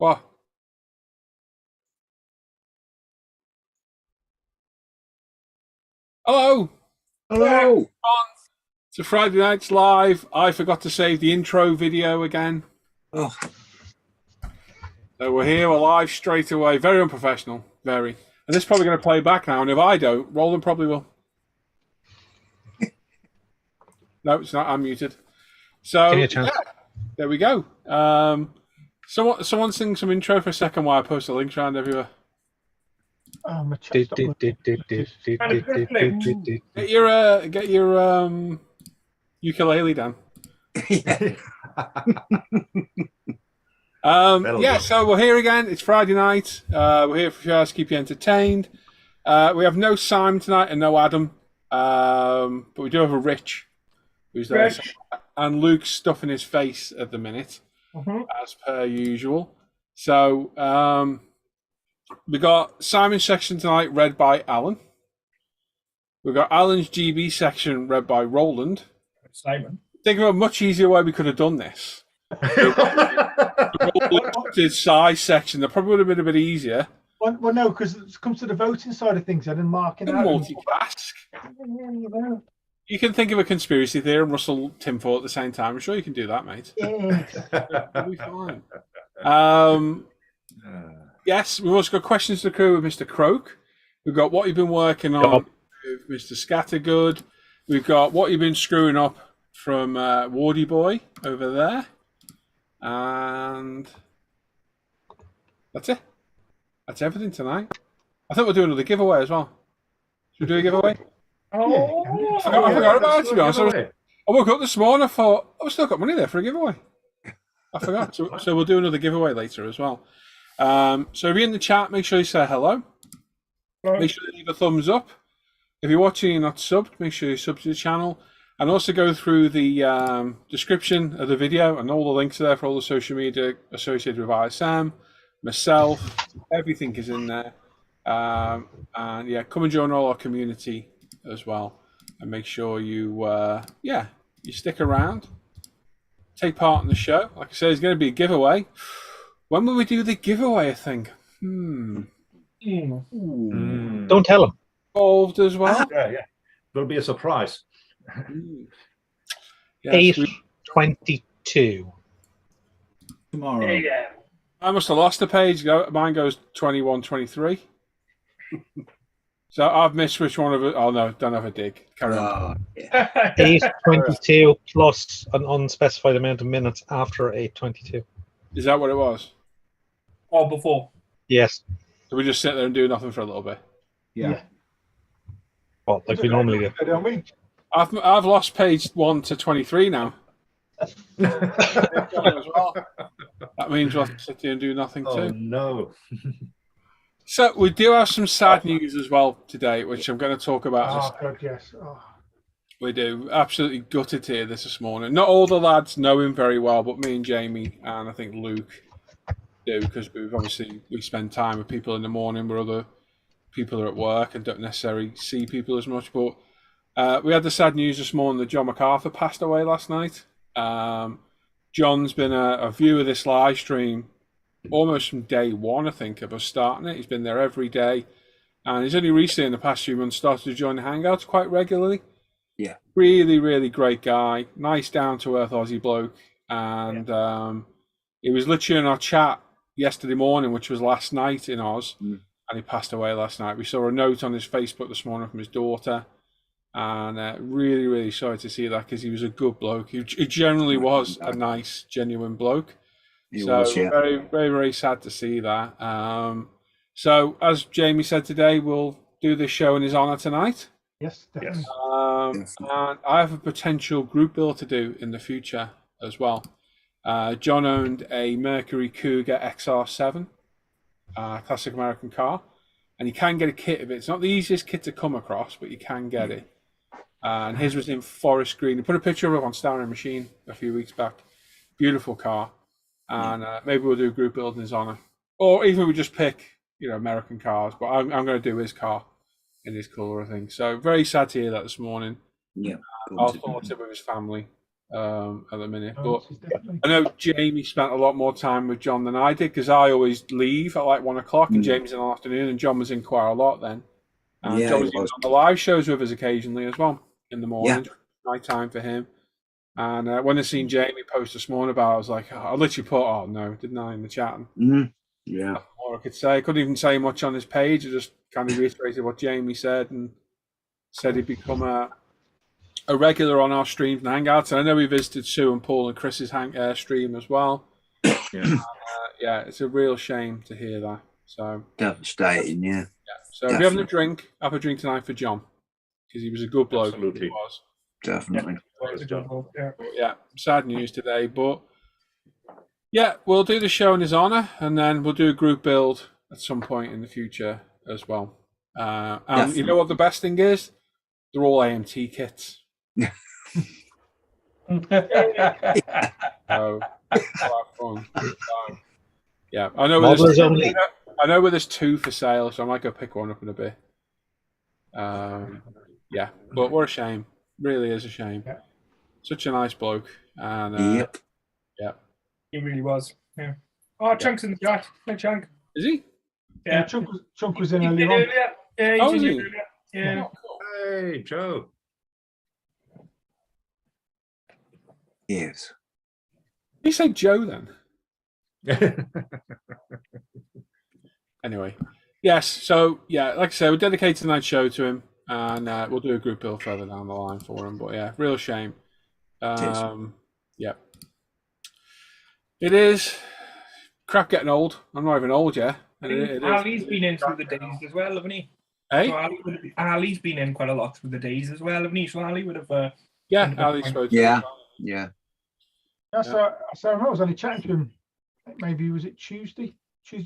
What? Hello. Hello. It's a Friday Nights Live. I forgot to save the intro video again. Oh, So we're here, we're live straight away. Very unprofessional, very. And this is probably going to play back now, and if I don't, Roland probably will. No, it's not. I'm muted. So, yeah, there we go. Someone sing some intro for a second while I post the links around everywhere. Oh, my chest. Get your ukulele down. Yeah. So we're here again. It's Friday night. We're here for sure to keep you entertained. We have no Simon tonight and no Adam, but we do have a Rich who's there, and Luke's stuffing his face at the minute, as per usual. So we got Simon's section tonight read by Alan. We've got Alan's GB section read by Roland. Simon. Think of a much easier way we could have done this. His size section, that probably would have been a bit easier. Well, no, because it comes to the voting side of things, I didn't mark it out. Multitask. You can think of a conspiracy theory and rustle tinfoil at the same time. I'm sure you can do that, mate. It'll be fine. Yes, we've also got questions to the crew with Mr. Croak. We've got what you've been working on with Mr. Scattergood. We've got what you've been screwing up from Wardy Boy over there. And that's it. That's everything tonight. I think we'll do another giveaway as well. Should we do a giveaway? Oh, I forgot about it, to be honest. I woke up this morning, I thought, I've still got money there for a giveaway. I forgot. So we'll do another giveaway later as well. So if you're in the chat, make sure you say hello. Make sure you leave a thumbs up. If you're watching and you're not subbed, make sure you sub to the channel. And also go through the description of the video, and all the links are there for all the social media associated with ISM, myself, everything is in there. And yeah, come and join all our community as well. And make sure you you stick around, take part in the show. Like I said, there's going to be a giveaway. When will we do the giveaway, I think? Don't tell them. Involved as well. Yeah. There'll be a surprise. Yes, 8:22 Tomorrow. yeah. I must have lost a page. Mine goes 21:23. So I've missed which one of it. Oh no, don't have a dig. Carry on. 8:22 plus an unspecified amount of minutes after 8:22. Is that what it was? Or before. Yes. So we just sit there and do nothing for a little bit. Yeah. Well, like we normally do. Don't we? I've lost page 1 to 23 now. As well. That means we'll have to sit here and do nothing Oh too. no. So we do have some sad news as well today, which I'm going to talk about. Oh, God, yes. Oh. We do. Absolutely gutted to hear this morning. Not all the lads know him very well, but me and Jamie and I think Luke do, because we spend time with people in the morning where other people are at work and don't necessarily see people as much. But we had the sad news this morning that John McArthur passed away last night. John's been a viewer of this live stream almost from day one, I think, of us starting it. He's been there every day. And he's only recently, in the past few months, started to join the Hangouts quite regularly. Yeah. Really, really great guy. Nice, down-to-earth Aussie bloke. And he was literally in our chat yesterday morning, which was last night in Oz. And he passed away last night. We saw a note on his Facebook this morning from his daughter. And really, really sorry to see that, because he was a good bloke. He generally was a nice, genuine bloke. He was, yeah. Very, very, very sad to see that. So, as Jamie said today, we'll do this show in his honour tonight. Yes, definitely. And I have a potential group build to do in the future as well. John owned a Mercury Cougar XR7, classic American car, and you can get a kit of it. It's not the easiest kit to come across, but you can get it. And his was in forest green. He put a picture of it on Star Machine a few weeks back. Beautiful car. And maybe we'll do a group build in his honour. Or even we just pick, American cars. But I'm going to do his car in his colour, I think. So very sad to hear that this morning. Yeah. Our thoughts are with his family at the minute. Oh, But this is definitely- I know Jamie spent a lot more time with John than I did because I always leave at like 1 o'clock and Jamie's in the afternoon, and John was in quite a lot then. And Yeah, John he was even was. on the live shows with us occasionally as well in the morning, night time for him. And when I seen Jamie post this morning about it, I was like, I literally put, oh no, didn't I, in the chat? Yeah. Nothing more I could say. I couldn't even say much on his page. I just kind of reiterated what Jamie said and said he'd become a regular on our streams and hangouts. And I know he visited Sue and Paul and Chris's stream as well. Yeah. It's a real shame to hear that. So Devastating, yeah. So if you're having a drink, have a drink tonight for John because he was a good bloke. Absolutely. He was. Definitely. Yeah, sad news today, but yeah, we'll do the show in his honour, and then we'll do a group build at some point in the future as well. And you know what the best thing is? They're all AMT kits. So, have fun. So, yeah, I know where there's 2 for sale, so I might go pick one up in a bit. Yeah, but what a shame. Really is a shame. Yeah. Such a nice bloke. And Yep. yeah. He really was. Yeah. Oh, Chunk's in the chat. Hey, Chunk. Is he? Yeah, Chunk was in He earlier did on. earlier. Yeah, Oh, he is did he? earlier. Yeah. Oh, cool. Hey, Joe. Yes. He said Joe then. Anyway. Yes, so yeah, like I said, we'll dedicate tonight's show to him, and we'll do a group build further down the line for him. But yeah, real shame. Yeah. It is crap getting old. I'm not even old yet. And it Ali's been in through the days as well, haven't he? Hey? So Ali's been in quite a lot through the days as well, haven't he? So Ali would have. Yeah, Ali spoke to Yeah. him. Yeah. So I was only chatting to him. Maybe was it Tuesday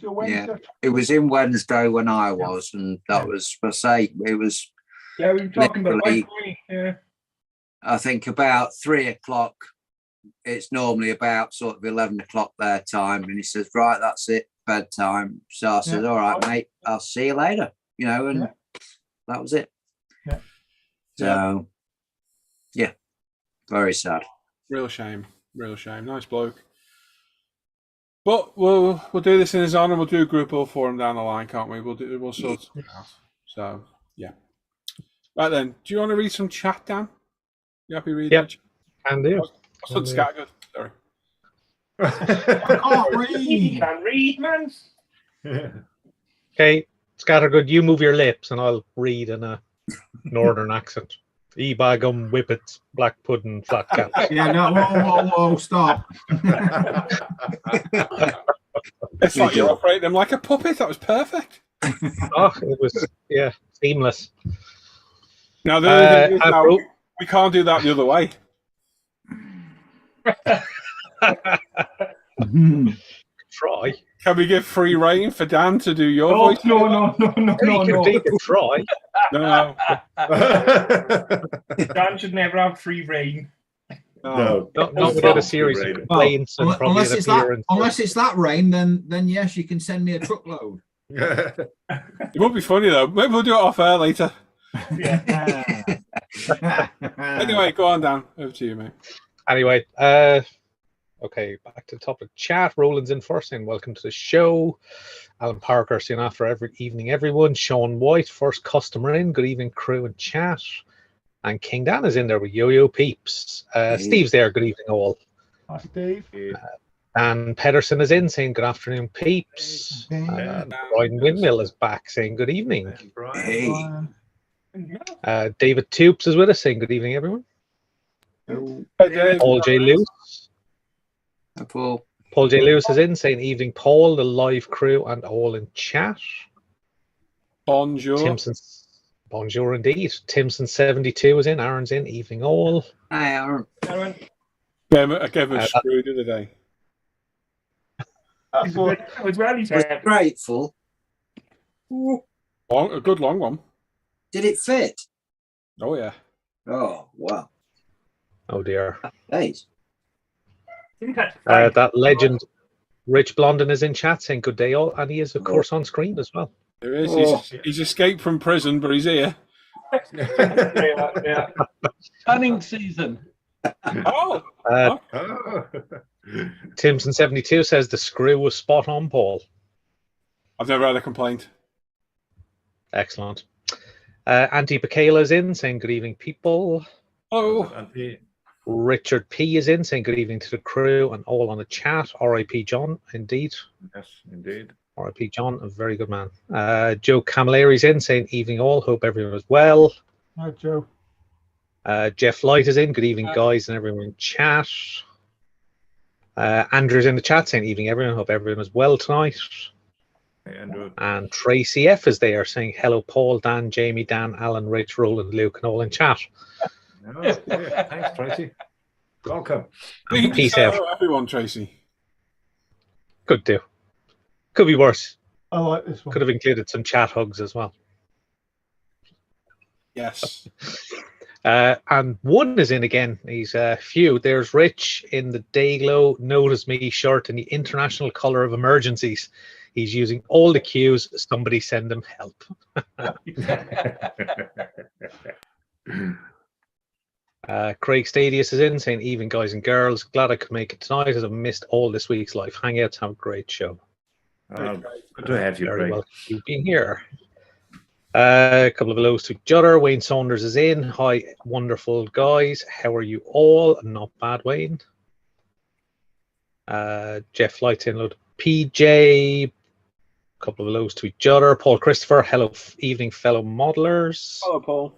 or Wednesday? It was in Wednesday when I was, and that was, I say, it was, Yeah, we were talking about literally, White Boy. Yeah. I think about 3 o'clock. It's normally about sort of 11 o'clock their time. And he says, right, that's it, bedtime. So I said, all right, mate, I'll see you later. You know, and that was it. Yeah. So, yeah, very sad. Real shame. Nice bloke. But we'll do this in his honour. We'll do a group build for him down the line, can't we? We'll sort it out. So yeah. Right then, do you want to read some chat, Dan? You happy reading? Yep, can do. I stood scattered. Sorry. I can't read. He can read, man. Okay, Scattergood, you move your lips and I'll read in a northern accent. E-bagum, whippets, black pudding, flat caps. Yeah, no, whoa, stop. It's like you're operating them like a puppet. That was perfect. Oh, it was, seamless. Now, the other thing is now, Andrew? we can't do that the other way. Try. Can we give free reign for Dan to do your Oh, voice? no. You can try. No. Dan should never have free reign. No. Not without a series of complaints and probably unless an it's that, appearance. unless it's that rain, then yes, you can send me a truckload. It would be funny though. Maybe we'll do it off air later. Anyway, go on, Dan. Over to you, mate. Anyway, okay, back to the topic. Chat. Roland's in first, saying welcome to the show. Alan Parker saying after every evening, everyone. Sean White, first customer in. Good evening, crew and chat. And King Dan is in there with Yo-Yo Peeps. Steve's there. Good evening, all. Hi, Steve. And Pedersen is in, saying good afternoon, peeps. And Brian Windmill is back, saying good evening. Hey. David Tupes is with us, saying good evening, everyone. Paul J. Lewis. Paul. Paul J. Lewis is in, saying evening, Paul, the live crew, and all in chat. Bonjour. Timson's, bonjour indeed. Timson72 is in, Aaron's in, evening all. Hi, Aaron. I gave him a screw the other day. It's well, he said. Grateful. A good long one. Did it fit? Oh, yeah. Oh, wow. Oh dear. Thanks. That legend, Rich Blondin, is in chat, saying good day all, and he is, of course, on screen as well. There is. He's escaped from prison, but he's here. Stunning season. Oh, Uh, Oh. Timson72 says the screw was spot on, Paul. I've never had a complaint. Excellent. Auntie Bakayla's in saying good evening, people. Oh, Auntie. Richard P is in saying good evening to the crew and all on the chat. R.I.P. John, indeed. Yes, indeed. R.I.P. John, a very good man. Joe Camilleri's in saying evening all. Hope everyone is well. Hi, Joe. Jeff Light is in. Good evening, guys, and everyone in chat. Andrew's in the chat saying evening, everyone. Hope everyone is well tonight. Hey, Andrew. And Tracy F is there saying hello, Paul, Dan, Jamie, Dan, Alan, Rich, Roland, Luke, and all in chat. Oh, yeah. Thanks, Tracy. Welcome. you can Peace just say out. hello, everyone, Tracy. Could do. Could be worse. I like this one. Could have included some chat hugs as well. Yes. And one is in again. He's few. There's Rich in the Dayglow Notice Me shirt in the international colour of emergencies. He's using all the cues. Somebody send him help. Craig Stadius is in saying, "Even guys and girls, glad I could make it tonight as I've missed all this week's live hangouts. Have a great show." Good to have you, Very Craig. well, you being here. A couple of hellos to each other. Wayne Saunders is in. Hi, wonderful guys. How are you all? Not bad, Wayne. Jeff Lights in. Hello to PJ. Couple of hellos to each other. Paul Christopher. Hello, evening, fellow modelers. Hello, Paul.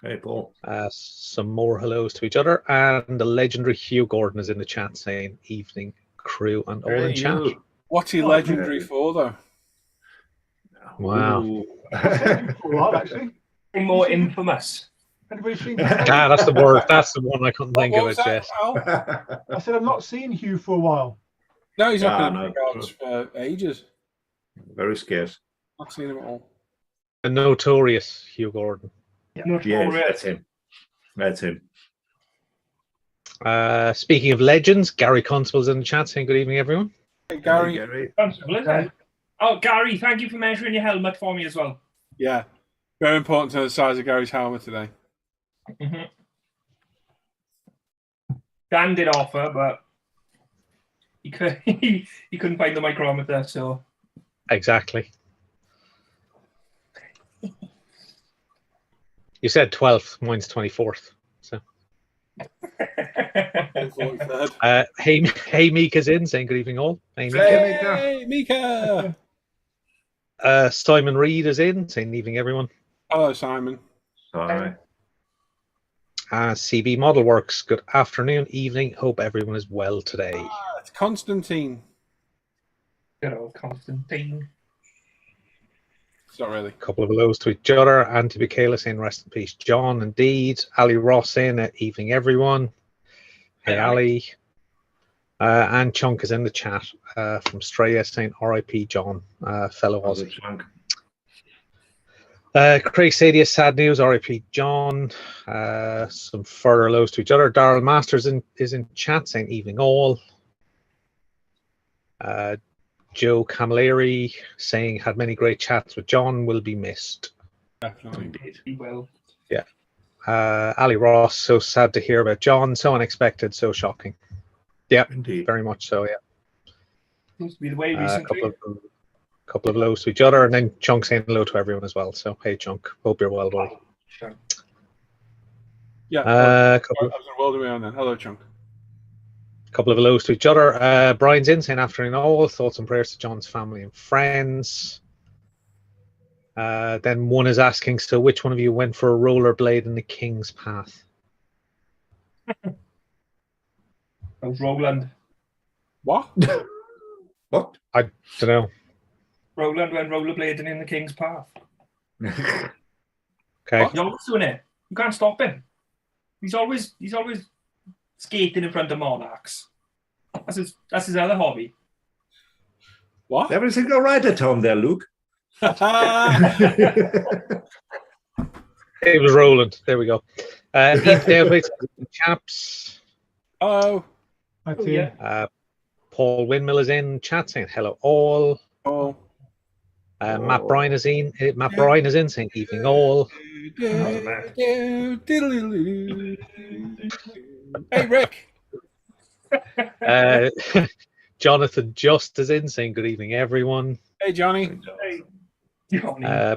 Hey, Paul. Some more hellos to each other. And the legendary Hugh Gordon is in the chat saying evening, crew, and all in chat. What's he legendary for, though? Wow. Ooh. Well, actually. More infamous. Anybody seen? That's the word. That's the one I couldn't think What of was it, that, Jess. Al? I said I've not seen Hugh for a while. No, he's not Yeah, been in no. regards for ages. Very scarce. Not seen him at all. The notorious Hugh Gordon. Yes, that's him. That's him. Speaking of legends, Gary Constable's in the chat saying good evening, everyone. Hey, Gary. Hey, Gary. Constable, isn't it? Oh, Gary, thank you for measuring your helmet for me as well. Yeah. Very important to know the size of Gary's helmet today. Mm-hmm. Dan did offer, but he couldn't find the micrometer, so. Exactly. You said 12th, mine's 24th. So, hey, Mika's in saying good evening, all. Hey, Mika. Hey, Mika. Simon Reed is in saying evening, everyone. Hello, Simon. Sorry. CB Model Works, good afternoon, evening. Hope everyone is well today. It's Constantine. Good old Constantine. It's not really. A couple of hellos to each other. Auntie Michaela saying rest in peace, John. Indeed. Ali Ross in evening, everyone. Hey, Ali. And Chunk is in the chat from Straya saying R.I.P. John, fellow Aussie. Craig Sadia, sad news, R.I.P. John. Some further hellos to each other. Darrell Masters is in chat saying evening all. Joe Camilleri saying had many great chats with John, will be missed. Definitely. Indeed. He will. Yeah. Ali Ross, so sad to hear about John, so unexpected, so shocking. Yeah, Indeed. very much so, yeah. Seems to be the way recently. Couple of hellos to each other, and then Chunk saying hello to everyone as well. So, hey, Chunk, hope you're well, buddy. Sure. Yeah. I was going to roll away on then. Hello, Chunk. Couple of hellos to each other. Brian's in saying afternoon all. Thoughts and prayers to John's family and friends. Then one is asking, so which one of you went for a rollerblade in the King's Path? That was Roland. What? What? I don't know. Roland went rollerblading in the King's Path. Okay. He's always doing it. You can't stop him. He's always skating in front of monarchs. That's his other hobby. What? Everything all right at home there, Luke? It was Roland. There we go. Chaps. Hello. Hi, team. Paul Windmill is in chat saying hello all. Oh. Matt Bryan is in. Matt Bryan is in saying evening all. Hey, Rick. Jonathan Just is in saying good evening, everyone. Hey, Johnny. Hey, Johnny.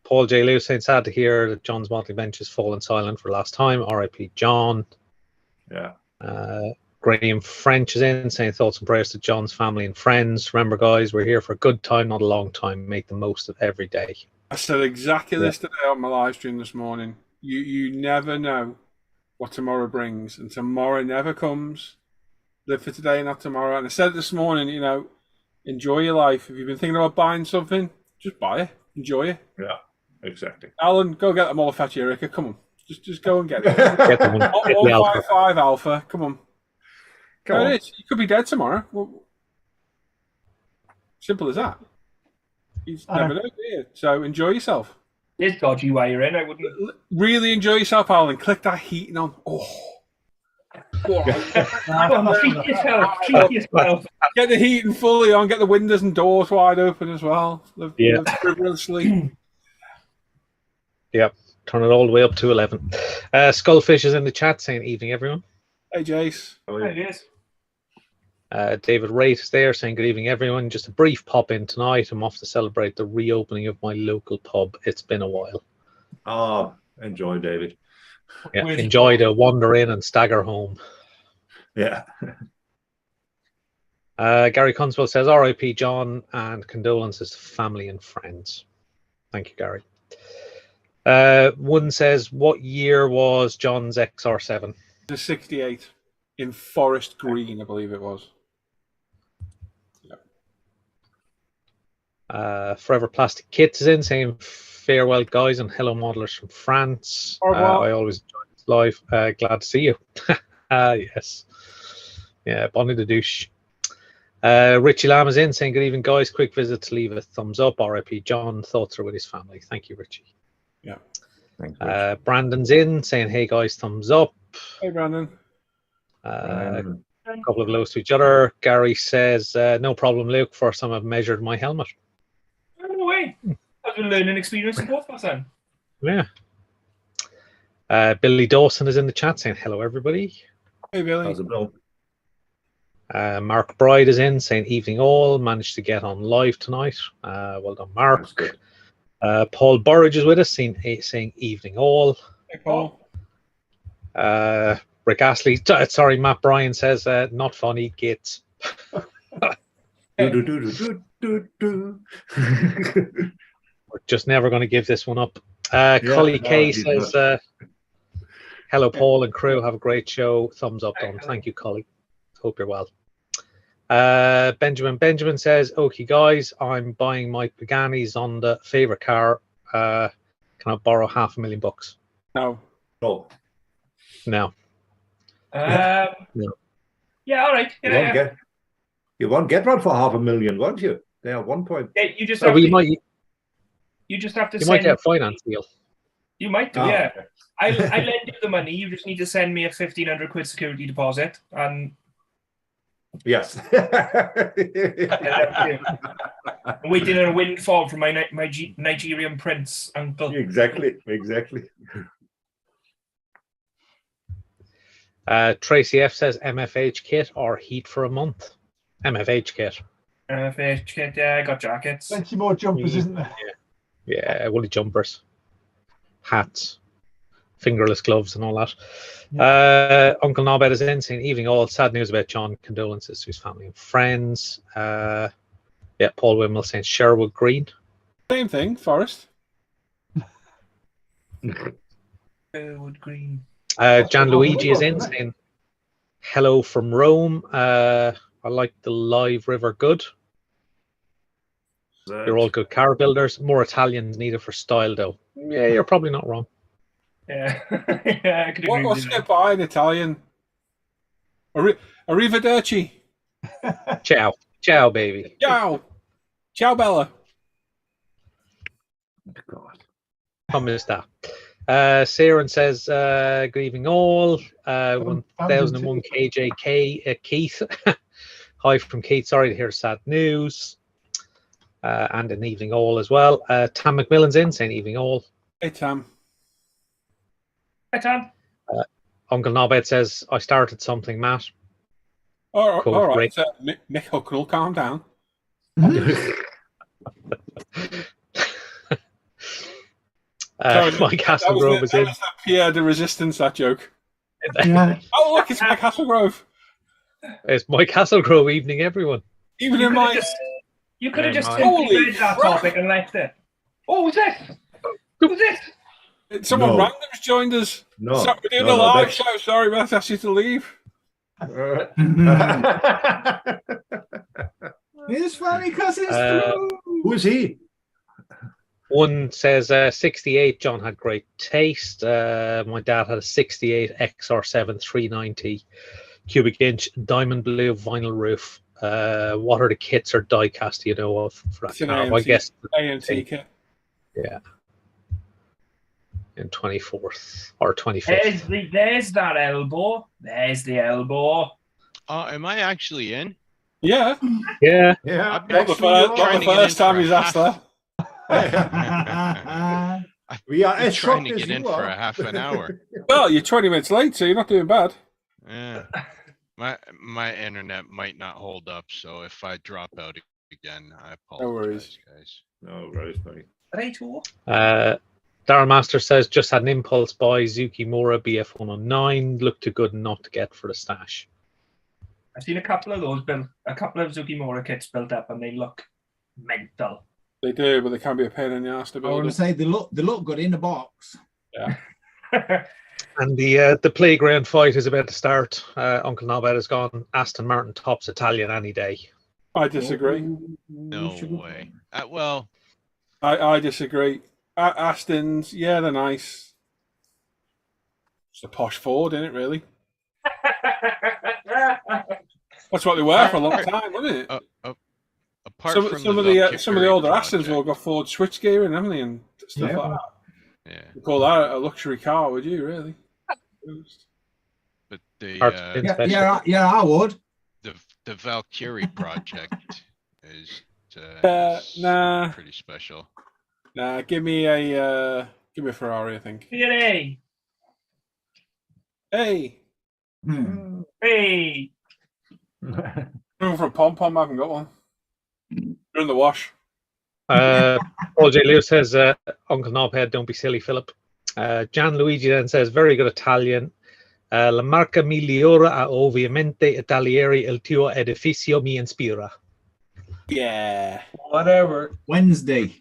Paul J. Lewis saying sad to hear that John's motley bench has fallen silent for the last time. R.I.P. John. Yeah. Graham French is in saying thoughts and prayers to John's family and friends. Remember, guys, we're here for a good time, not a long time. Make the most of every day. I said exactly this today on my live stream this morning. You never know what tomorrow brings, and tomorrow never comes. Live for today, not tomorrow. And I said this morning, enjoy your life. If you've been thinking about buying something, just buy it. Enjoy it. Yeah, exactly. Alan, go get the Molifat Eureka. Come on. Just go and get it. Get the one. Get the Alpha. 155 Alpha. Come on. Come on. It is. You could be dead tomorrow. Well, simple as that. You never know, do you? So enjoy yourself. It's dodgy wiring. I wouldn't. Really enjoy yourself, Alan. Click that heating on. Oh. Treat yourself. Treat yourself. Get the heating fully on. Get the windows and doors wide open as well. Live frivolously. Yep. Turn it all the way up to 11. Skullfish is in the chat saying evening, everyone. Hey, Jace. There it is. David Wright is there saying good evening, everyone. Just a brief pop in tonight. I'm off to celebrate the reopening of my local pub. It's been a while. Oh, enjoy, David. Yeah, enjoy the wander in and stagger home. Yeah. Gary Constable says R.I.P. John and condolences to family and friends. Thank you, Gary. One says, what year was John's XR7? The 68 in Forest Green, I believe it was. Forever Plastic Kits is in saying farewell, guys, and hello, modelers from France. I always enjoy this live. Glad to see you. Yes. Yeah, bonne de douche. Richie Lamb is in saying good evening, guys. Quick visit to leave a thumbs up. R.I.P. John. Thoughts are with his family. Thank you, Richie. Yeah. Thanks. Brandon's in saying, hey, guys, thumbs up. Hey, Brandon. A couple of lows to each other. Gary says, no problem, Luke. First time I've measured my helmet. No way. That's a learning experience for both of us then. Yeah. Billy Dawson is in the chat saying hello, everybody. Hey, Billy. How's it going? Mark Bride is in saying evening all. Managed to get on live tonight. Well done, Mark. Paul Burridge is with us saying evening all. Hey, Paul. Rick Astley, sorry, Matt Bryan says not funny, gits. We're just never going to give this one up. Cully K says, hello, Paul and crew. Have a great show. Thumbs up, Don. Thank you, Cully. Hope you're well. Benjamin says, okay, guys, I'm buying my Pagani's on the favorite car. Can I borrow $500,000? No. Oh. No. No. Yeah, all right. You won't get one for $500,000, won't you? They are 1 point. Yeah, you just So have you to, might you just have to you send. might get a finance deal. You might do, yeah. I lend you the money. You just need to send me a 1,500 quid security deposit, and Yes. I'm waiting on a windfall from my Nigerian prince uncle. Exactly. Tracy F says MFH kit or heat for a month. MFH kit. MFH kit, yeah, I got jackets. Plenty more jumpers, isn't there? Yeah, woolly jumpers, hats, fingerless gloves, and all that. Uncle Norbert is in saying evening all. Sad news about John. Condolences to his family and friends. Paul Wimmel saying Sherwood Green. Same thing, Forest. Sherwood Green. Gianluigi is in saying hello from Rome. I like the live river good. You're all good car builders. More Italians needed for style, though. Yeah, you're probably not wrong. Yeah, yeah, I could agree What's with you. get by in Italian? Arrivederci. Ciao. Ciao, baby. Ciao. Ciao, Bella. God. Come is that. Saren says, good evening all. 1001 KJK Keith. Hi from Keith. Sorry to hear sad news. And an evening all as well. Tam McMillan's in saying evening all. Hey, Tam. Hi, Tom. Uncle Nobed says, I started something, Matt. All Cool, right. great. So, Mick Hucknall, calm down. Sorry, Mike Hasselgrove is in. That was the Pierre de Resistance, that joke. Yeah. Oh, look, it's Mike Hasselgrove. It's Mike Hasselgrove evening, everyone. Even in my... You could have just Holy simply read that crap. topic and left it. Oh, who's this? Who's this? Someone No. random's joined us. No, So we're doing no, a no, live that's- show. Sorry, we have to ask you to leave. It's funny because it's true. Who is he? One says 68. John had great taste. My dad had a 68 XR7 390 cubic inch diamond blue vinyl roof. What are the kits or die cast you know of for that It's an car? AMT, I guess AMT kit. yeah. In 24th or 25th. There's that elbow. There's the elbow. Am I actually in? Yeah. Yeah. Yeah, I've been Not the first time he's asked that. we are as trying shocked to as get you in for are. a half an hour. Well, you're 20 minutes late, so you're not doing bad. Yeah. My internet might not hold up, so if I drop out again, I apologize, worries. guys. No, very funny. Right, Darren Master says just had an impulse buy Zuki Mora BF 109. Looked too good not to get for the stash. I've seen a couple of those built, a couple of Zukimura kits built up, and they look mental. They do, but they can be a pain in the ass to I want build. to Them. say they look good in the box. Yeah. And the playground fight is about to start. Uncle Nobed has gone. Aston Martin tops Italian any day. I disagree. No way. Well, I disagree. Aston's, yeah, they're nice. It's a posh Ford, isn't it, really? That's what they were for a long time, wasn't it? apart Some from of the Valkyrie older Astons project, will got Ford switchgear and everything and stuff like that. yeah, You call that a luxury car, would you, really? but the Yeah, I would. the Valkyrie project is nah. pretty special. Nah, give me a Ferrari, I think. Hey, Hey, hey. moving from Pom Pom, I haven't got one. You're in the wash. Paul J. Lewis says, Uncle Knobhead, don't be silly, Philip. Gian Luigi then says, very good Italian. La marca migliore a ovviamente Italieri il tuo edificio mi inspira. Yeah. Whatever. Wednesday.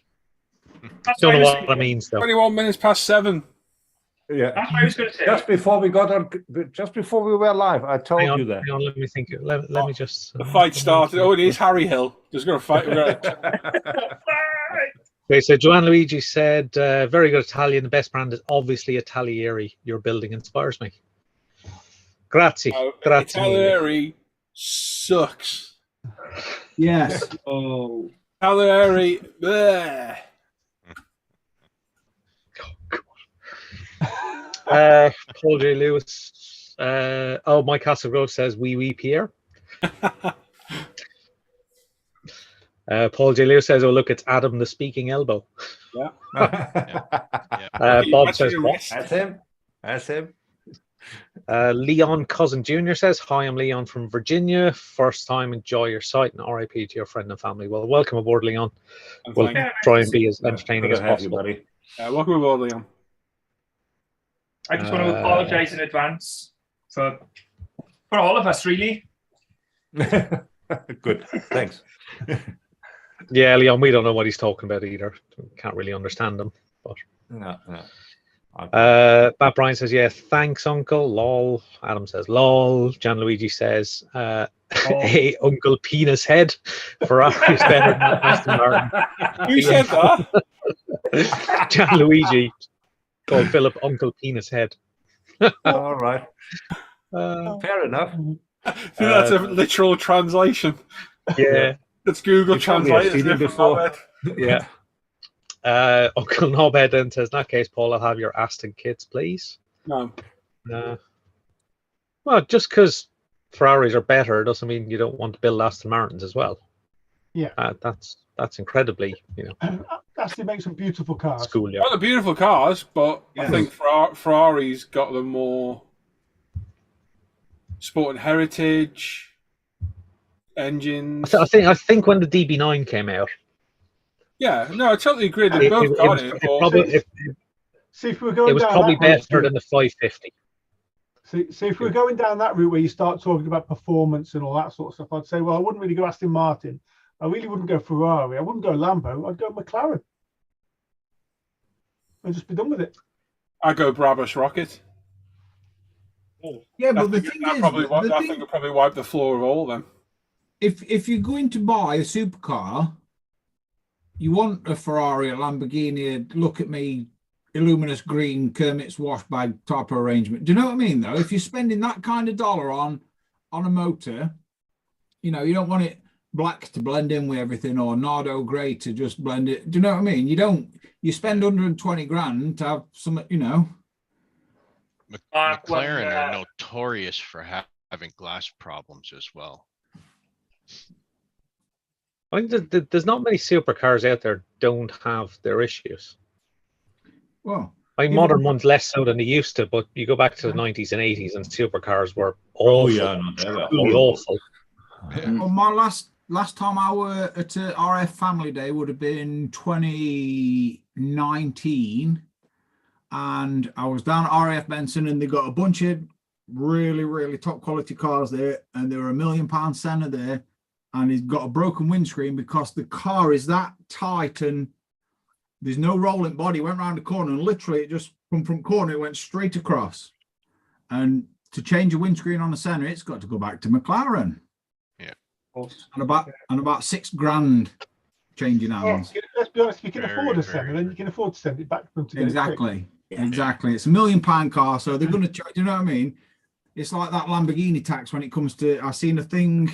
That's Don't know what I was what that thinking. means, though. 21 minutes past 7. Yeah. That's what I was going to say. Just before we got on, just before we were live, I told Hang you on, that. hang on, let me think. Let me just... The fight started. Oh, it is Harry Hill. There's going to fight. Okay, so Joanne Luigi said, very good Italian. The best brand is obviously Italieri. Your building inspires me. Grazie. Grazie mille. Italieri sucks. Yes. Oh. Italieri. Bleh. Paul J. Lewis. Mike Hasselgrove says, wee Pierre. Paul J. Lewis says, oh, look, it's Adam the speaking elbow. Yeah. Bob says, what? That's him. That's him. Leon Cousin Jr. says, hi, I'm Leon from Virginia. First time, enjoy your site and RIP to your friend and family. Well, welcome aboard, Leon. We'll try and be as entertaining as possible. Buddy. Welcome aboard, Leon. I just want to apologise in advance for all of us, really. Good. Thanks. Yeah, Leon, we don't know what he's talking about either. Can't really understand him. But No. Matt Bryan says, yeah, thanks, Uncle. Lol. Adam says, lol. Gianluigi says, hey, Uncle Penis Head. Ferrari's better than Aston Martin. Who said that? Gianluigi called Philip Uncle Penis Head. All right. Uh, Fair enough. I think that's a literal translation. yeah. That's Google You told me I've Translate. seen it before. Yeah. Uncle Nobed then says, in that case, Paul, I'll have your Aston kits, please. No. Well, just because Ferraris are better doesn't mean you don't want to build Aston Martins as well. Yeah. That's incredibly, Aston makes some beautiful cars. schoolyard. Well, they're beautiful cars, but I think Ferrari's got the more Sporting Heritage, engines. I think when the DB9 came out, Yeah, no, I totally agree. They it, both it, got it, it. it but- probably See if we're going it was down probably that route, better than the 550. See if we're going down that route where you start talking about performance and all that sort of stuff, I'd say, well, I wouldn't really go Aston Martin. I really wouldn't go Ferrari. I wouldn't go Lambo. I'd go McLaren. And just be done with it. I go Brabus Rocket. Yeah, I but the think thing that is, probably, the I thing, think it'll probably wipe the floor of all of them. if you're going to buy a supercar, you want a Ferrari, a Lamborghini, a look at me, Illuminous green Kermit's wash bag type of arrangement. Do you know what I mean? Though, if you're spending that kind of dollar on a motor, you know, you don't want it black to blend in with everything or Nardo grey to just blend it. Do you know what I mean? You spend 120 grand to have some, you know. McLaren are notorious for having glass problems as well. I think there's not many supercars out there don't have their issues. Well, I mean, modern ones less so than they used to, but you go back to the 90s and 80s and supercars were awful. Oh yeah, no, they were Absolutely horrible. awful. well, my last time I were at a RF Family Day would have been 2019, and I was down at RF Benson, and they got a bunch of really, really top quality cars there, and there were £1 million Senna there, and he's got a broken windscreen because the car is that tight and there's no rolling body. Went round the corner and literally it just from corner it went straight across. And to change a windscreen on the Senna, it's got to go back to McLaren. Yeah. And about £6,000 changing hands. Let's be honest, if you can Very, afford a very, Senna, then you can afford to send it back to them to get it Exactly. Exactly. It's £1 million car, so they're going to charge. You know what I mean? It's like that Lamborghini tax when it comes to. I seen a thing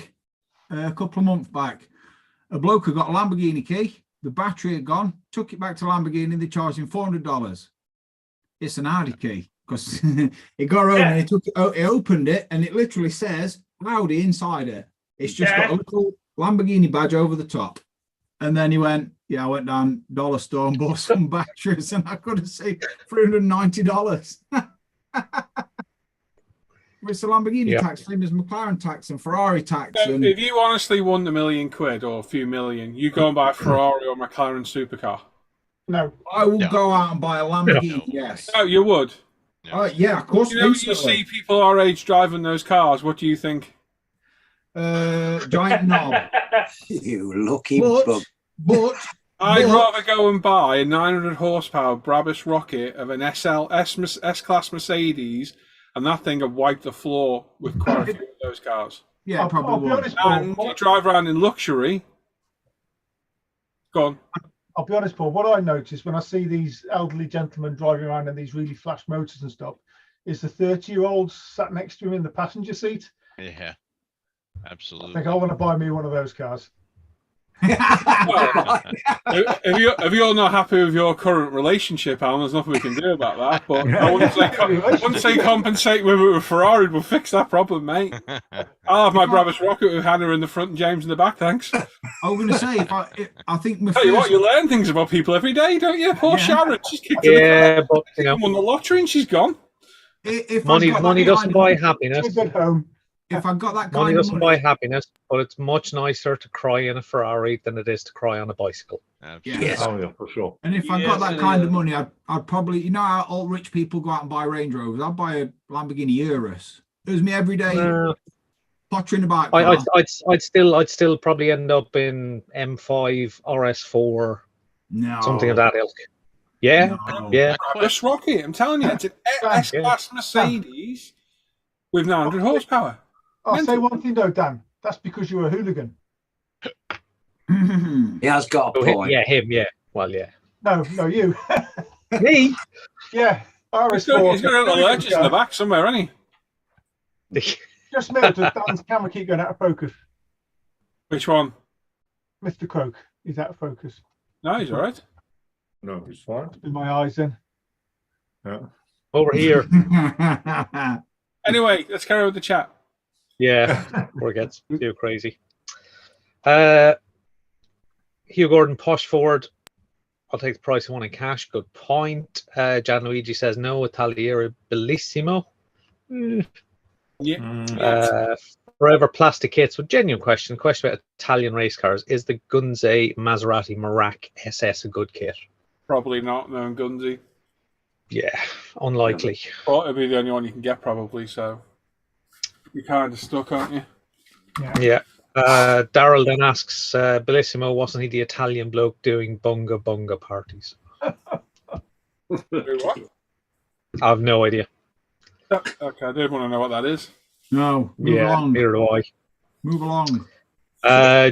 a couple of months back. A bloke had got a Lamborghini key. The battery had gone. Took it back to Lamborghini. They charged him $400. It's an Audi key because he got home and he took it. He opened it and it literally says Audi inside it. It's just got a little Lamborghini badge over the top. And then he went, yeah, I went down dollar store and bought some batteries and I could have saved $390. It's the Lamborghini tax, same as McLaren tax and Ferrari tax. So if you honestly won £1 million or a few million, you go and buy a Ferrari or McLaren supercar? No. I will go out and buy a Lamborghini, yes. No, you would. Yeah, of course. You know, when you see people our age driving those cars, what do you think? Giant knob. You lucky bug. But I'd rather go and buy a 900 horsepower Brabus Rocket of an S-Class Mercedes, and that thing would wipe the floor with quite a few of those cars. Yeah, I'll probably be would. honest, And Paul, you drive around in luxury. Go on. I'll be honest, Paul. What I notice when I see these elderly gentlemen driving around in these really flash motors and stuff is the 30-year-olds sat next to him in the passenger seat. Yeah, I absolutely. think I want to buy me one of those cars. Well, if you're not happy with your current relationship, Alan, there's nothing we can do about that. But I wouldn't say compensate with a Ferrari will fix that problem, mate. I'll have my Brabus Rocket with Hannah in the front and James in the back, thanks. I was going to say, I think my Tell you what, first, you learn things about people every day, don't you? Poor Yeah. Sharon, she's kicked in the Yeah, car. but you know, Won the lottery and she's gone. if money I've got that doesn't kind buy of, happiness. Kids at home. if I got that Money kind of doesn't money, buy happiness, but it's much nicer to cry in a Ferrari than it is to cry on a bicycle. Absolutely. Yes. Oh yeah, for sure. and if I got that kind of money, I'd probably, you know how all rich people go out and buy Range Rovers, I'd buy a Lamborghini Urus. It was me every day pottering about. I'd still probably end up in M5, RS4, No. something of that ilk. Yeah, No. yeah. Brabus Rocket, I'm telling you, it's an S-Class Mercedes with 900 horsepower. I'll say one thing though, Dan. That's because you're a hooligan. He has got a point. Him, yeah. Well, yeah. No, you. Me? Yeah. He's got a little lurches in the back somewhere, hasn't he? Just a minute, does Dan's camera keep going out of focus? Which one? Mr. Croak, he's out of focus. No, he's all right. No, it's fine. In my eyes then. Yeah. Over here. Anyway, let's carry on with the chat. Yeah, before it gets too crazy. Hugh Gordon, Posh Ford. I'll take the price of one in cash. Good point. Gianluigi says no. Italiera Bellissimo. Yeah. Forever Plastic Kits with genuine question about Italian race cars. Is the Gunze Maserati Merak SS a good kit? Probably not, no, Gunzi. Yeah, unlikely. But it'll be the only one you can get, probably, so you're kind of stuck, aren't you? Yeah. Daryl then asks, Bellissimo, wasn't he the Italian bloke doing bunga bunga parties? What? I have no idea. Okay, I did want to know what that is. No, move along. Neither do I. Move along.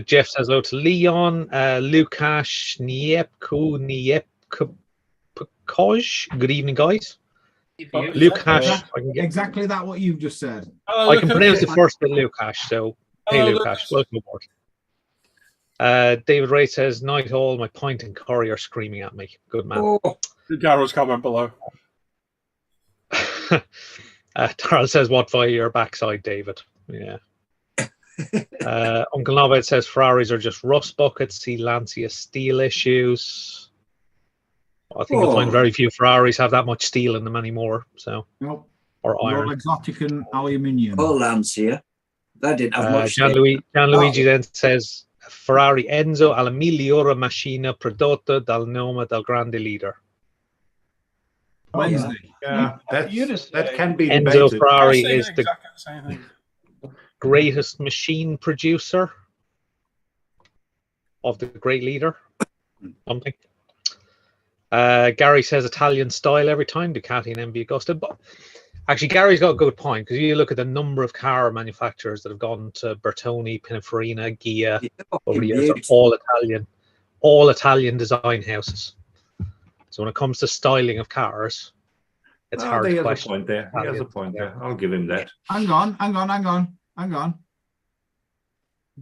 Jeff says hello to Leon, Lukasz Niepkoj. Good evening, guys. Lukasz. Exactly that what you've just said. I can pronounce it first with Lukasz, so hey Lukasz, welcome aboard. David Ray says, night all, my pint and curry are screaming at me. Good man. Oh, Daryl's comment below. Darryl says, what via your backside, David? Yeah. Uncle Nobbit says Ferraris are just rust buckets. See Lancia steel issues. I think you'll find very few Ferraris have that much steel in them anymore. So, nope. Or iron. All exotic and aluminium. Oh, Lancia. That didn't have much. Gianluigi then says Ferrari Enzo alla migliore macchina prodotta dal nome del grande leader. Wednesday. Yeah, that can be Enzo debated. Ferrari is the same thing. greatest machine producer of the great leader. Something. Gary says Italian style every time, Ducati and MV Agusta. But actually, Gary's got a good point, because you look at the number of car manufacturers that have gone to Bertoni, Pininfarina, Ghia over the years, are all Italian design houses. So when it comes to styling of cars, it's hard to question. He has a point there. I'll give him that. Hang on.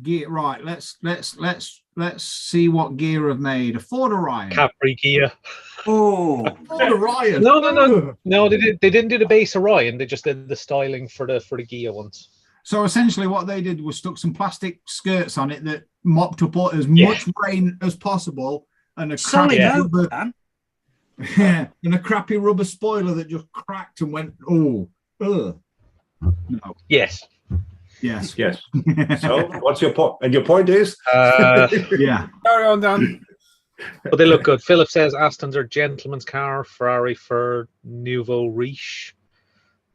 Gear, right. Let's see what gear have made. A Ford Orion. Capri Ghia. Oh, Ford Orion. No. They didn't do the base Orion. They just did the styling for the Ghia ones. So essentially, what they did was stuck some plastic skirts on it that mopped up as much rain as possible, and a crappy rubber spoiler that just cracked and went. Oh, no. Yes. So, what's your point? And your point is, yeah. Carry on, Dan. But they look good. Philip says Aston's are gentleman's car. Ferrari for nouveau riche.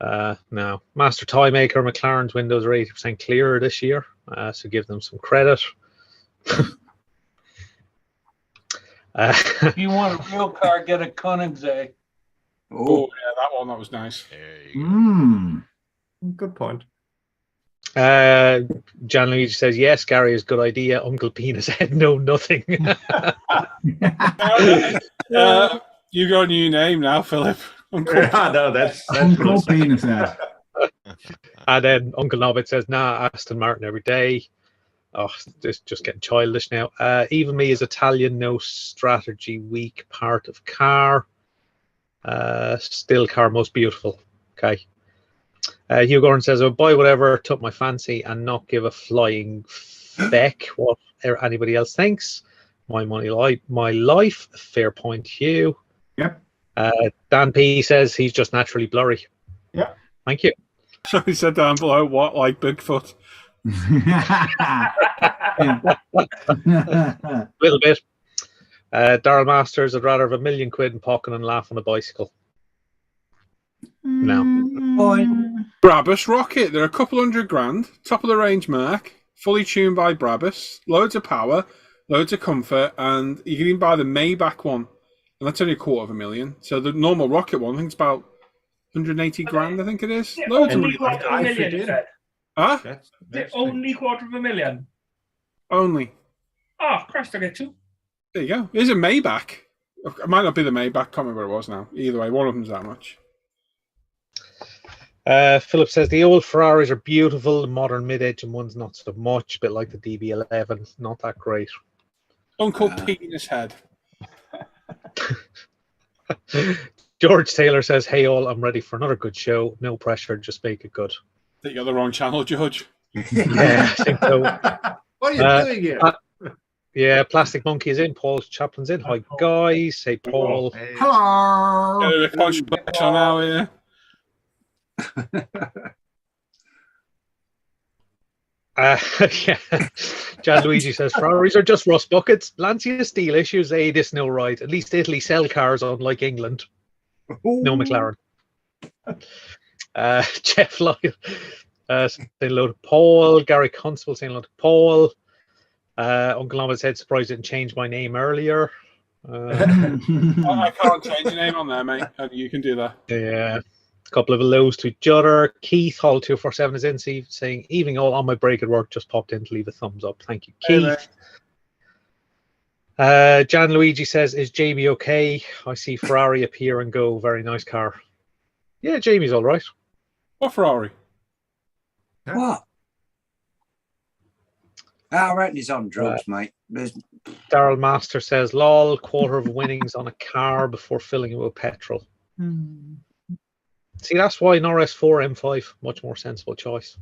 No. Master Toy Maker, McLaren's windows are 80% clearer this year, so give them some credit. If you want a real car, get a Koenigsegg. Oh, yeah, that was nice. There you go. good point. Gianluigi says yes, Gary is a good idea. Uncle Penis said no, nothing. You got a new name now, Philip. No, that's Uncle Penis Head. And then Uncle Nobbit says, nah, Aston Martin every day. Oh, this just getting childish now. Even me is Italian, no strategy, weak part of car. Still car most beautiful. Okay. Hugh Gordon says, I'll buy whatever took my fancy and not give a flying feck what anybody else thinks. My money, my life. Fair point, Hugh. Yep. Dan P says he's just naturally blurry. Yeah. Thank you. So he said down below, what, like Bigfoot? A little bit. Daryl Masters, I'd rather have £1 million in pocket and laugh on a bicycle. No. Brabus Rocket. They're a couple $100,000. Top of the range mark. Fully tuned by Brabus. Loads of power. Loads of comfort. And you can even buy the Maybach one. And that's only $250,000. So the normal Rocket one, I think it's about 180 grand, I think it is. Loads of money. $250,000. Huh? Only $250,000. Only. Oh, Christ, I get two. There you go. Is it Maybach? It might not be the Maybach. Can't remember what it was now. Either way, one of them's that much. Philip says the old Ferraris are beautiful. The modern mid-engine ones not so much. A bit like the DB11. Not that great. Uncle Penis Head. George Taylor says, hey all, I'm ready for another good show. No pressure, just make it good. I think you're the wrong channel, George. Yeah, I think so. What are you doing here? Yeah, Plastic Monkey is in. Paul Chaplin's in. Hi, guys. Hey, Paul. Hey. Hello. Controversial now here. Yeah. Gianluigi says Ferraris are just rust buckets. Lancia steel issues. This no right. At least Italy sell cars, unlike England. No McLaren. Jeff Lyle saying hello to Paul. Gary Constable saying hello to Paul. Uncle Ahmed said surprised didn't change my name earlier. I can't change your name on there, mate. You can do that. Yeah. A couple of hellos to each other. Keith Hall 247 is in saying evening all on my break at work, just popped in to leave a thumbs up. Thank you, Keith. Gianluigi says, is Jamie okay? I see Ferrari appear and go. Very nice car. Yeah, Jamie's all right. What Ferrari? What? I reckon he's on drugs, mate. Daryl Master says, lol, quarter of winnings on a car before filling it with petrol. See, that's why an RS4 M5, much more sensible choice.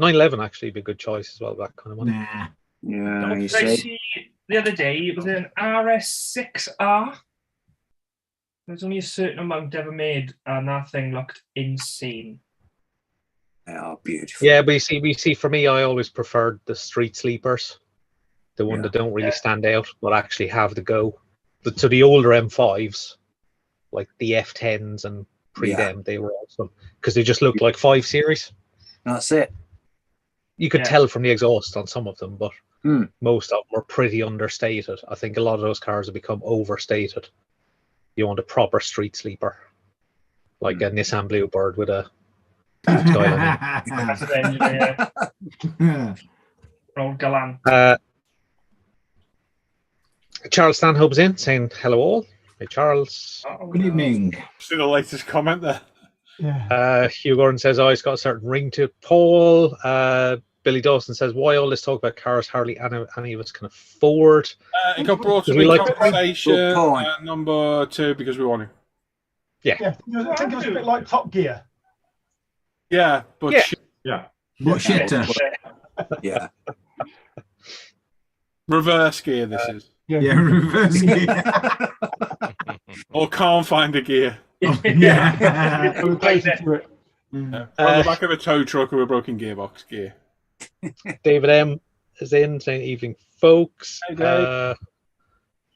911 actually would be a good choice as well, that kind of money. Nah. Yeah, you I see. see the other day it was an RS6R. There's only a certain amount ever made, and that thing looked insane. Oh, beautiful. Yeah, but you see, for me, I always preferred the street sleepers, the one that don't really stand out, but actually have the go. So the older M5s, like the F10s and pre-them, they were awesome because they just looked like 5 Series. That's it. You could tell from the exhaust on some of them, but most of them were pretty understated. I think a lot of those cars have become overstated. You want a proper street sleeper, like a Nissan Bluebird with a Old galant. Charles Stanhope's in saying hello all. Hey Charles. Good evening. See the latest comment there. Yeah. Hugh Gordon says, oh, it's got a certain ring to it. Paul. Billy Dawson says, why all this talk about cars hardly any of us can afford? It got brought to the conversation number 2 because we want it. Yeah. I think it was a bit like Top Gear. Yeah, but yeah. But shitter. Yeah. Reverse gear, this is. Yeah, reverse gear. Or can't find a gear. Yeah. On the back of a tow truck with a broken gearbox gear. David M is in saying evening, folks. Hey, Dave.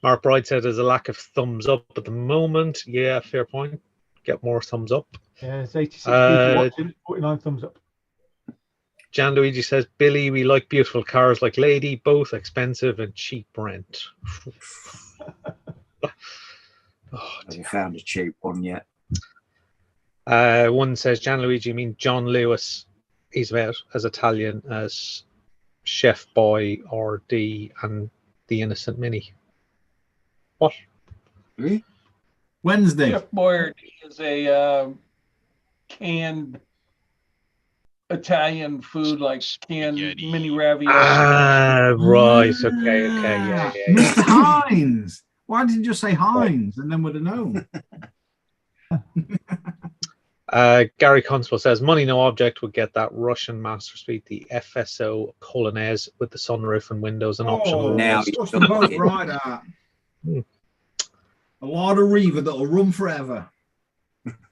Mark Bright said there's a lack of thumbs up at the moment. Yeah, fair point. Get more thumbs up. Yeah, it's 86 people watching, 49 thumbs up. Gianluigi says, Billy, we like beautiful cars like Lady, both expensive and cheap rent. Haven't found a cheap one yet. One says, Gianluigi, you mean John Lewis? He's about as Italian as Chef Boy or the Innocent Mini. What? Really? Wednesday. Chef Boyardee is a canned Italian food, like canned mini ravioli. Ah, right. Okay. Yeah. Mr. Hines. Why didn't you just say Hines and then would have known? Gary Constable says, money no object would get that Russian master suite, the FSO Polonaise with the sunroof and windows and optional. Now Push them both right out. A lot of Reaver that'll run forever.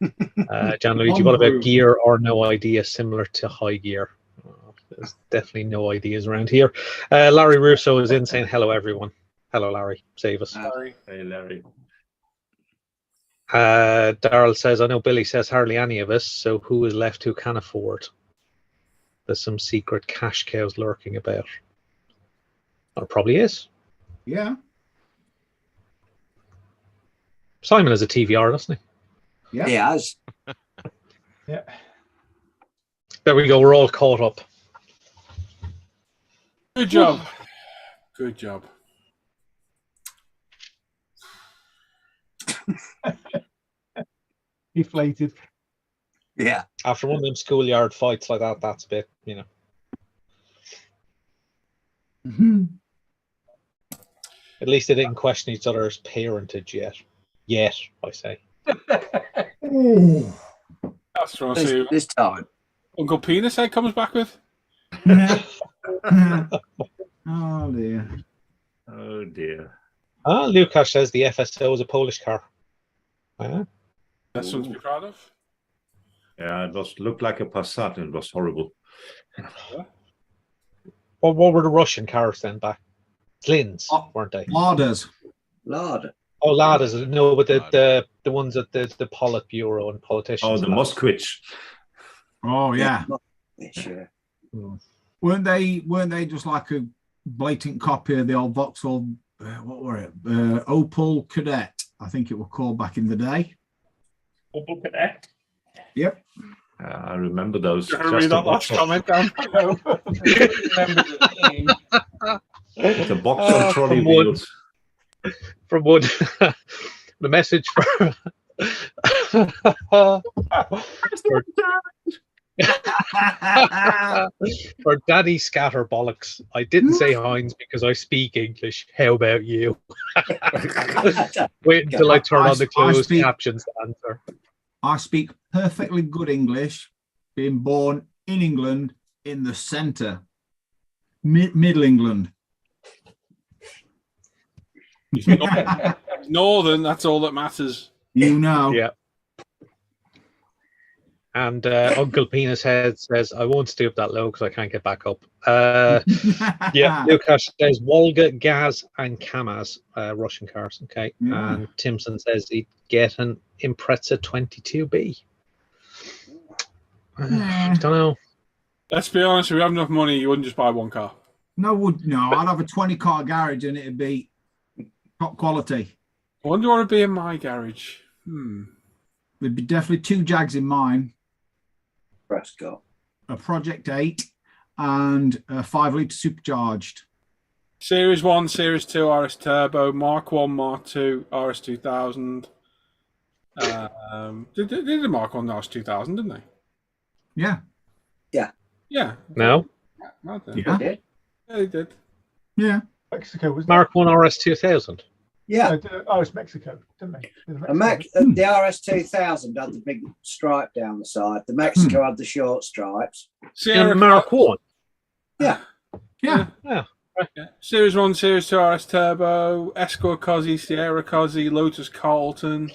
Gianluigi, what about gear or no idea similar to high gear? There's definitely no ideas around here. Larry Russo is in saying hello everyone. Hello Larry, save us. Hey Larry. Daryl says, I know Billy says hardly any of us, so who is left who can afford? There's some secret cash cows lurking about. There probably is. Yeah. Simon has a TVR, doesn't he? Yeah. He has. Yeah. There we go. We're all caught up. Good job. Good job. Deflated. Yeah. After one of them schoolyard fights like that, that's a bit, you know. At least they didn't question each other's parentage yet. Yet, I say. That's wrong. This time. Uncle Penis Head comes back with. Oh dear. Oh dear. Lukasz says the FSO is a Polish car. That's something to be proud of. Yeah, it looked like a Passat and it was horrible. What were the Russian cars then back? Slins, weren't they? Larders. Lord. Oh, ladders. No, but the ones that the Politburo and politicians. Oh, the Moskvich. Oh yeah. Sure. Weren't they just like a blatant copy of the old Vauxhall? What were it? Opel Cadet, I think it was called back in the day. Opel Cadet. Yep. I remember those. Can I read that last comment down? Remember the name. The box on trolley from one- wheels. From one, the message for for Daddy Scatterbollocks. I didn't say Heinz because I speak English. How about you? Wait until I turn on the closed captions to answer. I speak perfectly good English, being born in England in the centre, Middle England. Northern, that's all that matters. You know. Yeah. And Uncle Penis Head says, I won't stoop that low because I can't get back up. Yeah, Lukash says Volga, Gaz, and Kamaz, Russian cars. Okay. Yeah. And Timson says he'd get an Impreza 22B. I don't know. Let's be honest, if you have enough money, you wouldn't just buy one car. No, I'd have a 20-car garage and it'd be top quality. I wonder what would be in my garage. There'd be definitely 2 Jags in mine. Prescott. A Project 8 and a 5-litre supercharged. Series 1, Series 2 RS Turbo, Mark 1, Mark 2, RS 2000. Did the Mark 1 RS 2000, didn't they? Yeah. Yeah. No? Yeah. Did? Yeah, they did. Yeah. Mexico was Mark 1 RS 2000. Yeah. it's Mexico, didn't they? The RS 2000 had the big stripe down the side. The Mexico had the short stripes. Sierra Mark 1. Yeah. Yeah. Yeah. Series 1, Series 2 RS Turbo, Escort Cozzy, Sierra Cozzy, Lotus Carlton.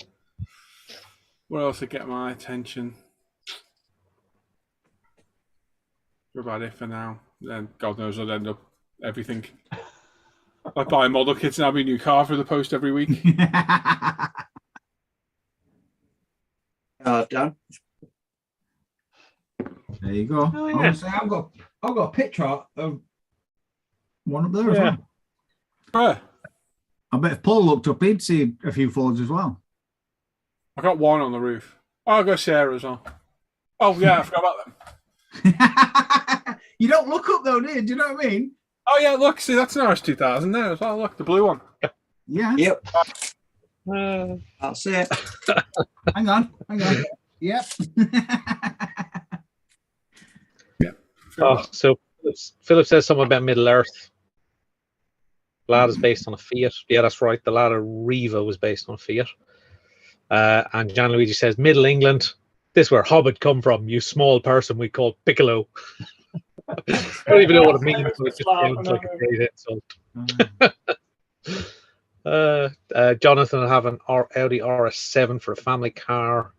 What else would get my attention? What about it for now? Then God knows I'd end up everything. I buy model kits and have a new car for the post every week. Done. There you go. Oh, yeah. I've got a picture of one up there as Yeah. well. Where? I bet if Paul looked up, he'd see a few Fords as well. I got one on the roof. Oh, I got Sierra as well. Oh yeah, I forgot about them. You don't look up though, do you? Do you know what I mean? Oh yeah, look, see that's an RS 2000 there as well. Look, the blue one. Yeah. Yep. That's it. Hang on. Yep. Oh, so Philip says something about Middle Earth. Lad is based on a Fiat. Yeah, that's right. The Lada Riva was based on a Fiat. And John Luigi says, Middle England. This is where Hobbit come from, you small person we call Piccolo. I don't even know what it means, but it just sounds like a great insult. Jonathan will have an Audi RS7 for a family car.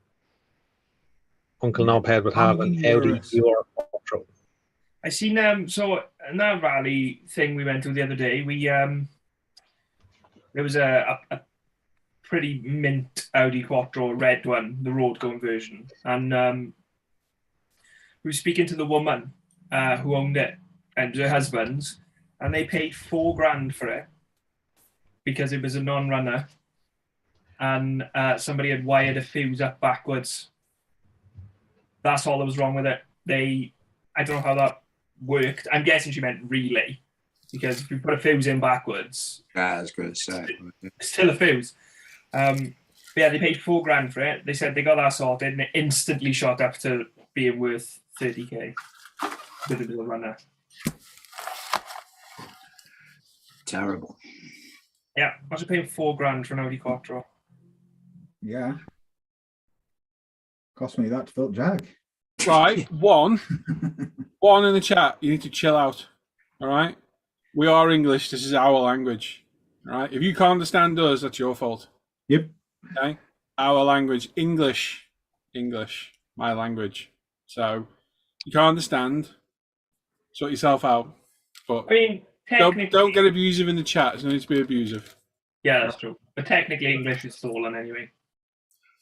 Uncle Knobhead would have an Audi UR Quattro. I seen so in that rally thing we went to the other day, we there was a pretty mint Audi Quattro, red one, the road going version, and we were speaking to the woman who owned it and her husband's, and they paid $4,000 for it because it was a non-runner, and somebody had wired a fuse up backwards. That's all that was wrong with it. I don't know how that worked. I'm guessing she meant relay, because if you put a fuse in backwards, I was going to say, it's still a fuse. But yeah, they paid $4,000 for it. They said they got that sorted, and it instantly shot up to being worth $30,000 with a little runner. terrible. Yeah, imagine paying $4,000 for an Audi Quattro. Yeah. Cost me that to fill Jag. Right, one in the chat. You need to chill out. All right, we are English. This is our language. All right, if you can't understand us, that's your fault. Yep. Okay, our language, English, my language. So you can't understand, sort yourself out. But I mean, technically, don't get abusive in the chat. There's no need to be abusive. yeah, that's true. But technically, English is stolen anyway.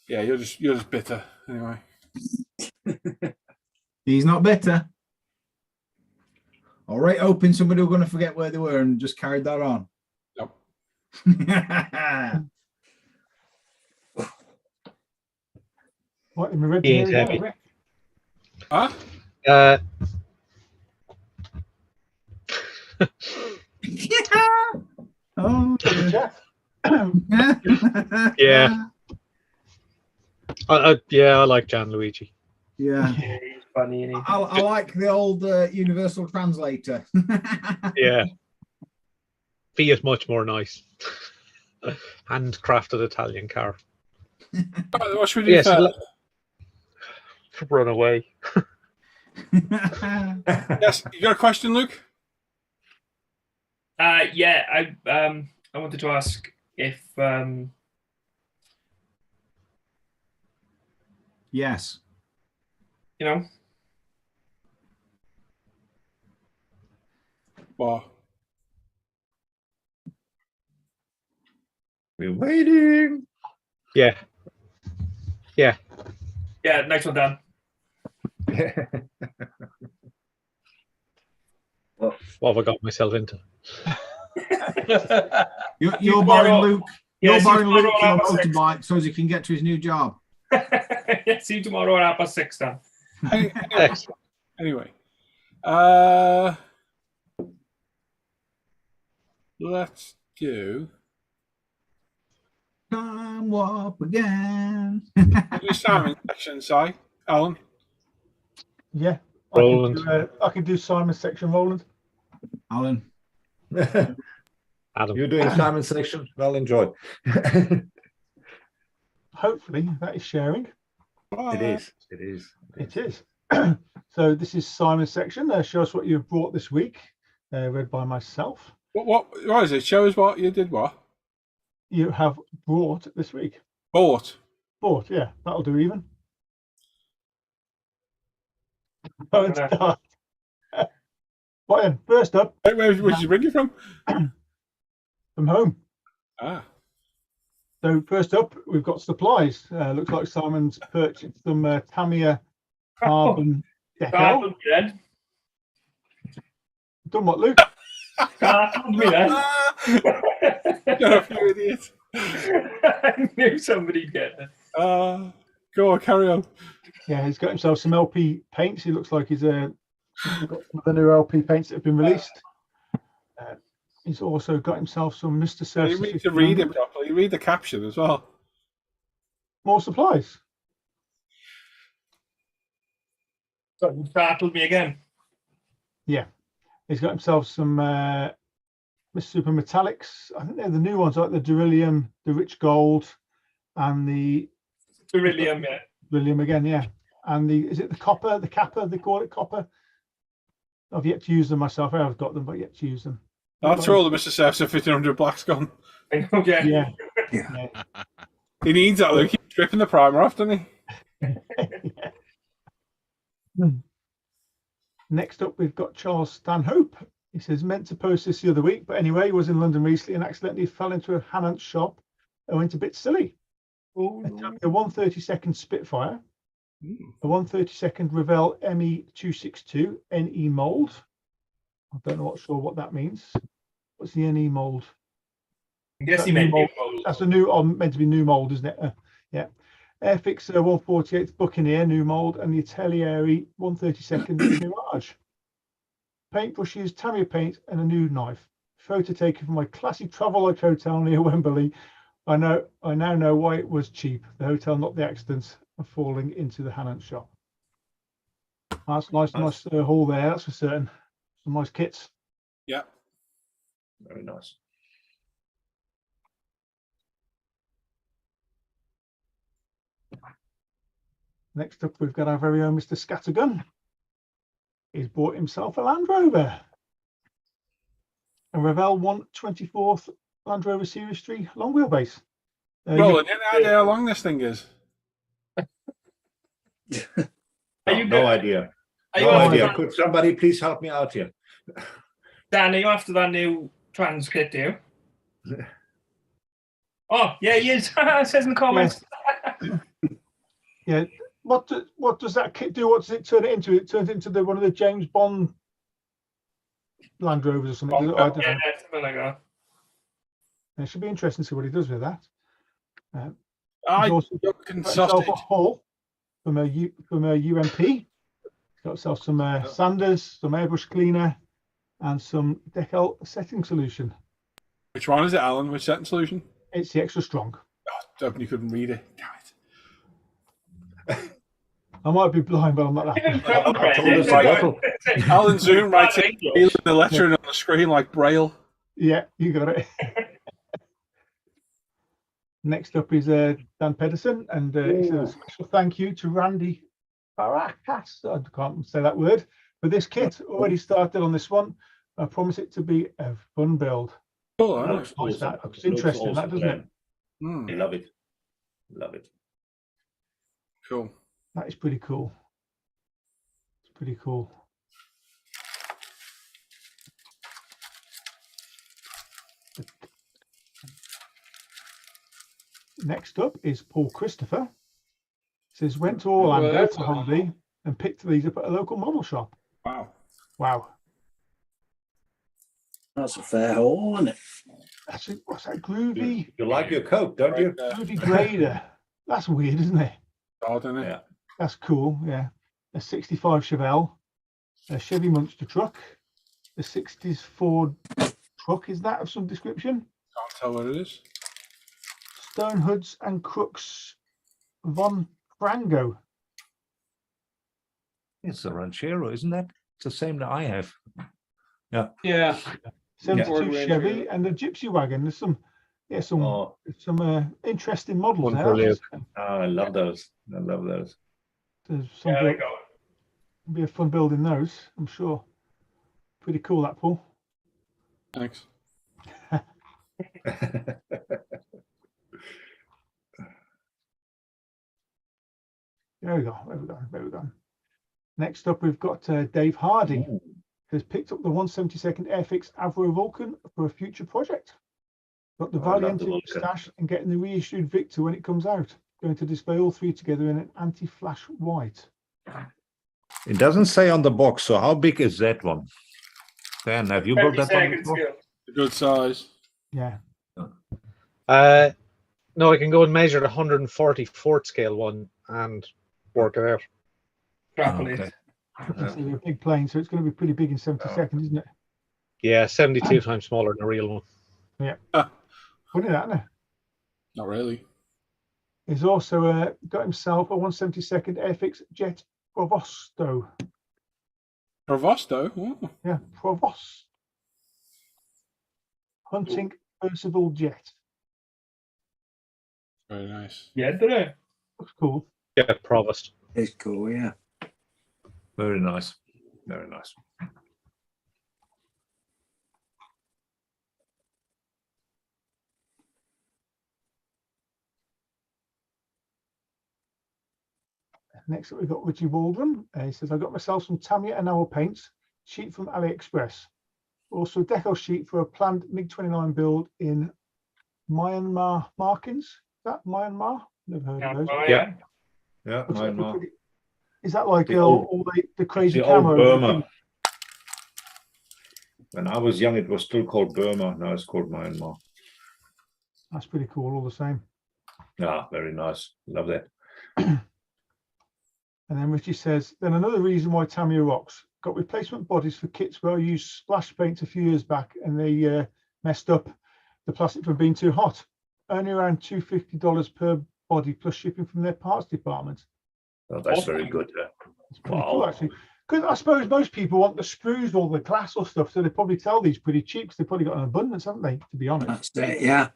Yeah, you're just bitter anyway. He's not bitter. All right, hoping somebody were going to forget where they were and just carried that on. Nope. What, am I ready? He ain't Here we heavy. go, Rick? Huh? Oh, Jeff? Yeah. I like Gianluigi. Yeah. Yeah, he's funny, isn't he? I like the old universal translator. Yeah. Fiat much more nice. Handcrafted Italian car. What should we do Yes. first? Run away. Yes, you got a question, Luke? Yeah, I wanted to ask if Yes. you know, Well, We're waiting. Yeah. yeah, next one, Dan. What have I got myself into? You're borrowing Luke. Yeah, You're see borrowing Luke tomorrow for a at half motorbike so as he can get to his new job. Yeah, see you tomorrow at 6:30, Dan. Excellent. anyway, let's do. Time warp again. Do Simon section, Si. Alan. Yeah. Roland. I could do Simon's section, Roland. Alan. Adam. You're doing Simon's section. Well, enjoy. Hopefully that is sharing. It is. It is. It is. So this is Simon's section. Show us what you've brought this week. Read by myself. What is it? Show us what you did. What You have brought this week. bought? Bought, yeah, that'll do even. Don't start. Right then, first up, Where did you bring it from? from home. Ah, So first up, we've got supplies. Looks like Simon's purchased some Tamiya carbon decal. Startled me then. Done what, Luke? Startled me then. you're a few idiot. I knew somebody'd get it. Go on, carry on. Yeah, he's got himself some LP paints. He looks like he's got some of the new LP paints that have been released. He's also got himself some Mr. Surf. You need to read it properly. Read the caption as well. More supplies. So you startled me again. Yeah, he's got himself some Mr. Super Metallics. I think they're the new ones, like the Beryllium, the Rich Gold, and the Beryllium, yeah. Beryllium again, yeah. And is it the copper, the Kappa? They call it copper. I've yet to use them myself. I've got them, but yet to use them. That's where all the Mr. Surfs 1500 black's gone. I know, yeah. Yeah. He needs that, Luke. He's stripping the primer off, doesn't he? Next up, we've got Charles Stanhope. He says, meant to post this the other week, but anyway, he was in London recently and accidentally fell into a Hannant shop and went a bit silly. A 132nd Spitfire, a 132nd Revell ME262 NE mold. I don't know what that means. What's the NE mold? I guess he meant new mold. That's a new, meant to be new mold, isn't it? Yeah. Airfix 148th Buccaneer new mold and the Atelieri 132nd Mirage. Paintbrushes, Tamiya paint, and a new knife. Photo taken from my classy Travelodge hotel near Wembley. I now know why it was cheap. The hotel, not the accidents of falling into the Hannant shop. That's nice haul there. That's for certain. Some nice kits. Yeah. Very nice. Next up, we've got our very own Mr. Scattergun. He's bought himself a Land Rover. A Revell 124th Land Rover Series 3 long wheelbase. Well, any idea how long this thing is? No idea. No idea. Could somebody please help me out here? Dan, are you after that new trans kit, do you? Oh, yeah, he is. It says in the comments. Yeah. What does that kit do? What does it turn it into? It turns into one of the James Bond Land Rovers or something. Does it? I don't know. Yeah, something like that. It should be interesting to see what he does with that. I He's also fucking got himself sausage. a hull from a UMP. He's got himself some sanders, some airbrush cleaner, and some decal setting solution. Which one is it, Alan? Which setting solution? It's the extra strong. Oh, hoping you couldn't read it. Damn I might be blind, but I'm not that blind. Alan Zoom writes the lettering on the screen like Braille. Yeah, you got it. Next up is Dan Pedersen, and he says a special thank you to Randy Barakas. I can't say that word. But this kit already started on this one. I promise it to be a fun build. Oh, That looks nice. That looks interesting. That doesn't it? I love it. Love it. Cool. That is pretty cool. It's pretty cool. Next up is Paul Christopher. Says went to Orlando for holiday and picked these up at a local model shop. Wow. Wow. That's a fair haul, isn't it? Actually, what's that? Groovy? You like your coat, don't you? Groovy grader. That's weird, isn't it? Odd, isn't it? Yeah. That's cool. Yeah. A 65 Chevelle, a Chevy Monster truck, a 60s Ford truck. Is that of some description? Can't tell what it is. Stone Hoods and Crooks von Frango. It's a Ranchero, isn't it? It's the same that I have. Yeah. Yeah. 72 Yeah. Chevy and a Gypsy wagon. There's some interesting models One there. for Luke. Oh, I love those. I love those. There's some Yeah, there you go. be a fun building those, I'm sure. Pretty cool, that, Paul. Thanks. There we go. There we go. Next up, we've got Dave Hardy, who's picked up the 172nd Airfix Avro Vulcan for a future project. Got the Valiant in the stash and getting the reissued Victor when it comes out. Going to display all three together in an anti-flash white. It doesn't say on the box, so how big is that one? Dan, have you built that one before? A good size. Yeah. No, I can go and measure the 140 Fort scale one and work it out. Extrapolate. Okay. It's a big plane, so it's going to be pretty big in 72nd, isn't it? Yeah, 72 times smaller than a real one. Yeah. Funny that, isn't it? Not really. He's also got himself a 172nd Airfix Jet Provosto. Provosto? Ooh. Yeah, Provost. Hunting Percival Jet. Very nice. Yeah, did it? Looks cool. Yeah, Provost. It's cool, yeah. Very nice. Very nice. Next up, we've got Richie Waldron. He says, I got myself some Tamiya enamel paints, sheet from AliExpress. Also a decal sheet for a planned MiG-29 build in Myanmar markings. Is that Myanmar? Never heard of those. Yeah. Yeah, Looks like Myanmar. pretty- Is that like The all the crazy The old camera? Burma. When I was young, it was still called Burma. Now it's called Myanmar. That's pretty cool, all the same. Yeah, very nice. Love that. And then Richie says, then another reason why Tamiya rocks. Got replacement bodies for kits where I used splash paints a few years back and they messed up the plastic from being too hot. Only around $250 per body plus shipping from their parts department. Oh, that's very good. It's pretty cool, actually. Because I suppose most people want the sprues or the glass or stuff, so they probably sell these pretty cheap because they've probably got an abundance, haven't they, to be honest? That's it, yeah.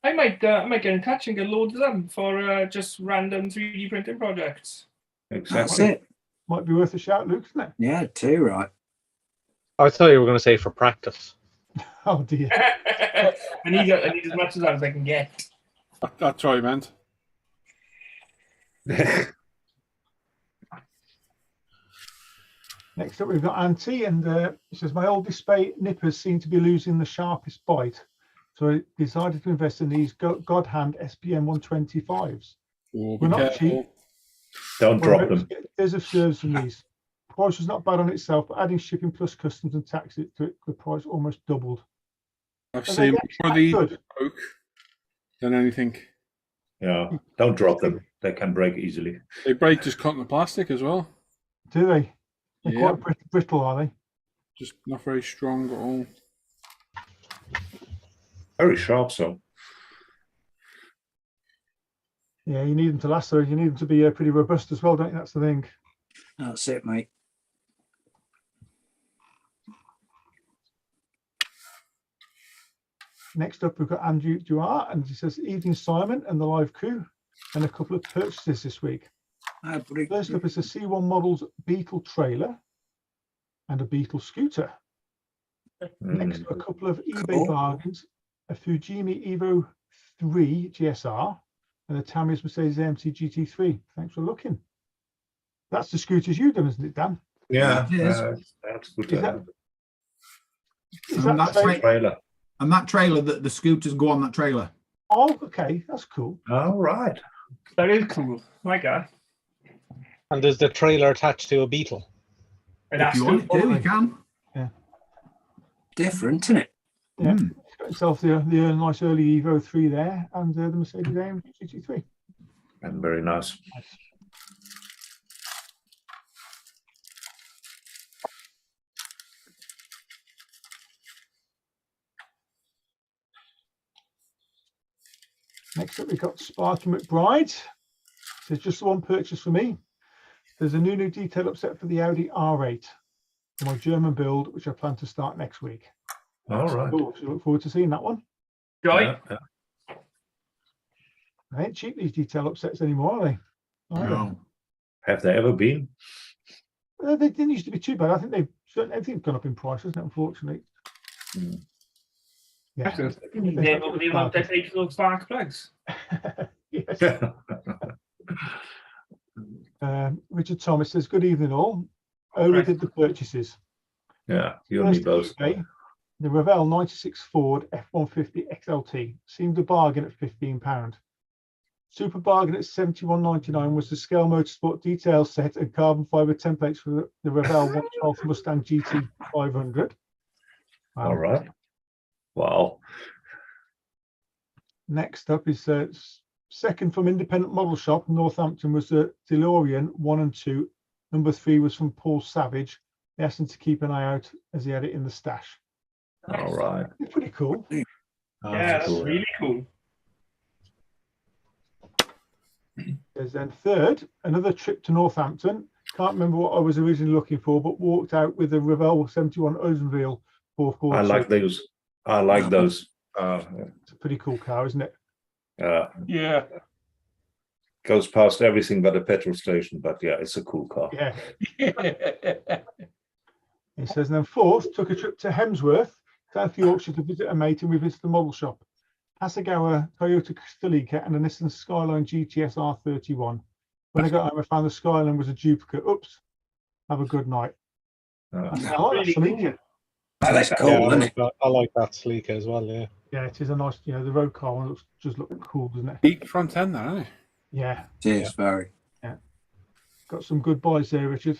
I might get in touch and get loads of them for just random 3D printing projects. That's Exactly. it. Might be worth a shout, Luke, isn't it? Yeah, too right. I thought you were going to say for practice. Oh, dear. I need as much of that as I can get. That's what I meant. Next up, we've got Auntie, and it says, my old display nippers seem to be losing the sharpest bite. So I decided to invest in these God Hand SPM 125s. Oh, be We're not careful. cheap. Don't drop them. There's a service from these. Price was not bad on itself, but adding shipping plus customs and taxes to it, the price almost doubled. I've Are seen they more of these good? broke than anything. Yeah, don't drop them. They can break easily. They break just cutting the plastic as well. Do they? They're Yeah. quite brittle, are they? Just not very strong at all. Very sharp, so. Yeah, you need them to last, though. You need them to be pretty robust as well, don't you? That's the thing. That's it, mate. Next up, we've got Andrew Duart, and he says, evening, Simon and the live crew, and a couple of purchases this week. First up is a C1 Models Beetle trailer and a Beetle scooter. Next up, a couple of eBay bargains, a Fujimi Evo 3 GSR and a Tamiya's Mercedes AMC GT3. Thanks for looking. That's the scooters you've done, isn't it, Dan? Yeah, that's good. Is that trailer? And that trailer, the scooters go on that trailer. Oh, okay, that's cool. All right. That is cool. My God. And there's the trailer attached to a Beetle. If you want to, you can. Yeah. Different, isn't it? Yeah. He's got himself the nice early Evo 3 there and the Mercedes AMG GT3. And very nice. Next up, we've got Sparky McBride. There's just the one purchase for me. There's a new detail upset for the Audi R8 for my German build, which I plan to start next week. All right. Cool. So look forward to seeing that one. Joy. Yeah. They ain't cheap, these detail upsets anymore, are they? No. Have they ever been? They didn't used to be too bad. I think everything's gone up in price, hasn't it, unfortunately? Yeah. Nobody want to take those spark plugs. Yes. Richard Thomas says, good evening all. We did the purchases. Yeah, you and me both. The Revell 96 Ford F-150 XLT seemed a bargain at £15. Super bargain at £71.99 was the Scale Motorsport detail set and carbon fibre templates for the Revell 112 Mustang GT 500. Wow. All right. Wow. Next up is second from Independent Model Shop in Northampton was the DeLorean 1 and 2. Number 3 was from Paul Savage. They asked him to keep an eye out as he had it in the stash. All right. It's pretty cool. Yeah, that's cool. really cool. There's then third, another trip to Northampton. Can't remember what I was originally looking for, but walked out with a Revell 71 Oldsmobile 440. I like those. I like those. It's a pretty cool car, isn't it? Yeah. Goes past everything but a petrol station, but yeah, it's a cool car. Yeah. It says, and then fourth, took a trip to Hemsworth, South Yorkshire to visit a mate, and we visited the model shop. Hasegawa Toyota Celica and a Nissan Skyline GTS R31. When I got home, I found the Skyline was a duplicate. Oops. Have a good night. I like that Celica. That's cool, isn't it? I like that Celica as well, yeah. Yeah, it is a nice, the road car one just looks cool, doesn't it? Big front end there, isn't it? Yeah. It is very. Yeah. Got some good buys there, Richard.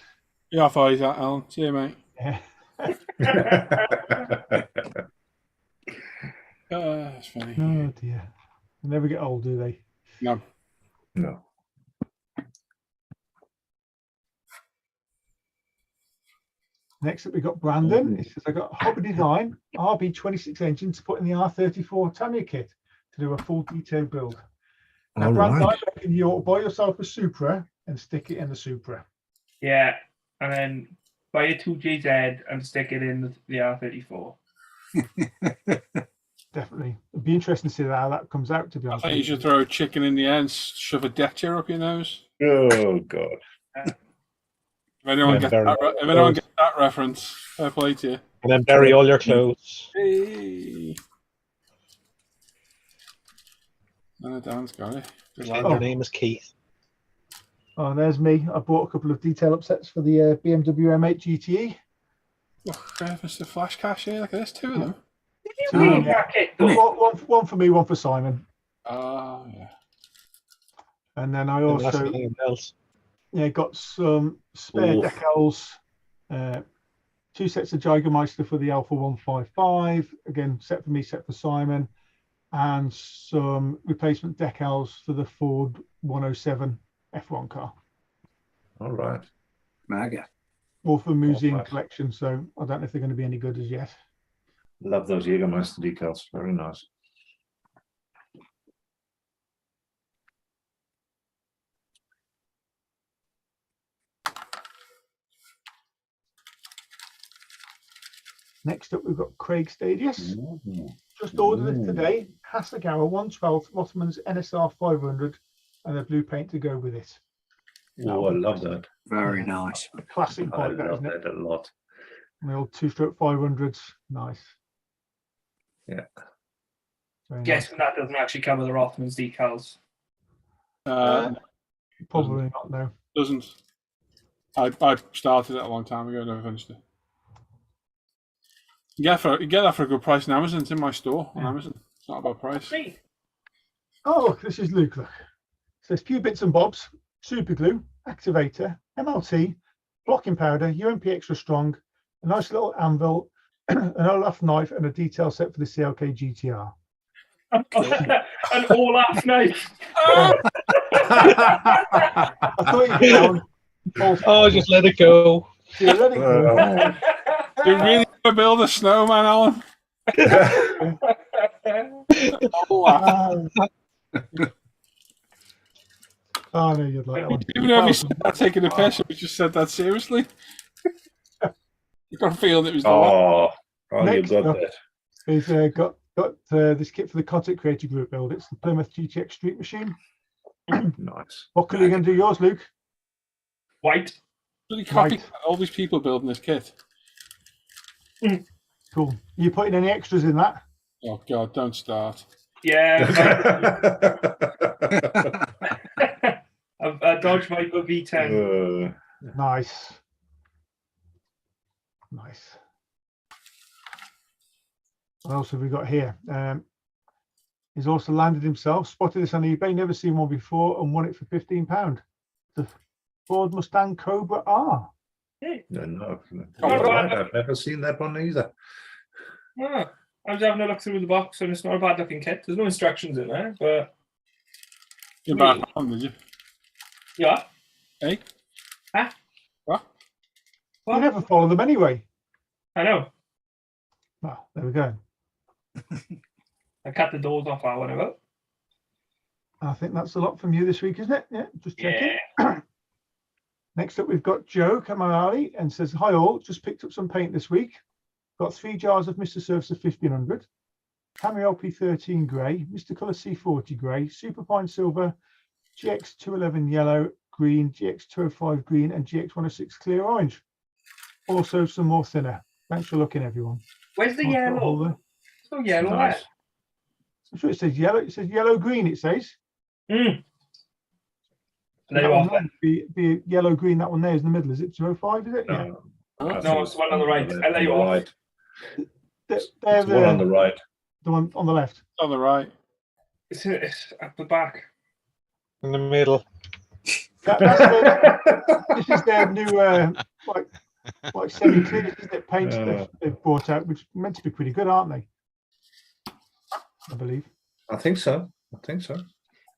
Yeah, I'll follow that, Alan. See you, mate. Yeah. That's funny. Oh dear. They never get old, do they? No. No. Next up, we got Brandon. He says, I got Hobby Design RB26 engine to put in the R34 Tamiya kit to do a full detailed build. Now, Brandon, I reckon you ought to buy yourself a Supra and stick it in the Supra. Yeah, and then buy a 2JZ and stick it in the R34. Definitely. It'd be interesting to see how that comes out, to be I honest. think you should throw a chicken in the air and shove a deck chair up your nose. Oh, God. If anyone gets that reference, fair play to you. And then bury all your clothes. Hey. No, Dan's got it. And your name is Keith. Oh, there's me. I bought a couple of detail upsets for the BMW M8 GTE. Look, Mr. Flash Cash here. Look at this, 2 of them. Did you Two, win yeah. that kit though? One for me, one for Simon. Oh, yeah. And then I Didn't last also anything else. got some spare Oof. decals, 2 sets of Jägermeister for the Alpha 155, again, set for me, set for Simon, and some replacement decals for the Ford 107 F1 car. All right. Mega. All for museum nice. collection, so I don't know if they're going to be any good as yet. Love those Jägermeister decals. Very nice. Next up, we've got Craig Stadius. Ooh. Just ordered it Ooh. today. Hasagawa 112 Rothmans NSR 500 and a blue paint to go with it. Oh, I love that. Very nice. A classic I bike, that, love isn't it? that a lot. The old 2-stroke 500s. Nice. Yeah. Very nice. Guessing that doesn't actually cover the Rothmans decals. Probably not, no. Doesn't. I started it a long time ago, never finished it. You get that for a good price on Amazon. It's in my store on Amazon. It's not about price. Great. Oh, look, this is Luke. Look. It says few bits and bobs, super glue, activator, MLT, blocking powder, UMP extra strong, a nice little anvil, an Olaf knife, and a detail set for the CLK GTR. An all-off knife. I thought you'd get on. Oh, just let it go. Yeah, let it go. You really want to build a snowman, Alan? Oh, Oh, no, you'd like that one. even though you said that taking a piss, we just said that seriously. You got a feeling it was the one. Oh, you Next got up that. He's got this kit for the Content Creator Group build. It's the Plymouth GTX Street Machine. Nice. What colour are you going to do yours, Luke? White. Really copy Right. all these people building this kit. Cool. Are you putting any extras in that? Oh God, don't start. Yeah. A Dodge Viper V10. Nice. Nice. What else have we got here? He's also landed himself, spotted this on eBay, never seen one before, and won it for £15. The Ford Mustang Cobra R. No, Oh, right. I've never seen that one either. Ah, I was having a look through the box, and it's not a bad looking kit. There's no instructions in there, but You bought one, did you? yeah. Hey? Huh? What? You never follow them anyway. I know. Well, there we go. I cut the doors off our whatever. I think that's a lot from you this week, isn't it? Yeah, just checking. Yeah. Next up, we've got Joe Kamarali and says, hi all, just picked up some paint this week. Got 3 jars of Mr. Surfacer 1500, Camry LP13 grey, Mr. Colour C40 grey, Superfine silver, GX 211 yellow, green, GX 205 green, and GX 106 clear orange. Also some more thinner. Thanks for looking, everyone. Where's the Nice little yellow? hole there. There's no yellow Nice. I'm sure it says yellow. It says yellow green, it says. there. There That you one are. there, the yellow green, that one there is in the middle. Is it 205, is it? Yeah. No, it's the one on the right. There you on the are. right. They're It's the one on the right. the one on the left. On the right. It's at the back. In the middle. This is their new like semi-clear, isn't it, paint they've brought out, which are meant to be pretty good, aren't they? I believe. I think so.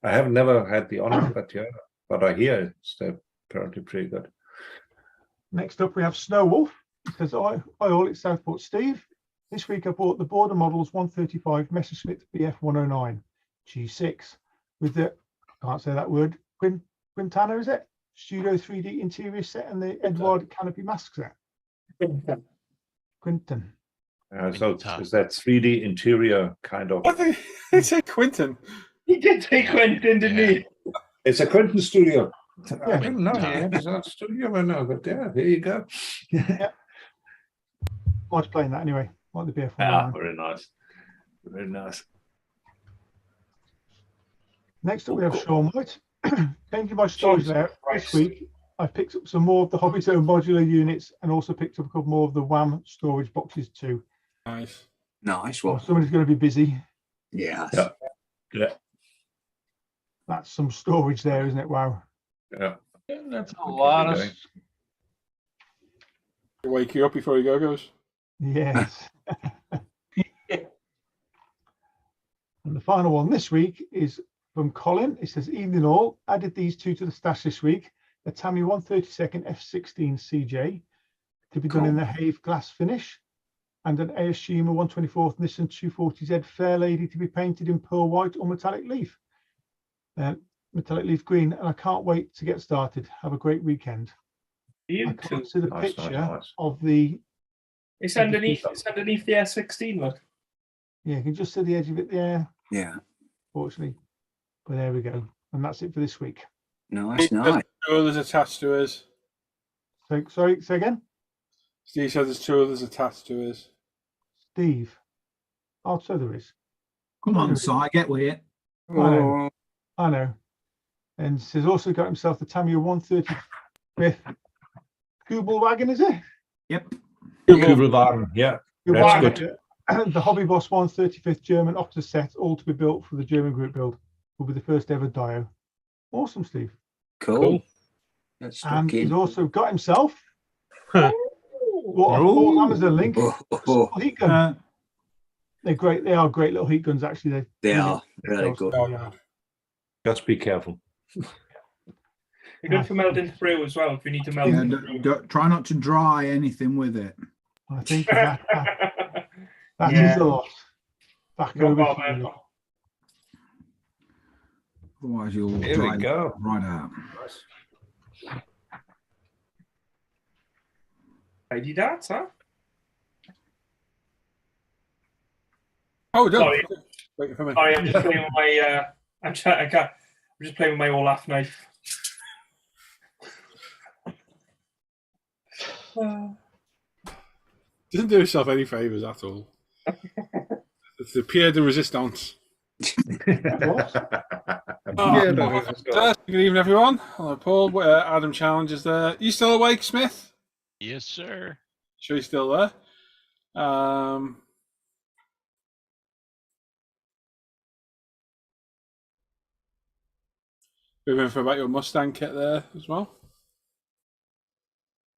I have never had the honor, but I hear it's apparently pretty good. Next up, we have Snow Wolf. It says, hi all, it's Southport Steve. This week I bought the Border Models 135 Messerschmitt BF 109 G6 with the, can't say that word, Quintana, is it? Studio 3D interior set and the Edward canopy mask set. Quinton. So is that 3D interior kind of? I think they say Quinton. He did say Quentin, didn't he? It's a Quentin studio. I Yeah. didn't know he had his own studio right now, but yeah, there you go. Likes playing that anyway, like the BF 109. Ah, very nice. Very nice. Next up, we have Sean White. changing my storage layout this week. I've picked up some more of the Hobby Zone modular units and also picked up a couple more of the WAM storage boxes too. Nice. Nice Well, one. somebody's going to be busy. Yes. Yeah. Yeah. That's some storage there, isn't it? Wow. Yeah. That's a lot of. Wake you up before you go goes. Yes. And the final one this week is from Colin. It says, evening all, added these two to the stash this week. A Tamiya 132nd F16 CJ to be done in the Have glass finish, and an AS Shima 124th Nissan 240Z Fair Lady to be painted in pearl white or metallic leaf green. And I can't wait to get started. Have a great weekend. I can't see the picture of the. It's underneath. It's underneath the S16. Look. Yeah, you can just see the edge of it there. Yeah. Fortunately, but there we go, and that's it for this week. Nice. Two others attached to his. So, sorry, say again. Steve said there's two others attached to his. Steve. Oh, so there is. Come on, Si, get with it. I know. And he's also got himself the Tamiya 135th Kubel wagon, is it? Yep. Kubelwagen, yeah. That's good. The Hobby Boss 135th German Octa set, all to be built for the German group build. Will be the first ever Dio. Awesome, Steve. Cool. And he's also got himself what a full Amazon link. Heat gun. They're great. They are great little heat guns, actually. They are really good. Just be careful. You're good for melting through as well if you need to melt. Try not to dry anything with it. I think that is a lot. Back over. Otherwise, you'll Here dry we go. right out. Tidy that, huh? Oh, don't. Sorry. Wait for me. Sorry, I'm just playing with my. I'm just playing with my Olaf knife. Doesn't do yourself any favors at all. It's the Pierre de Resistance. Good evening, everyone. Hello, Paul. Adam Challenge is there. You still awake, Smith? Yes, sir. Sure, you're still there. We've been for about your Mustang kit there as well.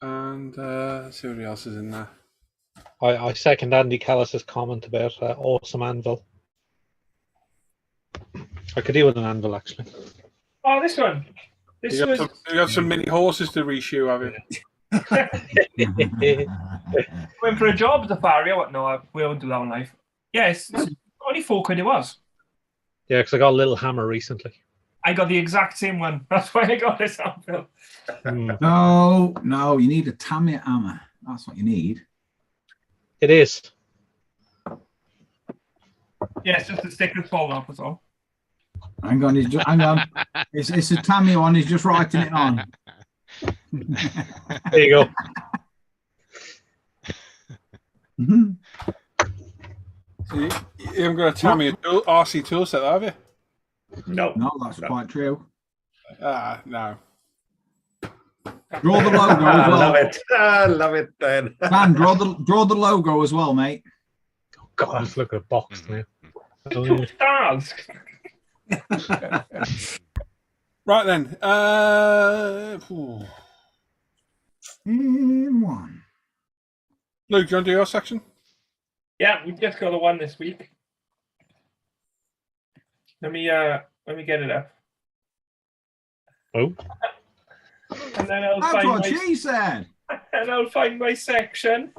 And let's see what else is in there. I second Andy Callis's comment about awesome anvil. I could deal with an anvil, actually. Oh, this one. You got some mini horses to reshoe, have you? Went for a job at the farrier. What? No, we won't do that one live. Yes, yeah, only £4 it was. Yeah, because I got a little hammer recently. I got the exact same one. That's why I got this anvil. No, you need a Tamiya hammer. That's what you need. It is. Yeah, it's just a stick that's fallen off, that's all. Hang on, hang on. It's a Tamiya one. He's just writing it on. There you go. So you haven't got a Tamiya RC tool set, have you? No. No, that's quite true. No. Draw the logo as well. Love it. I love it, Dan. Dan, draw the logo as well, mate. Oh, God, let's look at a box now. Stars. Right then. In one. Luke, do you want to do your section? Yeah, we just got the one this week. Let me get it up. Oh. And then I'll That's find what she said. And I'll find my section.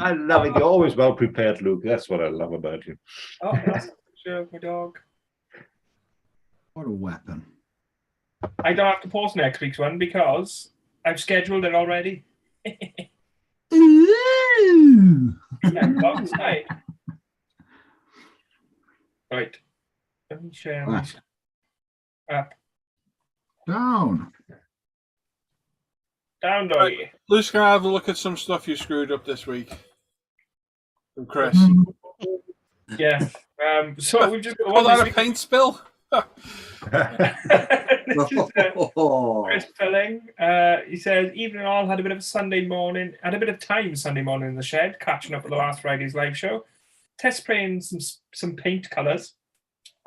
I love it. You're always well prepared, Luke. That's what I love about you. Oh, that's a picture of my dog. What a weapon. I don't have to post next week's one because I've scheduled it already. Ooh. Right. Let me share my app. Down. Down, doggy. Right. Luke's going to have a look at some stuff you screwed up this week. From Chris. Yeah. So we've just got Call one that this a paint spill? Just, Chris Filling. He says, evening all, had a bit of Sunday morning, had a bit of time Sunday morning in the shed, catching up with the last Friday's live show, test spraying some paint colours,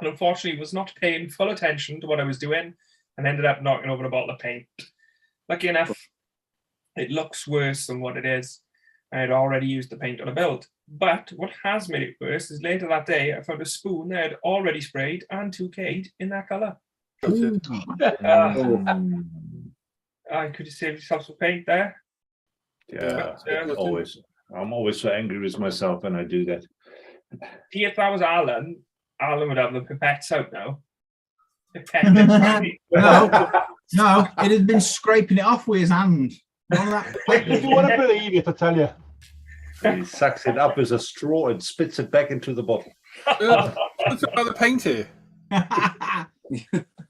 and unfortunately was not paying full attention to what I was doing and ended up knocking over a bottle of paint. Lucky enough, it looks worse than what it is. I had already used the paint on a build. But what has made it worse is later that day, I found a spoon that I had already sprayed and 2K'd in that colour. I could have saved yourself some paint there. Yeah, I'm always so angry with myself when I do that. See, if that was Alan would have the pipettes out now. No, it had been scraping it off with his hand. You want to believe it, I tell you. He sucks it up with a straw and spits it back into the bottle. What's about the paint here?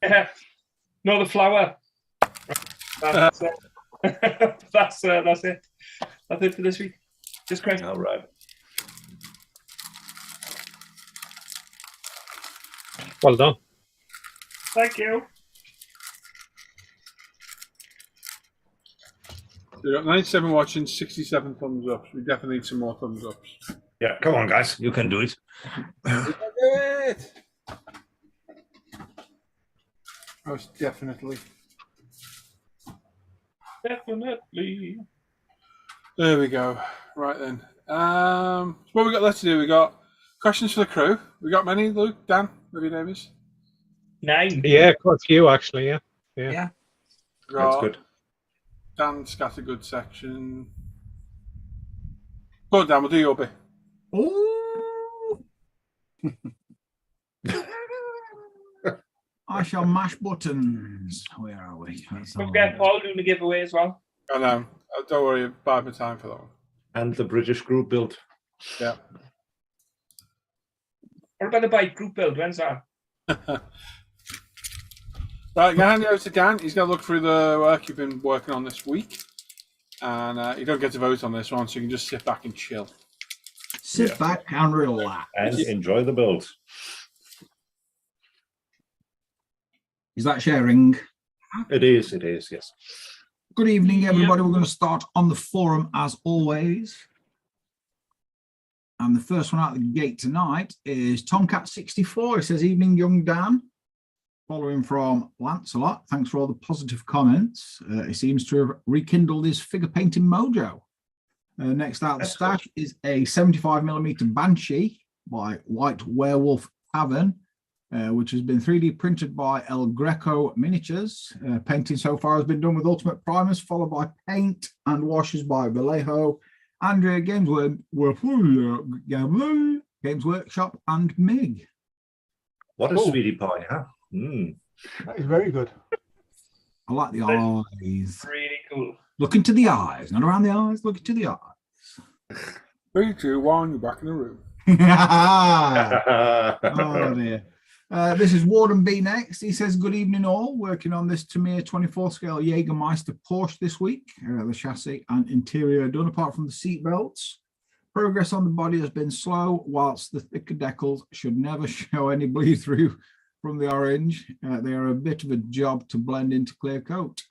Yeah. No, the flower. That's it. That's it. That's it for this week. Just Chris. All right. Well done. Thank you. We got 97 watching, 67 thumbs up. We definitely need some more thumbs ups. Yeah, come on, guys. You can do it. Most definitely. Definitely. There we go. Right then. So what we got left to do? We got questions for the crew. We got many, Luke, Dan, whatever your name is. 9. Yeah, quite a few actually. Yeah. That's good. Dan's got a good section. Go on, Dan, we'll do your bit. Oh, I shall mash buttons. Where are we? Don't forget Paul doing the giveaway as well. I know. Don't worry, bide my time for that one. And the British group build. Yeah. What about the bike group build? When's that? Right, going to hand you over to Dan. He's going to look through the work you've been working on this week. And you don't get to vote on this one, so you can just sit back and chill. Sit back and relax. And enjoy the build. Is that sharing? It is, yes. Good evening, everybody. We're going to start on the forum as always. And the first one out the gate tonight is Tomcat64. It says, evening, young Dan. Following from Lancelot. Thanks for all the positive comments. He seems to have rekindled his figure painting mojo. Next out the stash is a 75mm Banshee by White Werewolf Tavern, which has been 3D printed by El Greco Miniatures. Painting so far has been done with Ultimate Primers, followed by paint and washes by Vallejo, Andrea Games Workshop, and MIG. What a sweetie pie, huh? That is very good. I like the eyes. Really cool. Look into the eyes, not around the eyes, look into the eyes. 3, 2, 1, you're back in the room. Oh dear. This is Warden B next. He says, good evening all. Working on this Tamiya 24 scale Jägermeister Porsche this week. The chassis and interior done apart from the seat belts. Progress on the body has been slow, whilst the thicker decals should never show any bleed through from the orange. They are a bit of a job to blend into clear coat.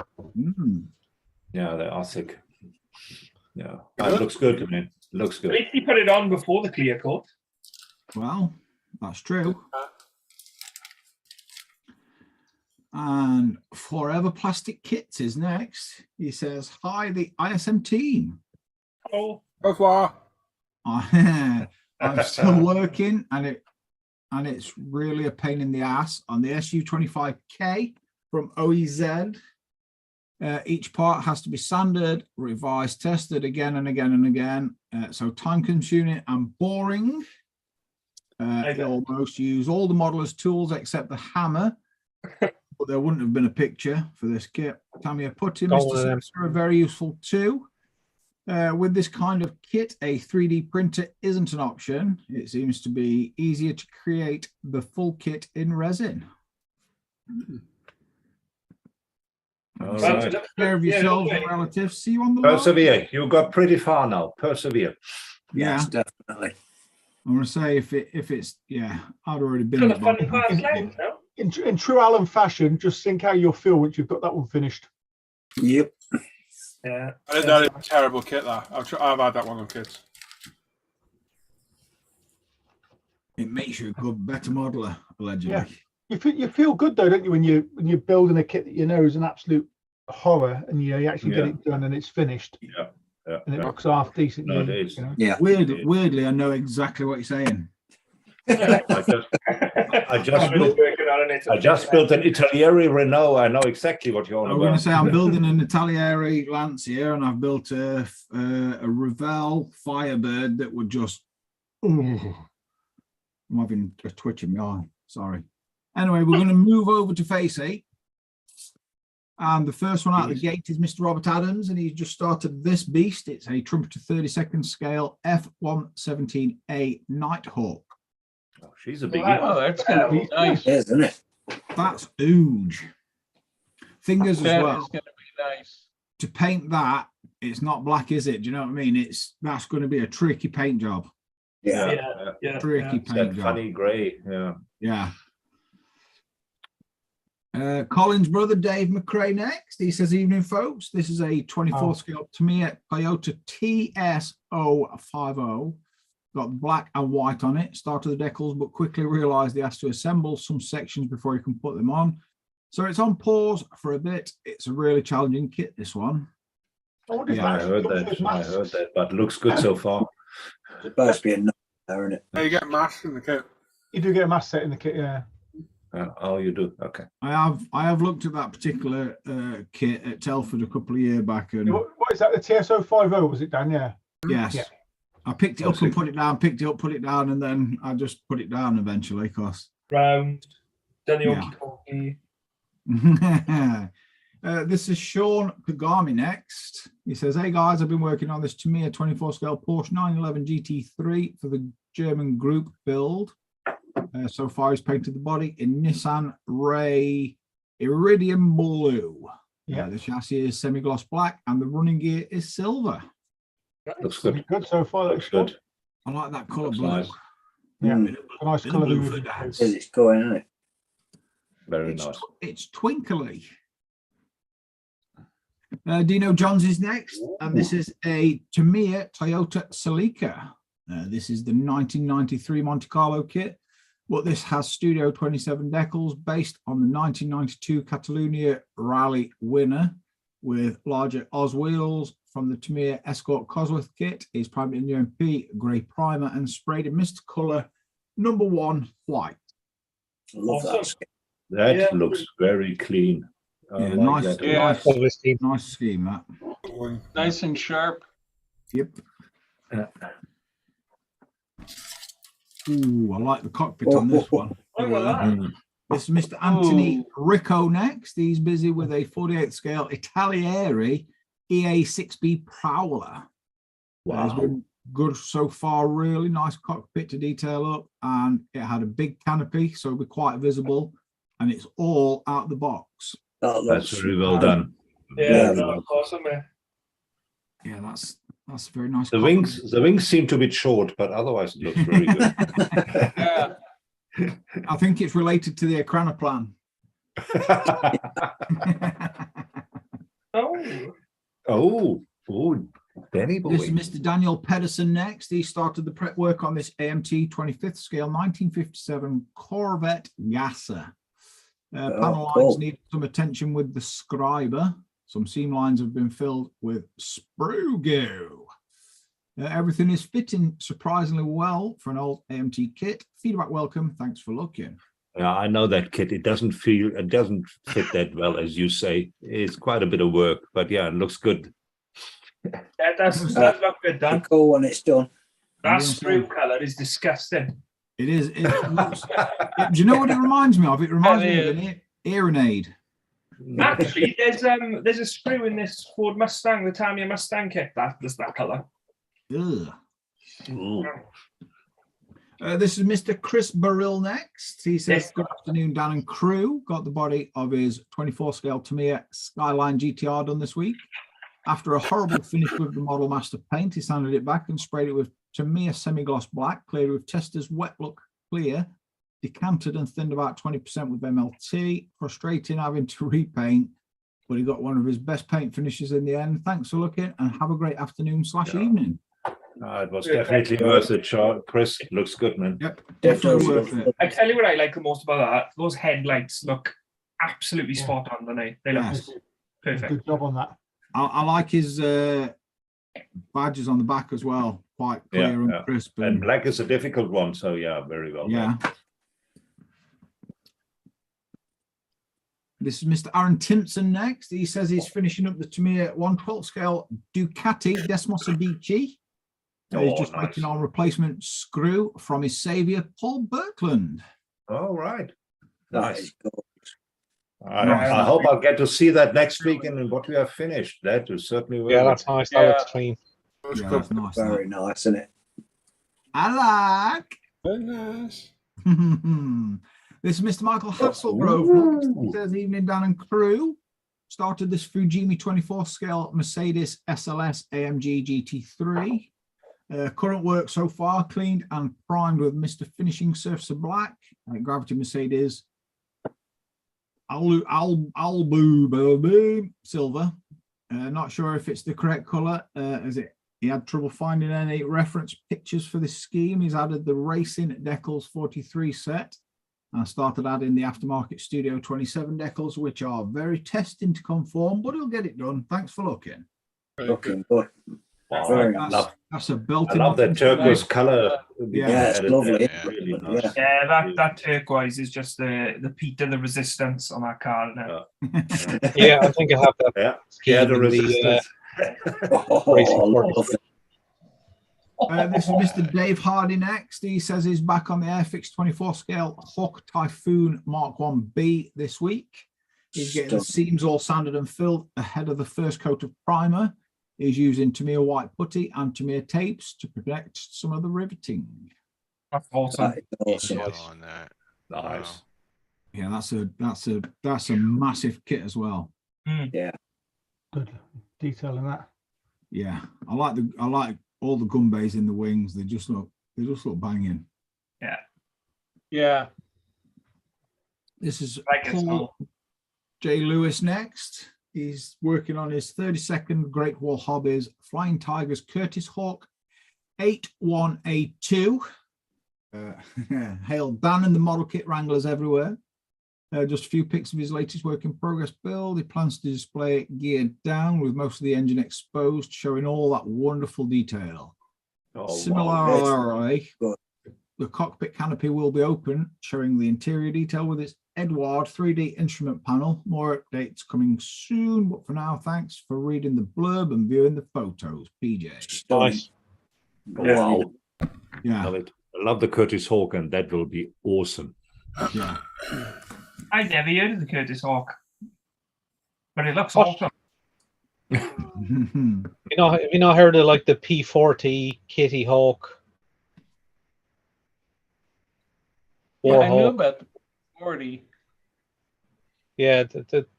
Yeah, they are thick. Yeah, it looks good to me. Looks good. At least he put it on before the clear coat. Well, that's true. And Forever Plastic Kits is next. He says, hi, the ISM team. Oh, Au revoir. I'm still working, and it's really a pain in the ass on the SU25K from OEZ. Each part has to be sanded, revised, tested again and again and again. So time consuming and boring. They almost use all the modeller's tools except the hammer. But there wouldn't have been a picture for this kit. Tamiya putty, Mr. Simpson are very useful too. With this kind of kit, a 3D printer isn't an option. It seems to be easier to create the full kit in resin. All right. Take care of yourselves and relatives. See you on the Persevere. line. You got pretty far now. Persevere. Yes, definitely. I'm going to say if it's I'd already been. still a funny part left, no? in true Alan fashion, just think how you'll feel once you've got that one finished. Yep. Yeah. That is a terrible kit. That I've had that one on kids. It makes you a good, better modeler, allegedly. Yeah. You feel good though, don't you, when you're building a kit that you know is an absolute horror, and you actually get it done and it's finished. Yeah. And it looks half decent. No, it is. You know? Yeah. Weirdly, I know exactly what you're saying. I just built an Italiere Renault. I know exactly what you're on I'm about. going to say I'm building an Italiere Lancia, and I've built a Revell Firebird that would just. I'm having a twitch in my eye. Sorry. Anyway, we're going to move over to Face 8. And the first one out of the gate is Mr. Robert Adams, and he's just started this beast. It's a Trumpeter 32nd scale F117A Nighthawk. Oh, she's a biggie. Oh, that's going to be nice. Yes, isn't it? That's huge. Fingers as That well. is going to be nice. To paint that, it's not black, is it? Do you know what I mean? That's going to be a tricky paint job. Yeah. Tricky It's paint that job. funny grey. Yeah. Yeah. Colin's brother Dave McRae next. He says, "Evening, folks. This is a 24 scale Tamiya Toyota TS050. Got black and white on it. Started the decals, but quickly realised he has to assemble some sections before he can put them on. So it's on pause for a bit. It's a really challenging kit, this one. I heard that, but looks good so far. It's supposed to be a nightmare, isn't it? You get masks in the kit. You do get a mask set in the kit, yeah. Oh, you do? Okay. I have looked at that particular kit at Telford a couple of years back, and What is that? The TS050 was it, Dan? Yeah. yes, Yeah. I picked it up and put it down. Picked it up, put it down, and then I just put it down eventually because. Round. Done the Yeah. This is Sean Kagami next. He says, "Hey guys, I've been working on this Tamiya 24 scale Porsche 911 GT3 for the German group build. So far, he's painted the body in Nissan Ray Iridium Blue. Yeah. The chassis is semi-gloss black, and the running gear is silver. Looks good. Good so far. Looks good. I like that colour Looks blue. nice. Yeah. Mm. A nice Bit of colour. blue blue for with dads. it. It's going, isn't it? Very nice. It's twinkly. Dino Johns is next, and this is a Tamiya Toyota Celica. This is the 1993 Monte Carlo kit, but this has Studio 27 decals based on the 1992 Catalunya Rally winner with larger Oz wheels from the Tamiya Escort Cosworth kit. Is primed in UMP grey primer and sprayed in mist colour #1 white. I love that. That looks very clean. I Yeah, like nice, that. Yeah. nice scheme that. Nice and sharp. Yep. Ooh, I like the cockpit on this one. This is Mr. Anthony Ricco next. He's busy with a 48th scale Italiere EA6B Prowler. It's been good so far, really nice cockpit to detail up, and it had a big canopy, so it'll be quite visible, and it's all out the box. That's very well done. Yeah, Very well. awesome, man. Yeah, that's a very nice The cockpit. wings seem to be short, but otherwise it looks very good. Yeah. I think it's related to the Ekranoplan. Oh, Danny boy. This is Mr. Daniel Pedersen next. He started the prep work on this AMT 25th scale 1957 Corvette Gasser. Panel lines need some attention with the scriber. Some seam lines have been filled with Sprugo. Everything is fitting surprisingly well for an old AMT kit. Feedback welcome. Thanks for looking. Yeah, I know that kit. It doesn't fit that well, as you say. It's quite a bit of work, but yeah, it looks good. that does look good, Dan. Cool when it's done. That sprue colour is disgusting. It is. It looks, do you know what it reminds me of? It reminds me of an Aeronade. Actually, there's a sprue in this Ford Mustang, the Tamiya Mustang kit. That's that colour. Ugh. This is Mr. Chris Burrill next. He says, Yes. "Good afternoon, Dan and crew. Got the body of his 24 scale Tamiya Skyline GTR done this week. After a horrible finish with the Model Master paint, he sanded it back and sprayed it with Tamiya semi-gloss black, cleared with Tester's wet look clear, decanted and thinned about 20% with MLT. Frustrating having to repaint, but he got one of his best paint finishes in the end. Thanks for looking and have a great afternoon / evening. It was definitely worth it, Chris. Looks good, man. Yep, definitely worth it. I tell you what I like the most about that. Those headlights look absolutely Yeah. spot on, don't they? They look Yes. perfect. Good job on that. I like his badges on the back as well. Quite clear Yeah, and yeah. crisp. And black is a difficult one, so yeah, very well. Yeah. done. This is Mr. Aaron Timpson next. He says he's finishing up the Tamiya 1/12 scale Ducati Desmos Adichie. He's just nice. waiting on replacement screw from his saviour, Paul Birkland. All right. Nice. I hope I'll get to see that next week and what we have finished. That is certainly Yeah, worth that's nice. That looks clean. Yeah, that's nice. Very nice, isn't it? I like. Very nice. This is Mr. Michael Hasselgrove. He says, evening, Dan and crew. Started this Fujimi 24 scale Mercedes SLS AMG GT3. Current work so far, cleaned and primed with Mr. Finishing Surface of Black, Gravity Mercedes Albu Silver. Not sure if it's the correct color, as he had trouble finding any reference pictures for this scheme. He's added the Racing Decals 43 set and started adding the aftermarket Studio 27 decals, which are very testing to conform, but he'll get it done. Thanks for looking. Looking good. Wow, Very I nice. love, That's a I belting. love that turquoise color. Yeah, it's Added lovely. there. Really nice. Yeah, that turquoise is just the peak of the resistance on that car now. Yeah, I think I have that. Yeah, scheme yeah, the in resistance. Oh, Racing I Force. love it. This is Mr. Dave Hardy next. He says he's back on the Airfix 24 scale Hawk Typhoon Mark 1B this week. He's getting the seams all sanded and filled ahead of the first coat of primer. He's using Tamiya white putty and Tamiya tapes to protect some of the riveting. That's awesome. That is awesome. Detail on that. Nice. Yeah, that's a massive kit as well. Good detail in that. Yeah, I like all the gun bays in the wings. They just look banging. Yeah. This is Like it's Paul J. Lewis next. He's working on his 32nd Great Wall Hobbies Flying Tigers Curtis Hawk 81A2. Hail Dan and the model kit wranglers everywhere. Just a few pics of his latest work in progress build. He plans to display it geared down with most of the engine exposed, showing all that wonderful detail. Oh, wow. Similarly, Good. the cockpit canopy will be open, showing the interior detail with its Edward 3D instrument panel. More updates coming soon, but for now, thanks for reading the blurb and viewing the photos, PJ. Nice. Wow. Yeah, Love it. I love the Curtis Hawk, and that will be awesome. yeah. I never heard of the Curtis Hawk, but it looks What? awesome. Have you not heard of like the P40 Kitty Hawk? Yeah, I knew Warhawk? about the 40. Yeah,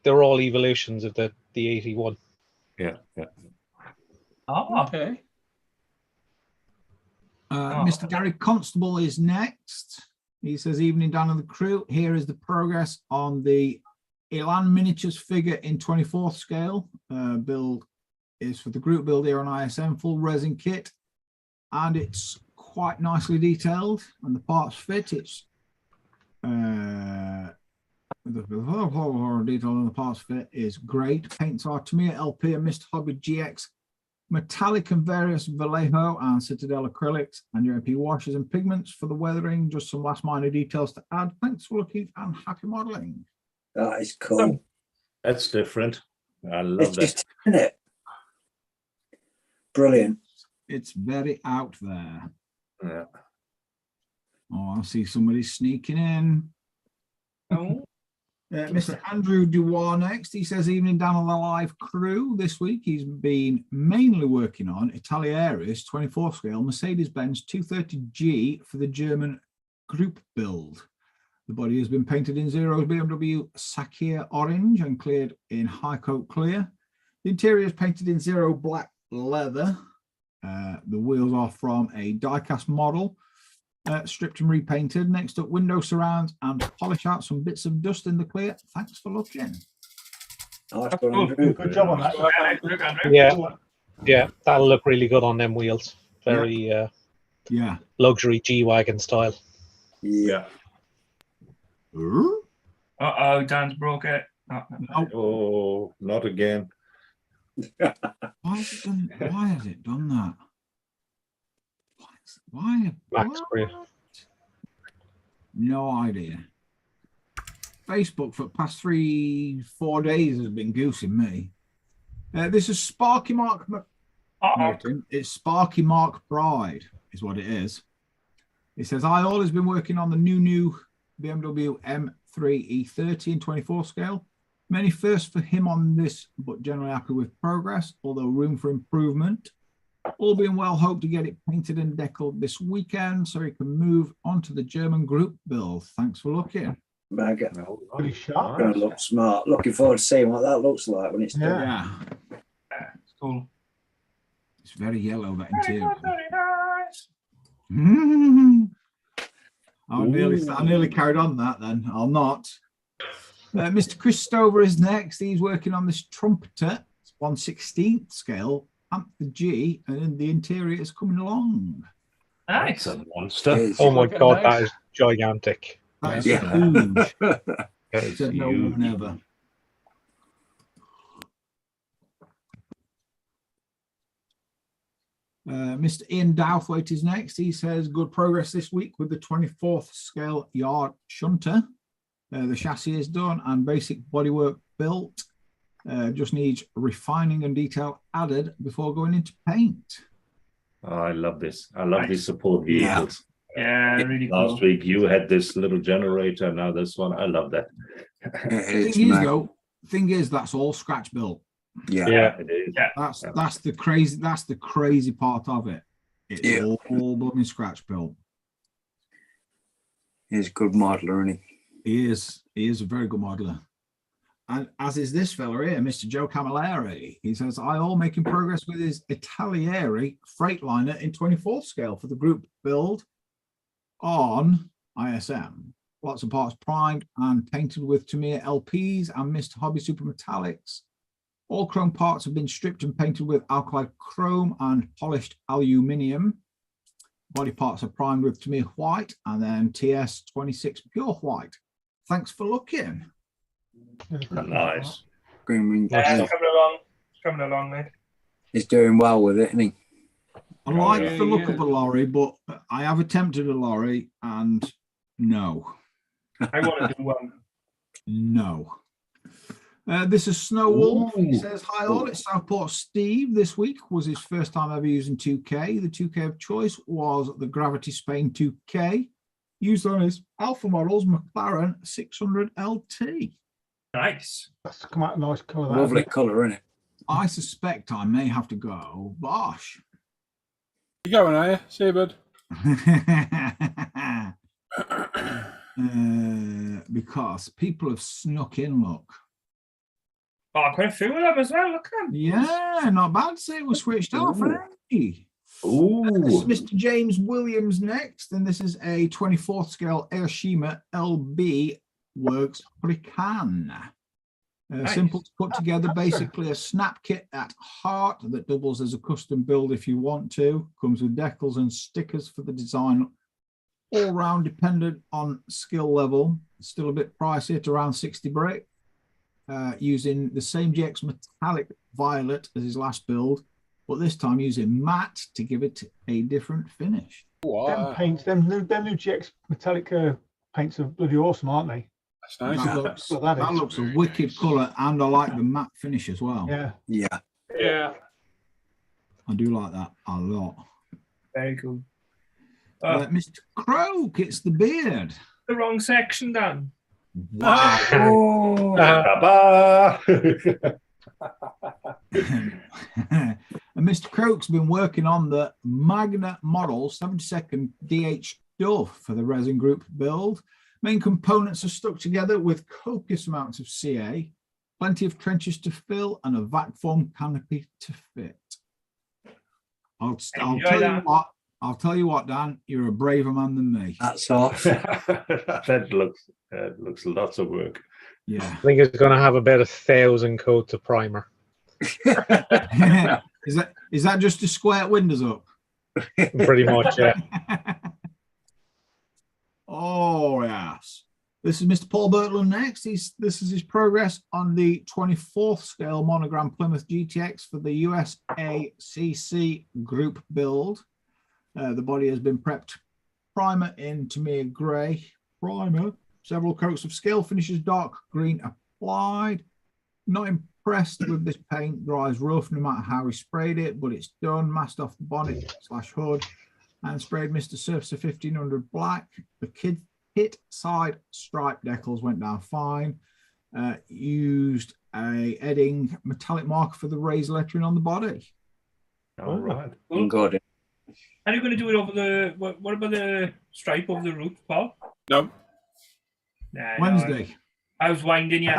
they're all evolutions of the 81. Yeah, yeah. Oh, Okay. Mr. Gary Constable is next. He says, evening, Dan and the crew. Here is the progress on the Elan Miniatures figure in 24th scale. Build is for the group build here on ISM, full resin kit. And it's quite nicely detailed. And the parts fit. It's the detail on the parts fit is great. Paints are Tamiya LP and Mr. Hobby GX metallic and various Vallejo and Citadel acrylics and your MP washes and pigments for the weathering. Just some last minor details to add. Thanks for looking and happy modeling. That is cool. That's different. I love It's that. just, isn't it? Brilliant. It's very out there. Yeah. Oh, I see somebody sneaking in. no. Mr. Andrew Dubois next. He says, evening, Dan and the live crew. This week he's been mainly working on Italieris 24 scale Mercedes-Benz 230G for the German group build. The body has been painted in Zero's BMW Sakhir orange and cleared in high coat clear. The interior is painted in Zero black leather. The wheels are from a die-cast model stripped and repainted. Next up, window surrounds and polish out some bits of dust in the clear. Thanks for looking. Nice one, Andrew. Good job on that. Yeah, that'll look really good on them wheels. Very Yeah. luxury G-Wagon style. Yeah. Uh-oh, Dan's broke it. Oh, not again. Why has it done that? Why? Max Free. No idea. Facebook for the past 3-4 days has been goosing me. This is Sparky Mark. It's Sparky Mark Bride, is what it is. It says, I always been working on the new BMW M3 E30 in 24 scale. Many firsts for him on this, but generally happy with progress, although room for improvement. All being well, hope to get it painted and deckled this weekend so he can move on to the German group build. Thanks for looking. Mega. Pretty sharp. Gonna look smart. Looking forward to seeing what that looks like when it's done. Yeah. It's cool. It's very yellow, that interior. Very nice. I nearly carried on that then. I'll not. Mr. Chris Stover is next. He's working on this trumpeter. It's 1/16 scale. Amp the G, and the interior is coming along. Nice. That's a monster. Oh my looking god, nice. that is gigantic. That is Yeah. huge. That's Said no huge. one ever. Mr. Ian Douthwaite is next. He says, good progress this week with the 24th scale yard shunter. The chassis is done and basic bodywork built. Just needs refining and detail added before going into paint. Oh, I love this. I love these support vehicles. Yeah, really cool. Last week you had this little generator. Now this one. I love that. Thing is, that's all scratch built. Yeah. It is. Yeah. That's the crazy part of it. It's all blooming scratch built. He's a good modeler, isn't he? He is a very good modeler. And as is this fella here, Mr. Joe Camilleri. He says, I all making progress with his Italieri Freightliner in 24th scale for the group build on ISM. Lots of parts primed and painted with Tamiya LPs and Mr. Hobby Super Metallics. All chrome parts have been stripped and painted with alkali chrome and polished aluminium. Body parts are primed with Tamiya white and then TS26 pure white. Thanks for looking. Nice. It's coming along, mate. He's doing well with it, isn't he? I like the look of a lorry, but I have attempted a lorry and no. I want to do one. No. This is Snow Wolf. He says, hi all, it's Southport Steve. This week was his first time ever using 2K. The 2K of choice was the Gravity Spain 2K, used on his Alpha models McLaren 600 LT. Nice. That's come out a nice colour. Lovely colour, isn't it? I suspect I may have to go Bosch. You going, are you? See you, bud. Because people have snuck in, look. Oh, quite a few of them as well. Look at them. Yeah, not bad. Say it was switched off, eh? Ooh. This is Mr. James Williams next, and this is a 24th scale Airshima LB Works Hurricane. Nice. Simple to put together, basically a snap kit at heart that doubles as a custom build if you want to. Comes with decals and stickers for the design. All round dependent on skill level. Still a bit pricey at around 60 brake. Using the same GX metallic violet as his last build, but this time using matte to give it a different finish. Them paints, them new GX metallic paints are bloody awesome, aren't they? That's nice. That looks a wicked colour, and I like the matte finish as well. Yeah. I do like that a lot. Very cool. Mr. Croak, it's the beard. The wrong section, Dan. Wow. And Mr. Croak's been working on the Magna model 72nd DH Dove for the resin group build. Main components are stuck together with copious amounts of CA, plenty of trenches to fill, and a vac form canopy to fit. I'll tell you what, I'll tell you what, Dan, you're a braver man than me. That's off. That looks lots of work. Yeah. I think it's going to have about 1,000 coats of primer. Is that just to square windows up? Pretty much, yeah. Oh, yes. This is Mr. Paul Birtland next. This is his progress on the 24th scale monogram Plymouth GTX for the USACC group build. The body has been prepped primer in Tamiya grey primer, several coats of scale finishes dark green applied. Not impressed with this paint, dries rough no matter how he sprayed it, but it's done. Masked off the bonnet / hood and sprayed Mr. Surfacer 1500 black. The kit side stripe decals went down fine. Used a Edding metallic marker for the raised lettering on the body. All right. Good. Are you going to do it over the? What about the stripe over the roof, Paul? No. Nah, Wednesday. No, I was winding you. Look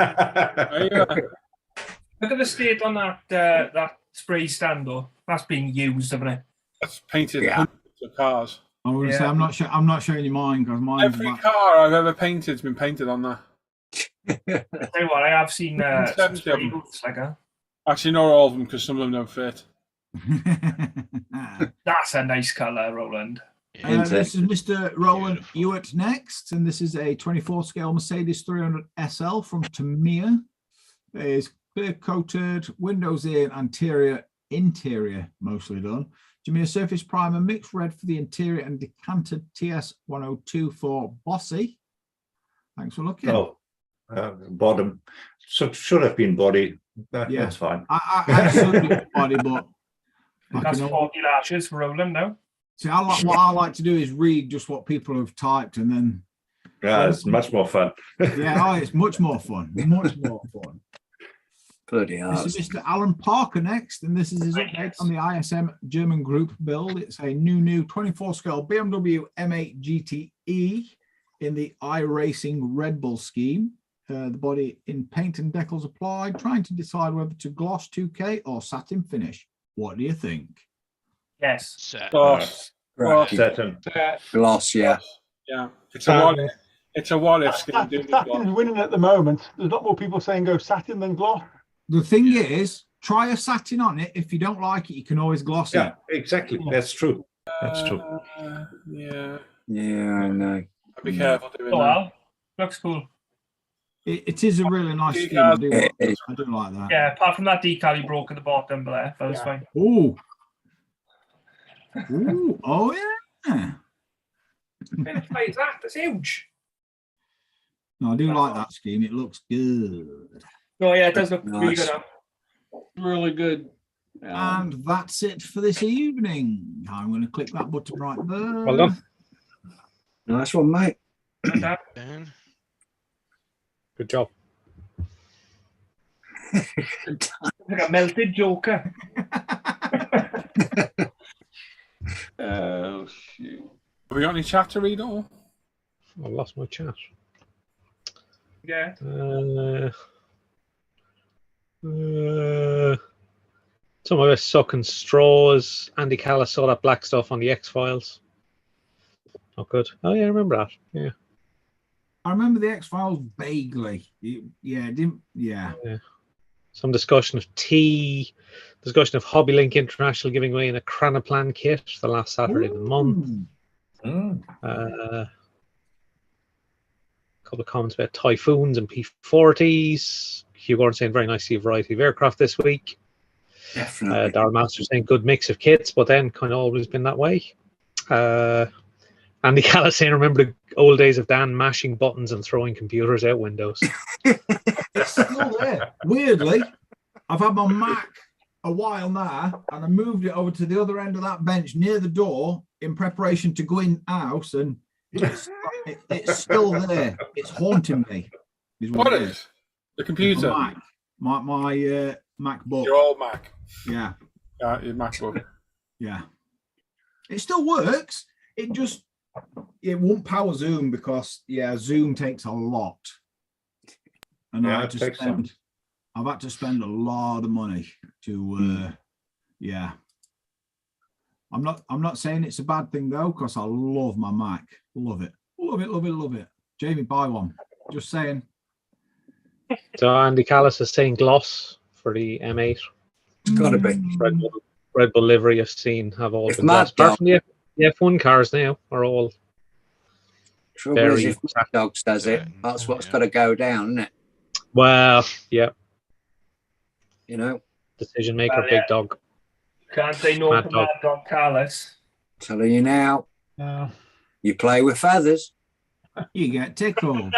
at the state on that spray stand, though. That's being used, hasn't it? That's painted hundreds of cars. I'm going to say I'm not showing you mine because mine's Every about... car I've ever painted has been painted on that. Tell you what, I have seen some spray roofs like that. Actually, not all of them because some of them don't fit. That's a nice colour, Roland. This is Mr. Roland Hewitt next, and this is a 24 scale Mercedes 300 SL from Tamiya. It's clear coated, windows in, interior mostly done. Tamiya surface primer, mixed red for the interior, and decanted TS 102 for Bossy. Thanks for looking. Oh, bottom. So should have been body. Yeah. That's fine. I absolutely body, but that's 40 lashes for Roland now. See, what I like to do is read just what people have typed, and then it's much more fun. It's much more fun. Much more fun. Bloody hell. This is Mr. Alan Parker next, and this is his update on the ISM German group build. It's a new 24 scale BMW M8 GTE in the iRacing Red Bull scheme. The body in paint and decals applied, trying to decide whether to gloss 2K or satin finish. What do you think? Yes. Gloss. Satin. Gloss, yeah. Yeah. It's a what if scheme. Satin's winning at the moment. There's a lot more people saying go satin than gloss. The thing is, try a satin on it. If you don't like it, you can always gloss it. Yeah, exactly. That's true. That's true. Yeah. Yeah, I know. Be careful doing that. Well, looks cool. It is a really nice scheme. I do like that. Yeah, apart from that decal you broke at the bottom, but that was fine. Ooh. Oh yeah. Why is that? That's huge. No, I do like that scheme. It looks good. Oh yeah, it does look Nice. really good. Really good. And that's it for this evening. I'm going to click that button right there. Well done. Nice one, mate. Dan? Good job. Like a melted Joker. Oh, shoot. Have we got any chat to read all? I lost my chat. Yeah. Some of us sucking straws. Andy Callis saw that black stuff on the X-Files. Not good. Oh yeah, I remember that. Yeah. I remember the X-Files vaguely. Yeah. Some discussion of discussion of HobbyLink International giving away in a Cranaplan kit the last Saturday of the month. A couple of comments about Typhoons and P40s. Hugh Gordon saying very nice to see a variety of aircraft this week. Definitely. Darryl Masters saying good mix of kits, but then kind of always been that way. Andy Callis saying remember the old days of Dan mashing buttons and throwing computers out windows. It's still there. Weirdly, I've had my Mac a while now, and I moved it over to the other end of that bench near the door in preparation to go in house, and it's still there. It's haunting me. What is the computer? My MacBook. Your old Mac. Yeah. Your MacBook. Yeah. It still works. It won't power Zoom because Zoom takes a lot. And I've had to spend a lot of money to I'm not saying it's a bad thing though, because I love my Mac. Love it. Love it, love it, love it. Jamie, buy one. Just saying. So Andy Callis is saying gloss for the M8. It's got to be. Red Bull livery I've seen have all If been gloss. Mad Apart Dog, from the F1 cars now are all trouble is, very if Mad Dog says it, that's what's Yeah. got to go down, isn't it? well, yeah. You know, Decision maker, Well, yeah. big dog. Can't say no Mad to Dog. Mad Dog Carlos. telling you now, No. you play with feathers. You get tickled.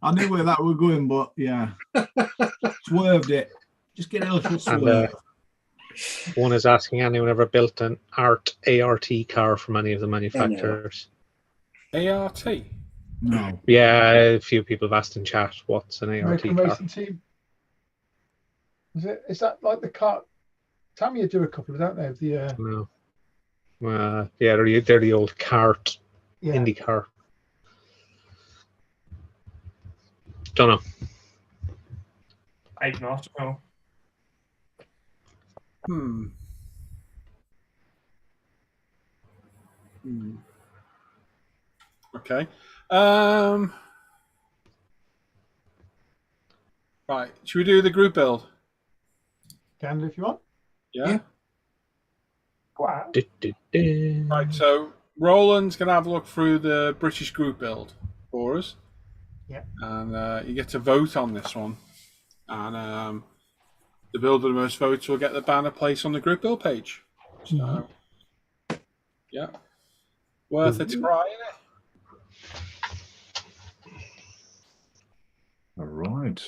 I knew where that was going, but yeah. Swerved it. Just get a little And swerve. one is asking anyone ever built an ART car from any of the manufacturers. ART. No. Yeah, a few people have asked in chat what's an ART American car. Racing Team. Is that like the car? Tamiya do a couple, don't they? Of the No. Yeah, they're the old kart, yeah. Indy car. Don't know. I've not. No. Hmm. Okay. Right. Should we do the group build? Can if you want. Yeah. Wow. Right. So Roland's gonna have a look through the British group build for us. Yeah. And you get to vote on this one, and the builder with the most votes will get the banner placed on the group build page. So, yeah, worth a try, isn't it? All right.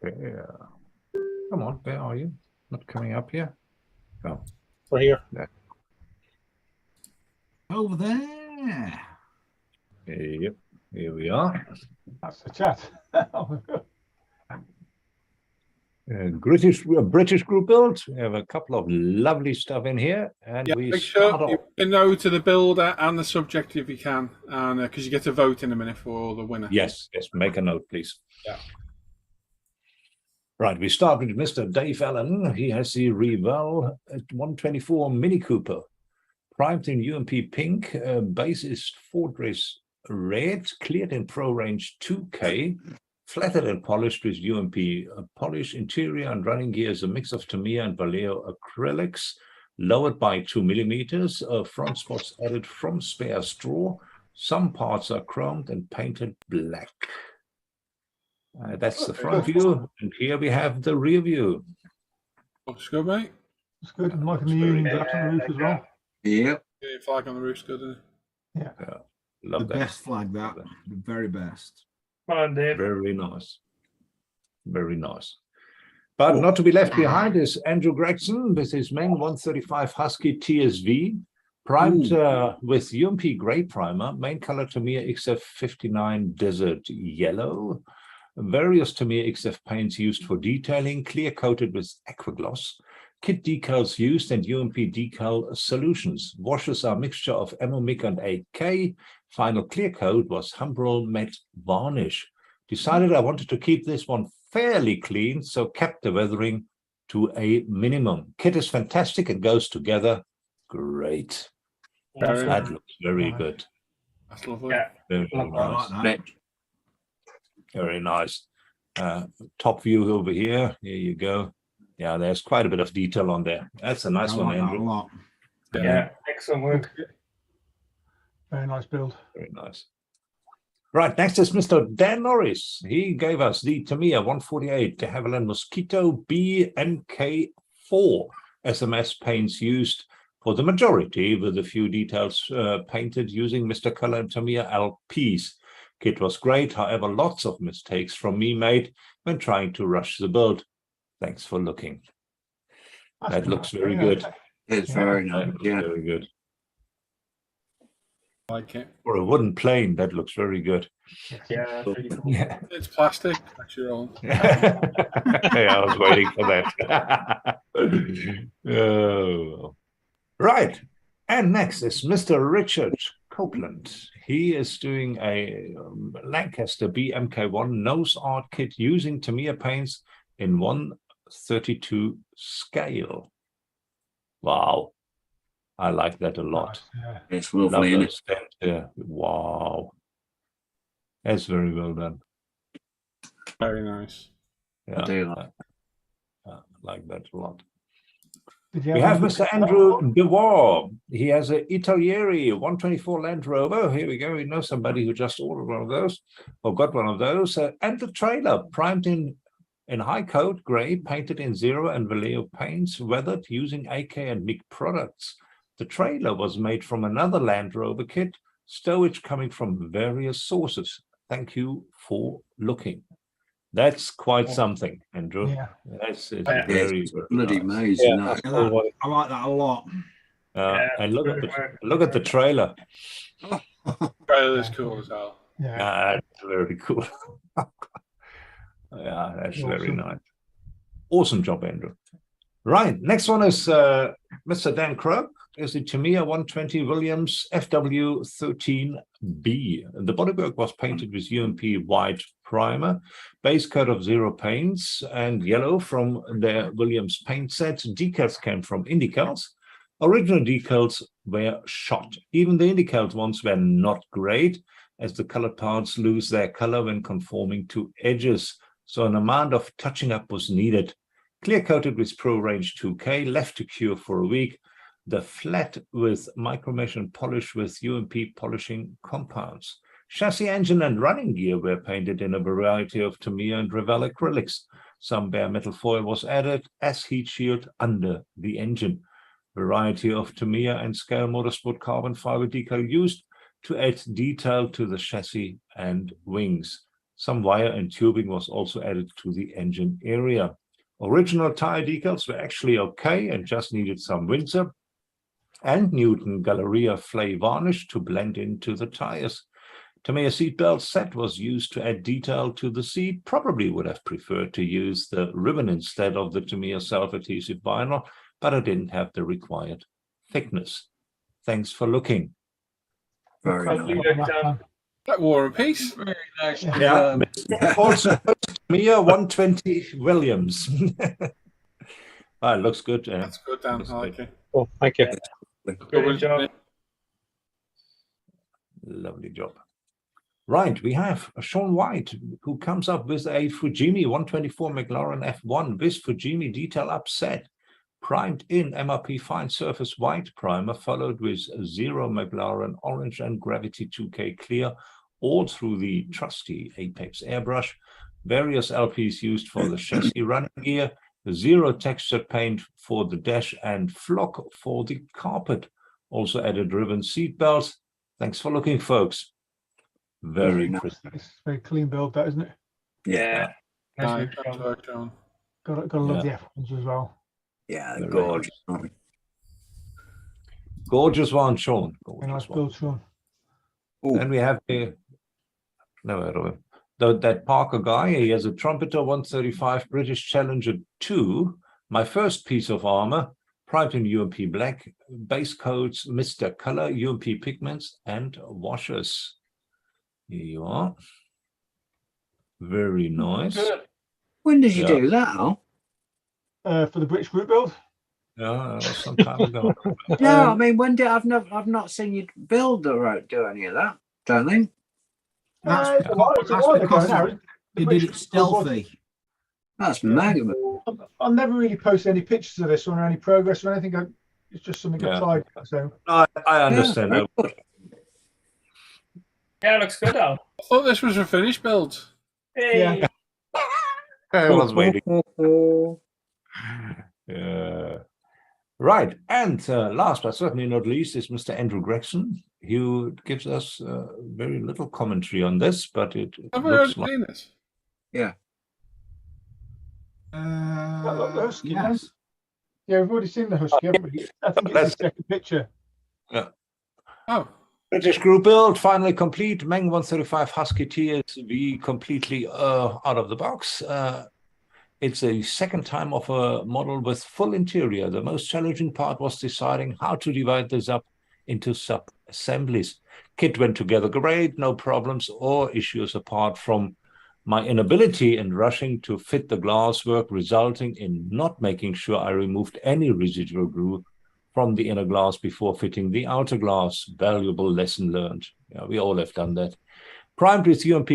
There. Come on, where are you? Not coming up here? Oh, Right here. there. Over there. Yep, here we are. That's the chat. British group build. We have a couple of lovely stuff in here, and Yeah, we make start sure you off. say no to the builder and the subject if you can, and because you get to vote in a minute for the winner. Yes, make a note, please. Yeah. Right, we start with Mr. Dave Allen. He has the Reval 124 Mini Cooper, primed in UMP pink. Base is Ford Race red, cleared in Pro Range 2K, flattered and polished with UMP polish. Interior and running gear is a mix of Tamiya and Vallejo acrylics, lowered by 2 millimeters. Front spots added from spare straw. Some parts are chromed and painted black. That's the front view, and here we have the rear view. Looks good, mate. It's good. I'm liking the Union Jack on the roof as well. Yep. The flag on the roof's good, isn't it? Love The that. best flag, that. The very best. Come on, Dave. Very nice. Very nice. But not to be left behind is Andrew Gregson with his main 135 Husky TSV, primed with UMP grey primer, main color Tamiya XF59 Desert Yellow, various Tamiya XF paints used for detailing, clear coated with aquagloss, kit decals used and UMP decal solutions. Washes are a mixture of Emmomic and AK. Final clear coat was Humbrol Matte Varnish. Decided I wanted to keep this one fairly clean, so kept the weathering to a minimum. Kit is fantastic and goes together great. That looks very good. That's lovely. Yeah. Very I nice. like that. Very nice. Top view over here. Here you go. Yeah, there's quite a bit of detail on there. That's a nice I one, like that a Andrew. lot. Yeah, excellent work. Very nice build. Very nice. Right, next is Mr. Dan Norris. He gave us the Tamiya 148 de Havilland Mosquito BMK4 SMS paints used for the majority, with a few details painted using Mr. Color and Tamiya LPs. Kit was great, however, lots of mistakes from me made when trying to rush the build. Thanks for looking. That looks very good. It's very nice. That looks Yeah. very good. Like it. For a wooden plane, that looks very good. Yeah, that's really cool. Yeah. It's plastic. That's your own. Yeah, I was waiting for that. Oh. Right. And next is Mr. Richard Copeland. He is doing a Lancaster BMK1 nose art kit using Tamiya paints in 1/32 scale. Wow. I like that a lot. Yeah. It's Love lovely, isn't those it? stamps there. Wow. That's very well done. Very nice. Yeah, do like I like that a lot. Did you We have any- Mr. Andrew DeWar. He has a Italieri 124 Land Rover. Here we go. We know somebody who just ordered one of those or got one of those. And the trailer primed in high coat gray, painted in Zero and Vallejo paints, weathered using AK and MIG products. The trailer was made from another Land Rover kit, stowage coming from various sources. Thank you for looking. That's quite something, Andrew. Yeah. That's Yeah, very, it's very bloody nice. amazing. Yeah, that. that's cool, what it- I like that a lot. And look at good the work. look at the trailer. Trailer is cool as hell. Yeah. That's very cool. Yeah, that's very Awesome. nice. Awesome job, Andrew. Right, next one is Mr. Dan Crook. Is the Tamiya 120 Williams FW13B. The bodywork was painted with UMP white primer, base coat of Zero paints, and yellow from their Williams paint set. Decals came from Indicals. Original decals were shot. Even the Indicals ones were not great, as the colored parts lose their color when conforming to edges, so an amount of touching up was needed. Clear coated with Pro Range 2K, left to cure for a week. The flat with micromesh and polish with UMP polishing compounds. Chassis, engine, and running gear were painted in a variety of Tamiya and Revell acrylics. Some bare metal foil was added as heat shield under the engine. Variety of Tamiya and Scale Motorsport carbon fiber decal used to add detail to the chassis and wings. Some wire and tubing was also added to the engine area. Original tire decals were actually okay and just needed some Windsor and Newton Galleria Flay varnish to blend into the tires. Tamiya seatbelt set was used to add detail to the seat. Probably would have preferred to use the ribbon instead of the Tamiya self-adhesive vinyl, but I didn't have the required thickness. Thanks for looking. Very Thank you, nice. Tom. Like War and Peace. Very nice. Yeah. Also, Tamiya 120 Williams. It looks good. That's good, Dan. Looks I like it. Oh, thank you. Good job. Lovely job. Right, we have Sean White, who comes up with a Fujimi 124 McLaren F1 with Fujimi detail upset, primed in MRP fine surface white primer, followed with Zero McLaren orange and Gravity 2K clear, all through the trusty Apex airbrush. Various LPs used for the chassis running gear, Zero texture paint for the dash, and flock for the carpet. Also added ribbon seat belts. Thanks for looking, folks. Very nice. crisp. It's a very clean build, that, isn't it? Yeah. Nice Nice work, Tom. work, John. Gotta love the F1s as well. Yeah, Very gorgeous. Gorgeous one, Sean. Very nice Gorgeous one. build, Sean. Then we have that Parker guy. He has a Trumpeter 135 British Challenger 2. My first piece of armor, primed in UMP black, base coats, Mr. Color, UMP pigments, and washers. Here you are. Very nice. Good. When did you Yeah. do that, Al? For the British group build. Yeah, that was some time ago. No, I mean, when did I've not seen you build or do any of that. Don't think. That's, It's a while ago because now. you did it stealthy. That's mega. I'll never really post any pictures of this one or any progress or anything. It's just something Yeah. I've tried. So I understand Yeah, that. very good. Yeah, looks good, Al. I thought this was a finished build. Hey. Yeah. I was waiting. Right, and last but certainly not least is Mr. Andrew Gregson, who gives us very little commentary on this, but it Have I already looks like seen this? the Husky, Yes. yeah, we've already seen the Husky, haven't we? I think it's the second picture. Oh, British group build finally complete. Meng 135 Husky TSV completely out of the box. It's a second time of a model with full interior. The most challenging part was deciding how to divide this up into sub-assemblies. Kit went together great, no problems or issues apart from My inability in rushing to fit the glasswork resulting in not making sure I removed any residual glue from the inner glass before fitting the outer glass. Valuable lesson learned. Yeah, we all have done that. Primed with UMP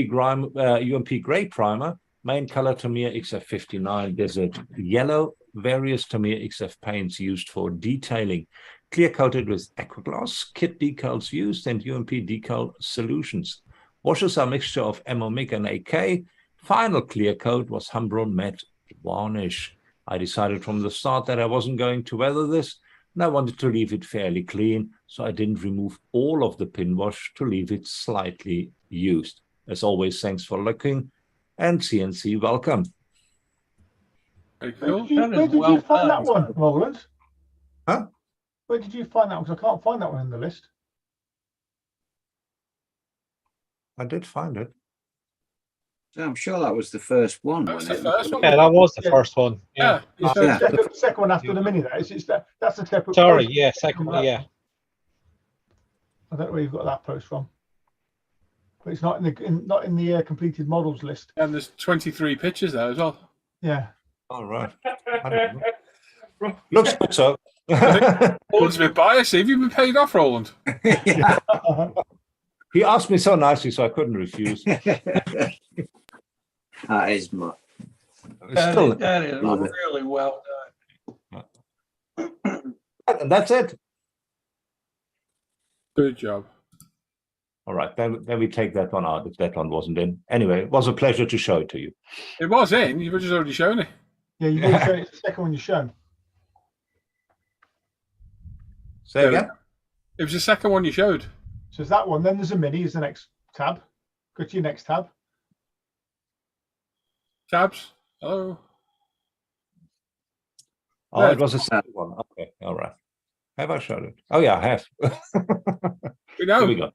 Grey Primer, main color Tamiya XF59 Desert Yellow, various Tamiya XF paints used for detailing, clear coated with Aquaglass, kit decals used, and UMP decal solutions. Washes are a mixture of MOMIC and AK. Final clear coat was Humbrol Matte Varnish. I decided from the start that I wasn't going to weather this, and I wanted to leave it fairly clean, so I didn't remove all of the pin wash to leave it slightly used. As always, thanks for looking, and CNC welcome. Very cool. Where did you find that one, Roland? Huh? Where did you find that one? 'Cause I can't find that one in the list. I did find it. So I'm sure that was the first one. That was wasn't the it? first one. Yeah, that was the Yeah. first one. Yeah. Yeah. So Yeah. second one after the mini. That's a separate. Sorry, post. yeah, second, yeah. I don't know where you've got that post from, but it's not in the completed models list. And there's 23 pictures there as well. Yeah. All right. I don't know. Looks good, so. Roland's a bit biased. Have you been paid off, Roland? He asked me so nicely, so I couldn't refuse. That is much. Still, That is Love it. really well and that's it. Good job. All right, then we take that one out if that one wasn't in. Anyway, it was a pleasure to show it to you. It was in. You've just already shown it. Yeah, you did show it's the second one you shown. Say again? It was the second one you showed. So it's that one. Then there's a mini. Is the next tab. Go to your next tab. Tabs. Hello. Oh, it was a second one. Okay, all right. Have I showed it? Oh, yeah, I have. We know. Here we go.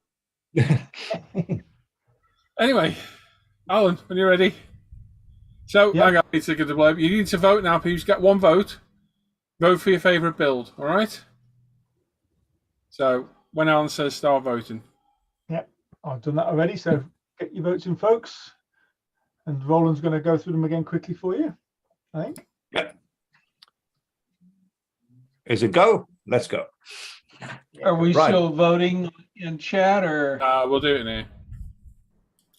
Anyway, Alan, when you're ready. So, Yeah. hang on, I need to get the blow. You need to vote now. Please get one vote. Vote for your favourite build, all right? So, when Alan says start voting. I've done that already. So get your votes in, folks. And Roland's going to go through them again quickly for you, I think. Is it go? Let's go. done. Are we Right. still voting in chat or? We'll do it in here.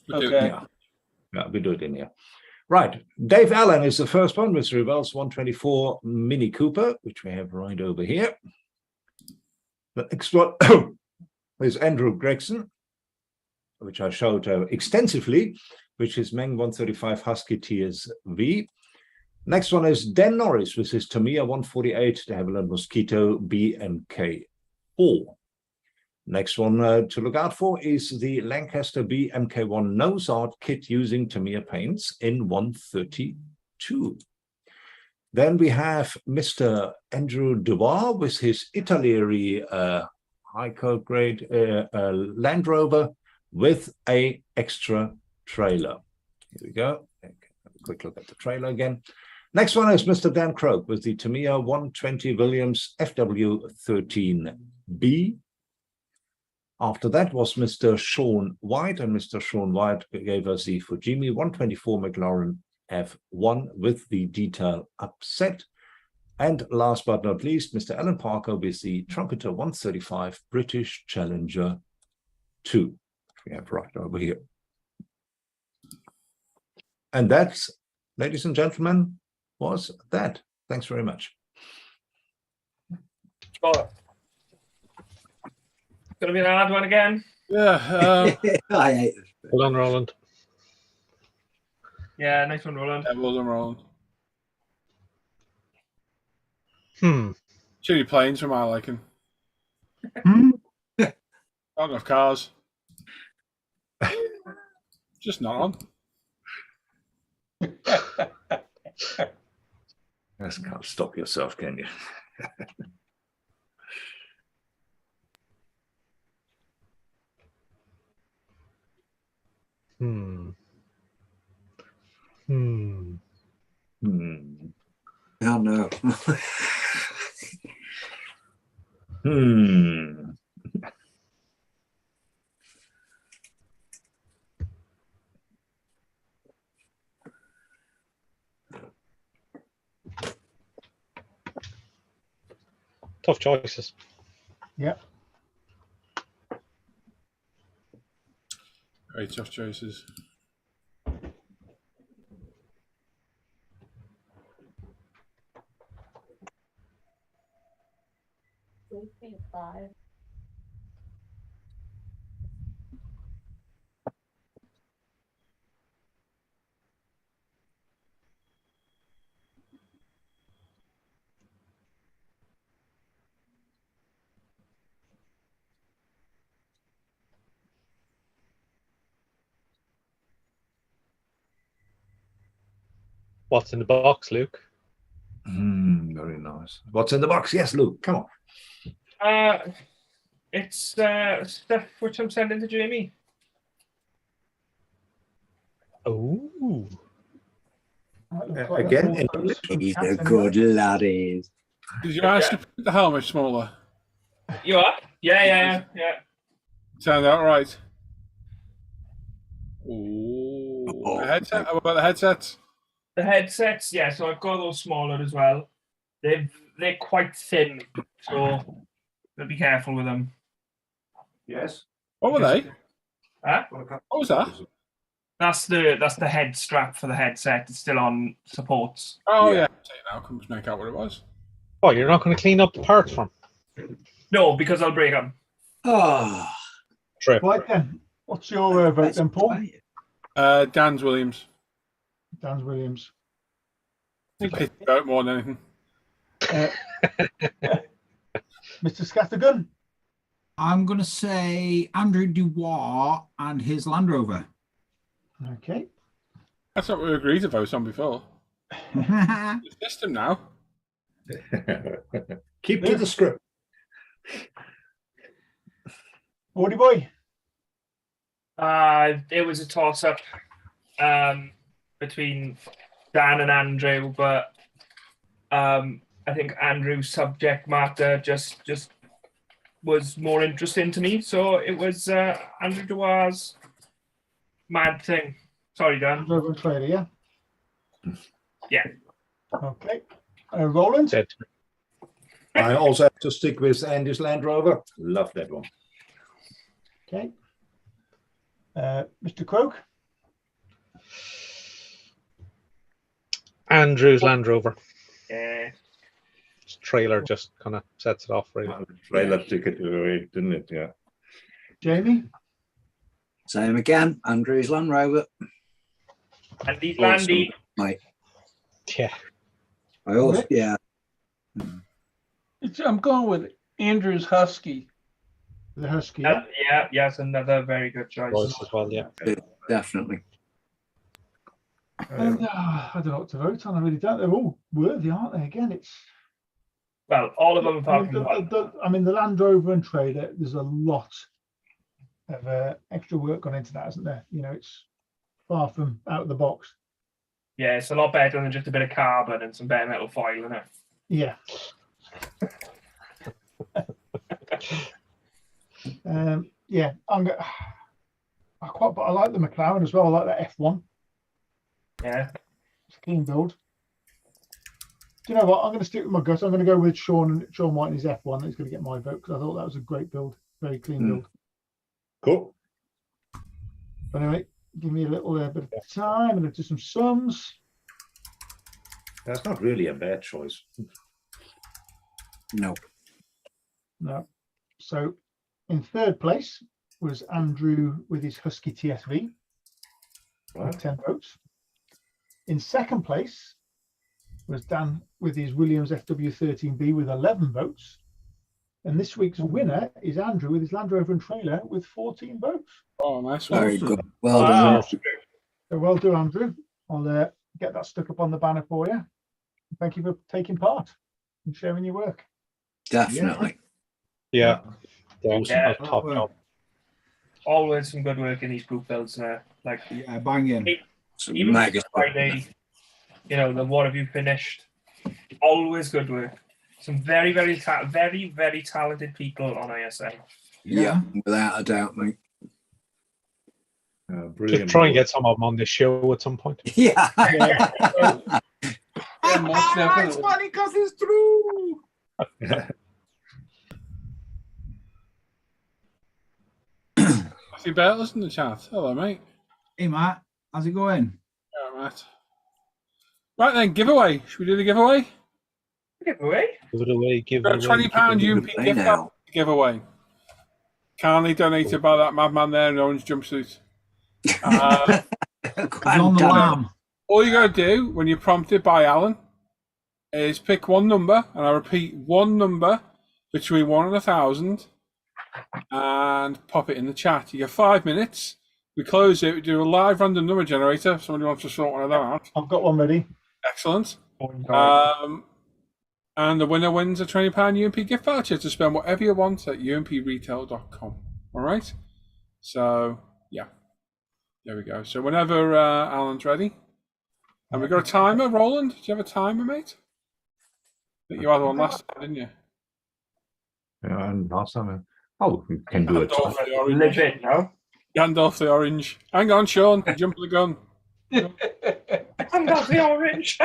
We'll do it in Okay. here. Yeah, we do it in here. Right. Dave Allen is the first one with Revell's 124 Mini Cooper, which we have right over here. The next one is Andrew Gregson, which I showed extensively, which is Meng 135 Husky TSV. Next one is Dan Norris with his Tamiya 148 de Havilland Mosquito BMK4. Next one to look out for is the Lancaster BMK1 Nose Art kit using Tamiya paints in 132. Then we have Mr. Andrew Dubois with his Italeri high code grade Land Rover with a extra trailer. Here we go. Have a quick look at the trailer again. Next one is Mr. Dan Croak with the Tamiya 120 Williams FW13B. After that was Mr. Sean White, and Mr. Sean White gave us the Fujimi 124 McLaren F1 with the detail upset. And last but not least, Mr. Alan Parker with the Trumpeter 135 British Challenger 2. We have right over here. And that's, ladies and gentlemen, was that. Thanks very much. Gonna be an hard one again. Yeah. I hate this. Well done, Roland. Yeah, nice one, Roland. Well done, Roland. Chili planes from my liking. Not enough cars. Just not on. Just can't stop yourself, can you? Oh no. Tough choices. Yep. Very tough choices. What's in the box, Luke? Very nice. What's in the box? Yes, Luke, come on. It's stuff which I'm sending to Jamie. Oh. Again, in He's a good lad, he is. Did you ask to put the helmet smaller? You are? Yeah. Sound out right. Ooh. The headset? What about the headsets? The headsets, yeah. So I've got those smaller as well. They're quite thin, so gotta be careful with them. Yes. What were they? Huh? What was that? That's the head strap for the headset. It's still on supports. Oh yeah. Say it now. Come to make out what it was. Oh, you're not going to clean up the parts from? No, because I'll break them. Oh, Trip. Right then. What's your vote then, Paul? Dan's Williams. Dan Williams. He pissed out more than anything. Mr. Scattergun. I'm going to say Andrew Dubois and his Land Rover. Okay. That's what we agreed to vote on before. It's system now. Keep to the script. Woody boy. It was a toss-up between Dan and Andrew, but I think Andrew's subject matter just was more interesting to me. So it was Andrew Dubois' mad thing. Sorry, Dan. Rover and trailer, yeah? Yeah. Okay. Roland. Dead. I also have to stick with Andy's Land Rover. Love that one. Okay. Mr. Croak. Andrew's Land Rover. Yeah. This trailer just kind of sets it off, really. Trailer ticket away, didn't it? Yeah. Jamie. Same again. Andrew's Land Rover. Andy's Landy. Mate. Yeah. I also, yeah. I'm going with Andrew's Husky. The Husky. Yeah. Yes, another very good choice. Voice as well, yeah. Definitely. And, I don't know what to vote on. I really don't. They're all worthy, aren't they? Again, it's. Well, all of them apart from one. The Land Rover and trailer, there's a lot of extra work gone into that, isn't there? You know, it's far from out of the box. Yeah, it's a lot better than just a bit of carbon and some bare metal foil in it. Yeah. Yeah, I like the McLaren as well. I like that F1. Yeah. It's a clean build. Do you know what? I'm going to stick with my gut. I'm going to go with Sean White and his F1. He's going to get my vote because I thought that was a great build. Very clean build. Cool. But anyway, give me a little bit of time. I'm going to do some sums. That's not really a bad choice. No. So in third place was Andrew with his Husky TSV with 10 votes. In second place was Dan with his Williams FW13B with 11 votes. And this week's winner is Andrew with his Land Rover and trailer with 14 votes. Oh, nice. Very good. Well done. So well done, Andrew. I'll get that stuck up on the banner for you. Thank you for taking part and sharing your work. Definitely. Yeah. Yeah. Top job. Always some good work in these group builds now. Like, Yeah, banging. even Mega Friday, you know, the what have you finished? Always good work. Some very, very talented people on ISM. Yeah, without a doubt, mate. Brilliant. Just try and get some of them on this show at some point. Yeah. Most definitely. funny because it's true. Matthew Bailey's in the chat. Hello, mate. Hey, Matt. How's it going? Yeah, Matt. Right then, giveaway. Should we do the giveaway? Giveaway? Give it away. Give Got it a away. £20 give it away. UMP gift card giveaway. Kindly donated by that madman there in the orange jumpsuit. He's on the lam. All you got to do when you're prompted by Alan is pick one number, and I repeat, one number between 1 and 1,000, and pop it in the chat. You get 5 minutes. We close it. We do a live random number generator. If somebody wants to sort one of them out. I've got one ready. Excellent. And the winner wins a £20 UMP gift voucher to spend whatever you want at umpretail.com. All right? So, yeah. There we go. So whenever Alan's ready. And we got a timer, Roland? Do you have a timer, mate? I think you had one last time, didn't you? Yeah, and last time. Oh, we can do it. Live it now. Gandalf the orange. Hang on, Sean. Jump the gun. Gandalf the orange.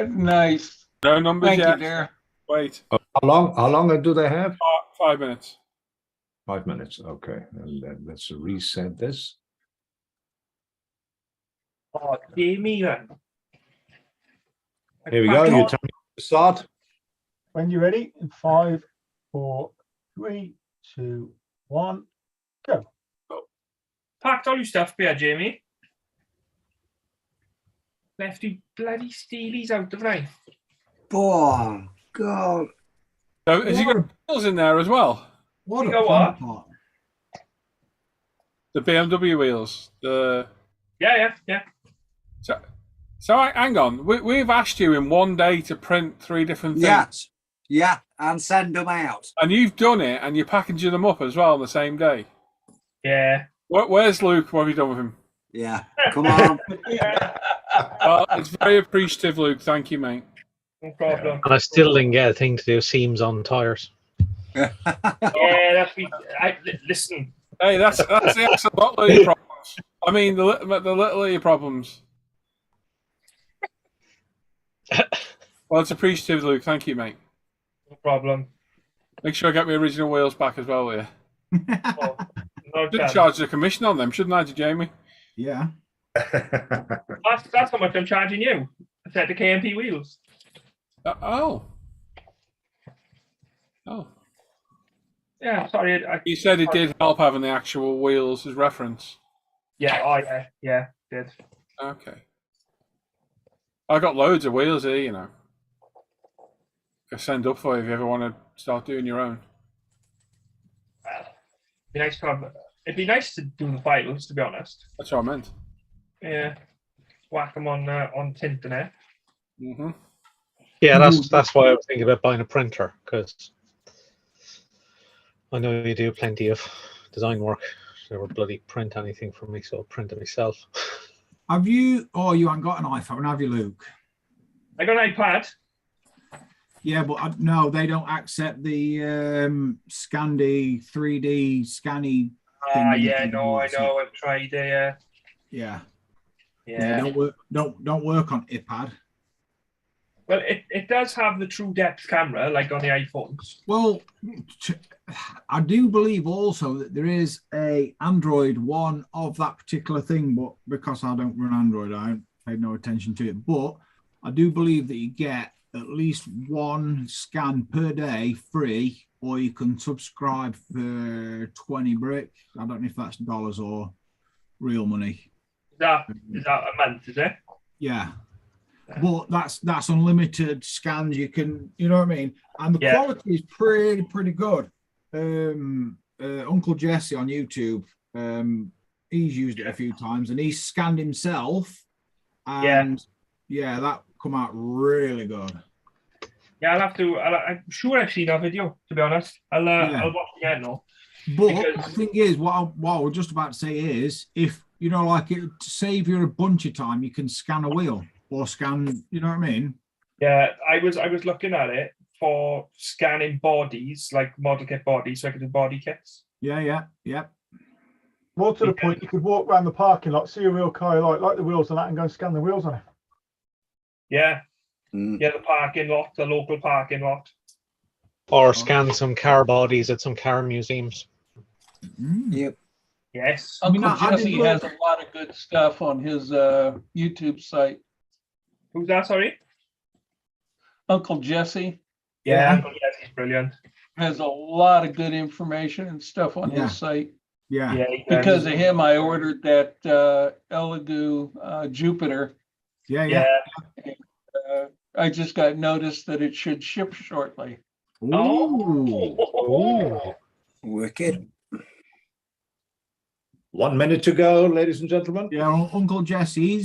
Nice. No numbers Thank yet. you, dear. Wait. How long do they have? 5 minutes. 5 minutes. Okay. And then let's reset this. Oh, Jamie, then. Here we go. You tell me to start. When you're ready, in 5, 4, 3, 2, 1, go. Packed all your stuff here, Jamie. Left you bloody steelies out the frame. Oh, God. So has he got wheels in there as well? What You a go fun what? part. The BMW wheels. The Yeah. So hang on. We've asked you in one day to print 3 different things. Yes. Yeah, and send them out. And you've done it, and you're packaging them up as well on the same day. Yeah. Where's Luke? What have you done with him? Yeah, come on. It's very appreciative, Luke. Thank you, mate. No problem. And I still didn't get a thing to do seams on tires. Yeah, listen. Hey, that's the actual lot of your problems. I mean, the little of your problems. Well, it's appreciative, Luke. Thank you, mate. No problem. Make sure I get my original wheels back as well, will you? Oh, no Should chance. charge the commission on them, shouldn't I, to Jamie? Yeah. That's how much I'm charging you. I said the KMP wheels. Oh. Yeah, sorry. You said it did help having the actual wheels as reference. Yeah, did. Okay. I got loads of wheels here, you know. I send up for you if you ever want to start doing your own. Be nice to have. It'd be nice to do the files, to be honest. That's what I meant. Yeah, whack them on Tinternet. Mm-hmm. Yeah, that's why I was thinking about buying a printer, because I know you do plenty of design work. Never bloody print anything for me, so I'll print it myself. Have you? Oh, you haven't got an iPhone, have you, Luke? I got an iPad. Yeah, but no, they don't accept the Scandi 3D scanny thing. Yeah, no, I know. I've tried it. Yeah. Yeah. Don't work on iPad. Well, it does have the true depth camera, like on the iPhones. Well, I do believe also that there is a Android one of that particular thing, but because I don't run Android, I haven't paid no attention to it. But I do believe that you get at least one scan per day free, or you can subscribe for 20 brick. I don't know if that's dollars or real money. Is that a month, is it? Yeah. But that's unlimited scans. You can, you know what I mean? And the quality is pretty good. Uncle Jesse on YouTube, he's used it a few times and he's scanned himself. And yeah, that come out really good. Yeah, I'll have to. I'm sure I've seen that video. To be honest, I'll watch it again though. But the thing is, what I was just about to say is, if you know, like it to save you a bunch of time, you can scan a wheel or scan. You know what I mean? Yeah, I was looking at it for scanning bodies, like model kit bodies, so I could do body kits. Yeah. More to the point, you could walk around the parking lot, see a real car, like the wheels on that, and go and scan the wheels on it. Yeah. Yeah, the parking lot, the local parking lot. Or scan some car bodies at some car museums. Yep. Yes. Uncle I did Jesse look- has a lot of good stuff on his YouTube site. Who's that? Sorry. Uncle Jesse Yeah. Yes, he's brilliant. has a lot of good information and stuff on Yeah. his site. Yeah. Yeah. He does. Because of him, I ordered that Elegoo Jupiter. Yeah. I just got noticed that it should ship shortly. Ooh. Oh. Wicked. 1 minute to go, ladies and gentlemen. Yeah, Uncle Jesse,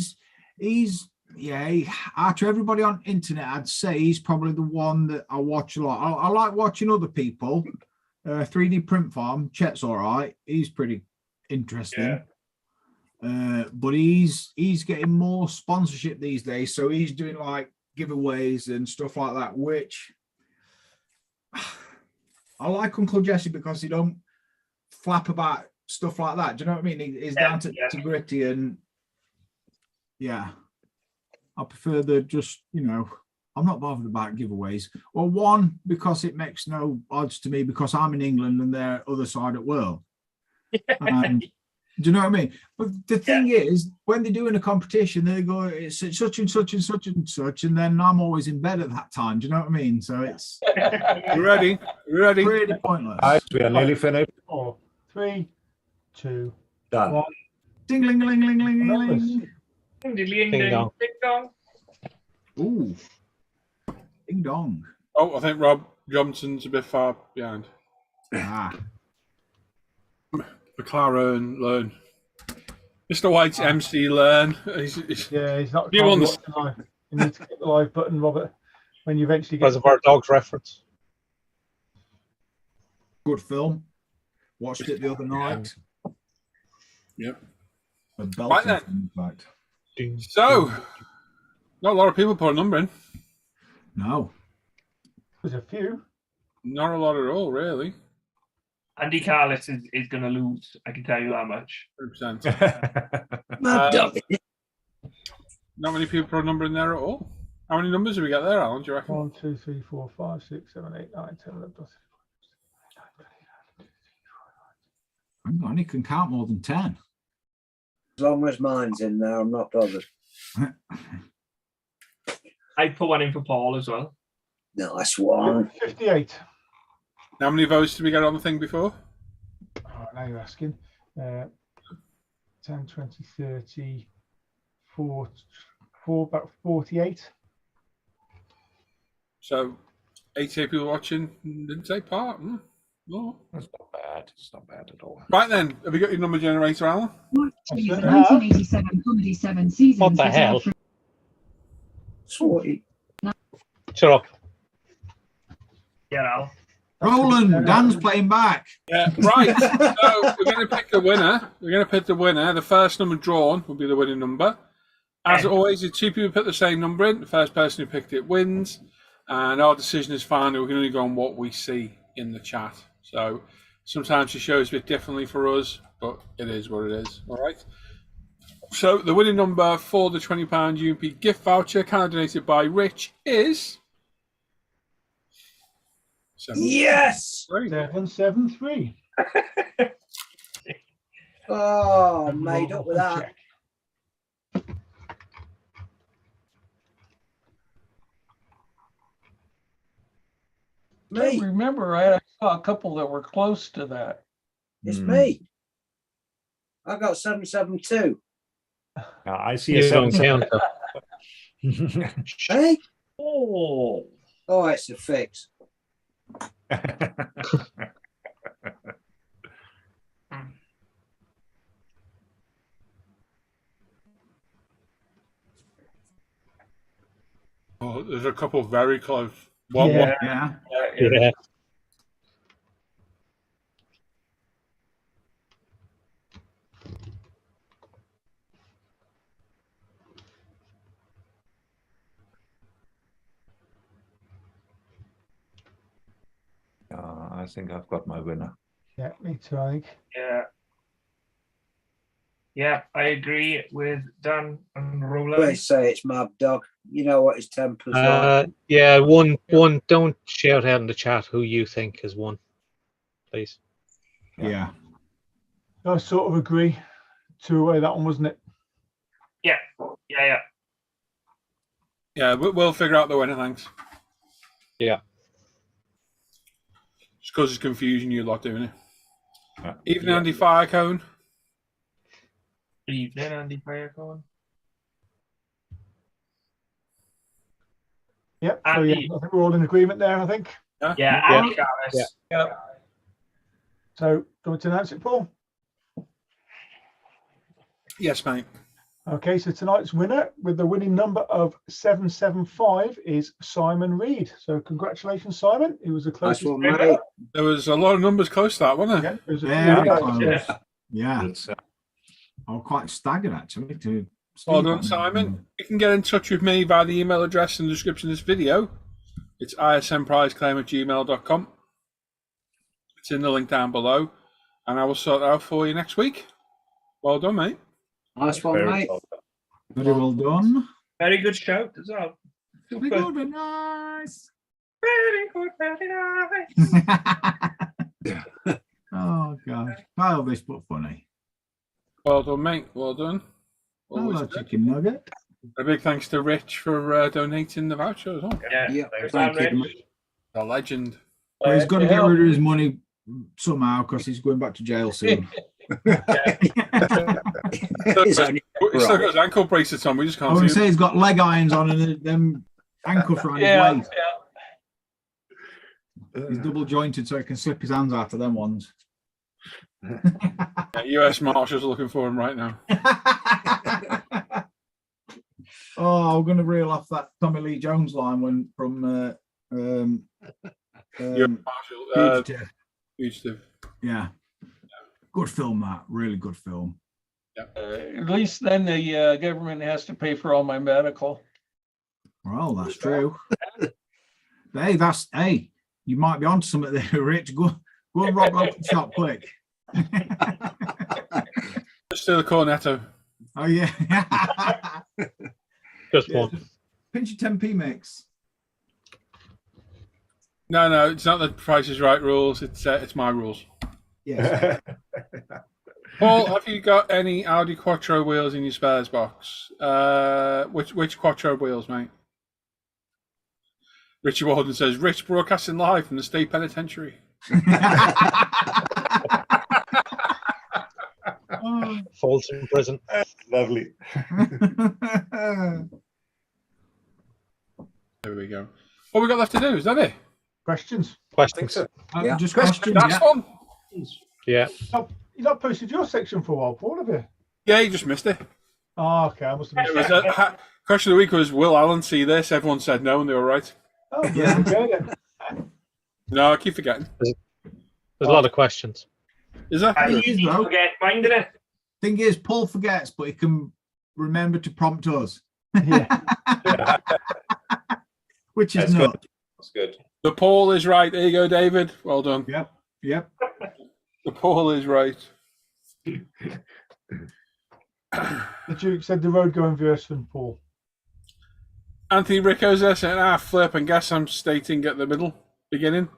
after everybody on internet, I'd say he's probably the one that I watch a lot. I like watching other people. 3D Print Farm, Chet's all right. He's pretty interesting. But he's getting more sponsorship these days. So he's doing like giveaways and stuff like that, which I like Uncle Jesse because he don't flap about stuff like that. Do you know what I mean? He's down to gritty, and yeah, I prefer the just, I'm not bothered about giveaways. Well, one, because it makes no odds to me because I'm in England and they're other side of the world. And do you know what I mean? But the thing is, when they're doing a competition, they go, it's such and such and such and such, and then I'm always in bed at that time. Do you know what I mean? So it's You ready? You ready? pretty pointless. Guys, we are nearly finished. 4, 3, 2, Done. 1. Ding, ling, ling, ling, ling, ling, ling. Ding ding Ding dong. ding dong. Ooh. Ding dong. Oh, I think Rob Johnson's a bit far behind. Ah. McLaren, learn. Mr. White's MC, learn. He's not. You on the- watch the live. You need to hit the live button, Robert, when you eventually get. Reservoir Dogs reference. Good film. Watched it the other night. Yep. A belting Right then. film, in fact. So, not a lot of people put a number in. No. There's a few. Not a lot at all, really. Andy Carlis is going to lose. I can tell you that much. 100%. Not many people put a number in there at all. How many numbers have we got there, Alan? Do you reckon? 1, 2, 3, 4, 5, 6, 7, 8, 9, 10, 11, 12. Hang on, he can count more than 10. As long as mine's in there, I'm not bothered. I put one in for Paul as well. Nice one. 58. How many votes did we get on the thing before? Oh, now you're asking. 10, 20, 30, 4, about 48. So, 88 people watching didn't take part. No. That's not bad. It's not bad at all. Right then, have you got your number generator, Alan? I The certainly have. 1987 comedy 7 seasons. What the has hell? had Sweet. Shut up. Yeah, Al. Roland, Dan's playing back. Yeah, right. So we're going to pick the winner. We're going to pick the winner. The first number drawn will be the winning number. As always, if two people put the same number in, the first person who picked it wins. And our decision is final. We can only go on what we see in the chat. So sometimes it shows a bit differently for us, but it is what it is. All right. So the winning number for the £20 UMP gift voucher, kind of donated by Rich, is Yes. 773. Oh, made up with that. Check. I Me. remember I saw a couple that were close to that. It's me. I got 772. I see a You don't 7. count. Hey? Oh. Oh, it's a fix. Oh, there's a couple very close. One, Yeah. Yeah. Yeah. I think I've got my winner. Yeah, me too, I think. Yeah. Yeah, I agree with Dan and Roland. Let's say it's Mad Dog. You know what his temper's like. Yeah, one. Don't shout out in the chat who you think has won, please. Yeah. I sort of agree. 2-away, that one, wasn't it? Yeah. Yeah, we'll figure out the winner, thanks. Yeah. Just causes confusion, you lot doing it. Even Yeah. Andy Firecone. Evening, Andy Firecone. Yep. So, Andy. yeah, I think we're all in agreement there, I think. Yeah, Andy Carlos. Yeah. So, do we announce it, Paul? Yes, mate. Okay, so tonight's winner with the winning number of 775 is Simon Reed. So congratulations, Simon. He was the Nice closest. one, mate. There was a lot of numbers close to that, wasn't there? Yeah, it was a Very few- close. Yeah. I'm quite staggered, actually. Well done, Simon. You can get in touch with me via the email address in the description of this video. It's ismprizeclaim@gmail.com. It's in the link down below, and I will sort it out for you next week. Well done, mate. Nice one, mate. Very well done. Very good shout as well. Very good, very nice. Very good, very nice. Oh, God. Childish but funny. Well done, mate. Well done. Always Hello, good. chicken nugget. A big thanks to Rich for donating the voucher as well. Yeah. Thank you. The legend. Well, he's got to get rid of his money somehow because he's going back to jail soon. It's only He's still got his ankle bracelets on. We just I can't was going to see say him. he's got leg irons on and them ankles around his waist. He's double jointed so he can slip his hands out of them ones. Yeah, US Marshals are looking for him right now. Oh, I'm going to reel off that Tommy Lee Jones line when from US Marshal. Fugitive. Fugitive. Yeah. Good film, that. Really good film. At least then the government has to pay for all my medical. Well, that's true. Hey, you might be onto something there, Rich. Go and rob local shop quick. Just do the cornetto. Oh yeah. Just Yeah, one. Pinch your 10p mix. No, it's not the Price is Right rules. It's my rules. Yes. Paul, have you got any Audi Quattro wheels in your spares box? Which Quattro wheels, mate? Richie Walden says, Rich broadcasting live from the state penitentiary. Falls in prison. Lovely. There we go. What we got left to do, is that it? Questions? Questions. Yeah. Just questions. Last one? Yeah. You've not posted your section for a while, Paul, have you? Yeah, you just missed it. Oh, okay. I must have It missed was it. question of the week was, will Alan see this? Everyone said no, and they were right. Oh, Yeah. okay, then. No, I keep forgetting. There's a lot of questions. Is that? I It is, easy though. forget mine, didn't it? Thing is, Paul forgets, but he can remember to prompt us, Yeah. which is That's good. not. That's good. The Paul is right. There you go, David. Well done. Yep. Yep. The Paul is right. The Duke said the road going verse from Paul. Anthony Ricco's there saying, flip, and guess I'm stating at the beginning.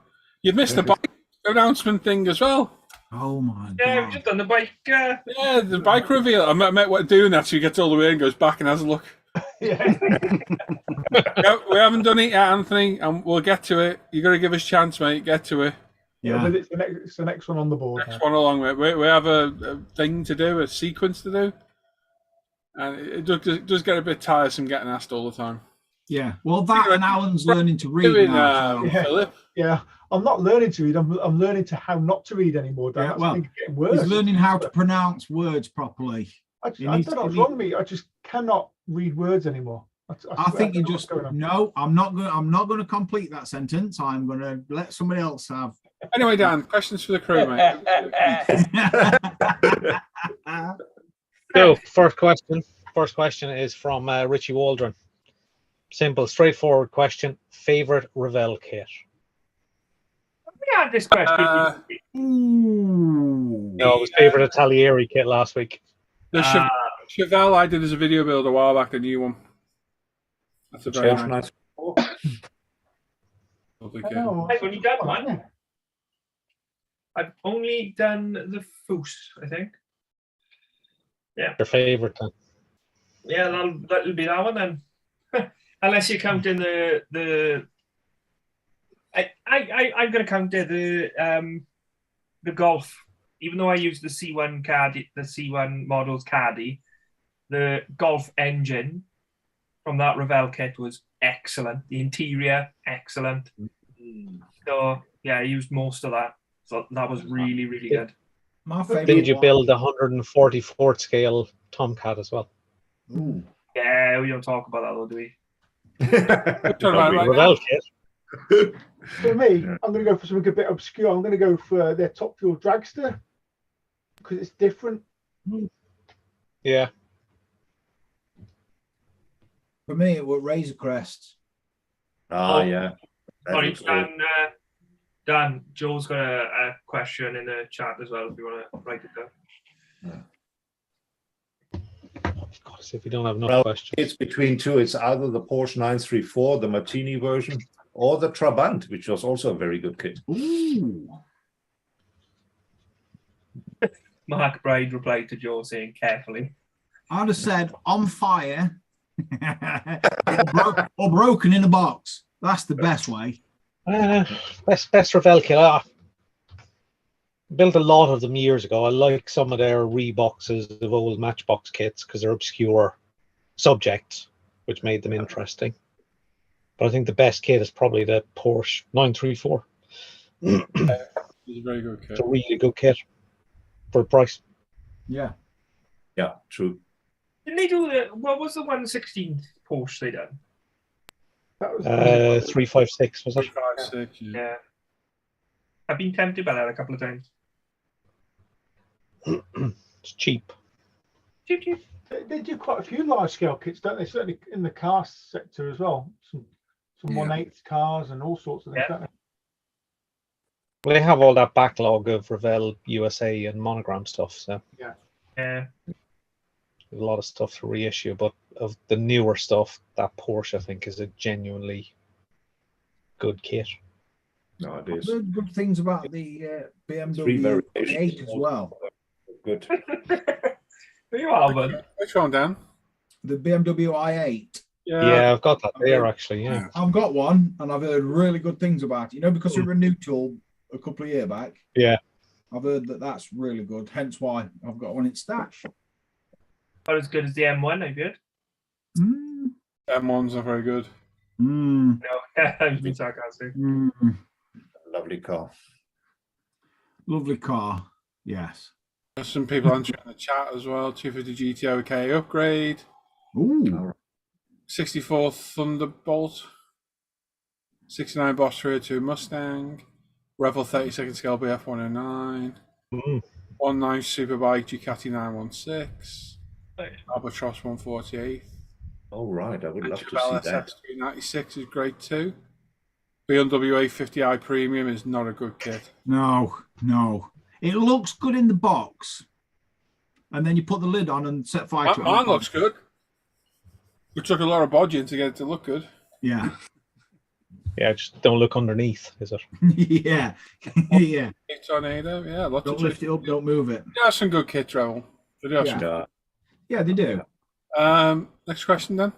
You've missed the bike announcement thing as well. Oh my Yeah, we've god. just done the bike. Yeah, the bike reveal. I met what doing that, so he gets all the way and goes back and has a look. Yeah. No, we haven't done it yet, Anthony, and we'll get to it. You got to give us a chance, mate. Get to it. Yeah, Yeah. but it's the next one on the board. Next now. one along, mate. We have a thing to do, a sequence to do, and it does get a bit tiresome getting asked all the time. Yeah. Well, that and Alan's learning to read Doing now. So. Yeah. Philip. Yeah, I'm not learning to read. I'm learning to how not to read anymore. Dan. Yeah, That's well, getting worse. He's learning how to pronounce words properly. I he don't needs know to- what's wrong with me. I just cannot read words anymore. I think you don't know just what's going on. no. I'm not going to complete that sentence. I'm going to let somebody else have. Anyway, Dan, questions for the crew, mate. So, first question is from Richie Waldron. Simple, straightforward question. Favorite Revell kit? We had this question. Ooh. No, it was favorite Italieri kit last week. The Chevelle I did as a video build a while back, the new one. That's a very Porsche nice. 934. Lovely I kit. know, I've only done one. yeah. I've only done the Foose, I think. Your favourite then? Yeah, that'll be that one then. Unless you're counting the I'm gonna count the Golf. Even though I use the C1 caddy, the C1 models caddy, the Golf engine from that Revell kit was excellent. The interior, excellent. So yeah, I used most of that. So that was really, really good. My favorite. Did you build a 144th scale Tomcat as well? Ooh. Yeah, we don't talk about that though, do we? Talking about it right now. Revell kit. For me, I'm going to go for something a bit obscure. I'm going to go for their Top Fuel Dragster because it's different. Yeah. For me, it was Razor Crest. Ah, yeah. That Sorry, looks good. Dan, Joe's got a question in the chat as well if you want to write it down. Of course, if we don't have enough Well, questions. it's between two. It's either the Porsche 934, the Martini version, or the Trabant, which was also a very good kit. Ooh. Mark Bride replied to Joe saying carefully. I'd have said on fire or broken in a box. That's the best way. Best Revell kit. Built a lot of them years ago. I like some of their reboxes of old Matchbox kits because they're obscure subjects, which made them interesting. But I think the best kit is probably the Porsche 934. It's a very good kit. It's a really good kit for the price. Yeah. Yeah, true. Didn't they do what was the 116th Porsche they done? That was 356 was it? 356, yeah. Yeah. I've been tempted by that a couple of times. It's cheap. Cheap, cheap. They do quite a few large scale kits, don't they? Certainly in the car sector as well. Some Yeah. 1/8 cars and all sorts of things, Yeah. don't they? Well, they have all that backlog of Revell USA and Monogram stuff, so Yeah. there's a lot of stuff to reissue. But of the newer stuff, that Porsche I think is a genuinely good kit. No, it I've is. heard good things about the Three BMW variations. 8 as well. Good. There you are, bud. Which one, Dan? The BMW i8. Yeah, I've got that there actually. Yeah, I've got one and I've heard really good things about it. You know, because it was a new tool a couple of years back. Yeah. I've heard that that's really good. Hence why I've got one in stash. Not as good as the M1, I heard. Mm. M1s are very good. Mm. No, I've been sarcastic. Mm. Lovely car. Lovely car. Yes. There's some people answering in the chat as well. 250 GTO K upgrade. Ooh. 64 Thunderbolt. 69 Boss 302 Mustang. Revel 32nd scale BF 109. 19 Superbike Ducati 916. Albatross 148. All right, I would love to Chevelle see that. SS 296 is great too. BMW A50i Premium is not a good kit. No. It looks good in the box. And then you put the lid on and set fire to it. Mine looks good. We took a lot of bodging to get it to look good. Yeah. yeah. Just don't look underneath, is it? Yeah. Yeah. Tornado, yeah. Lots Don't of lift it up, don't move it. Yeah, some good kit travel. They do have some. Yeah, they do. Next question then.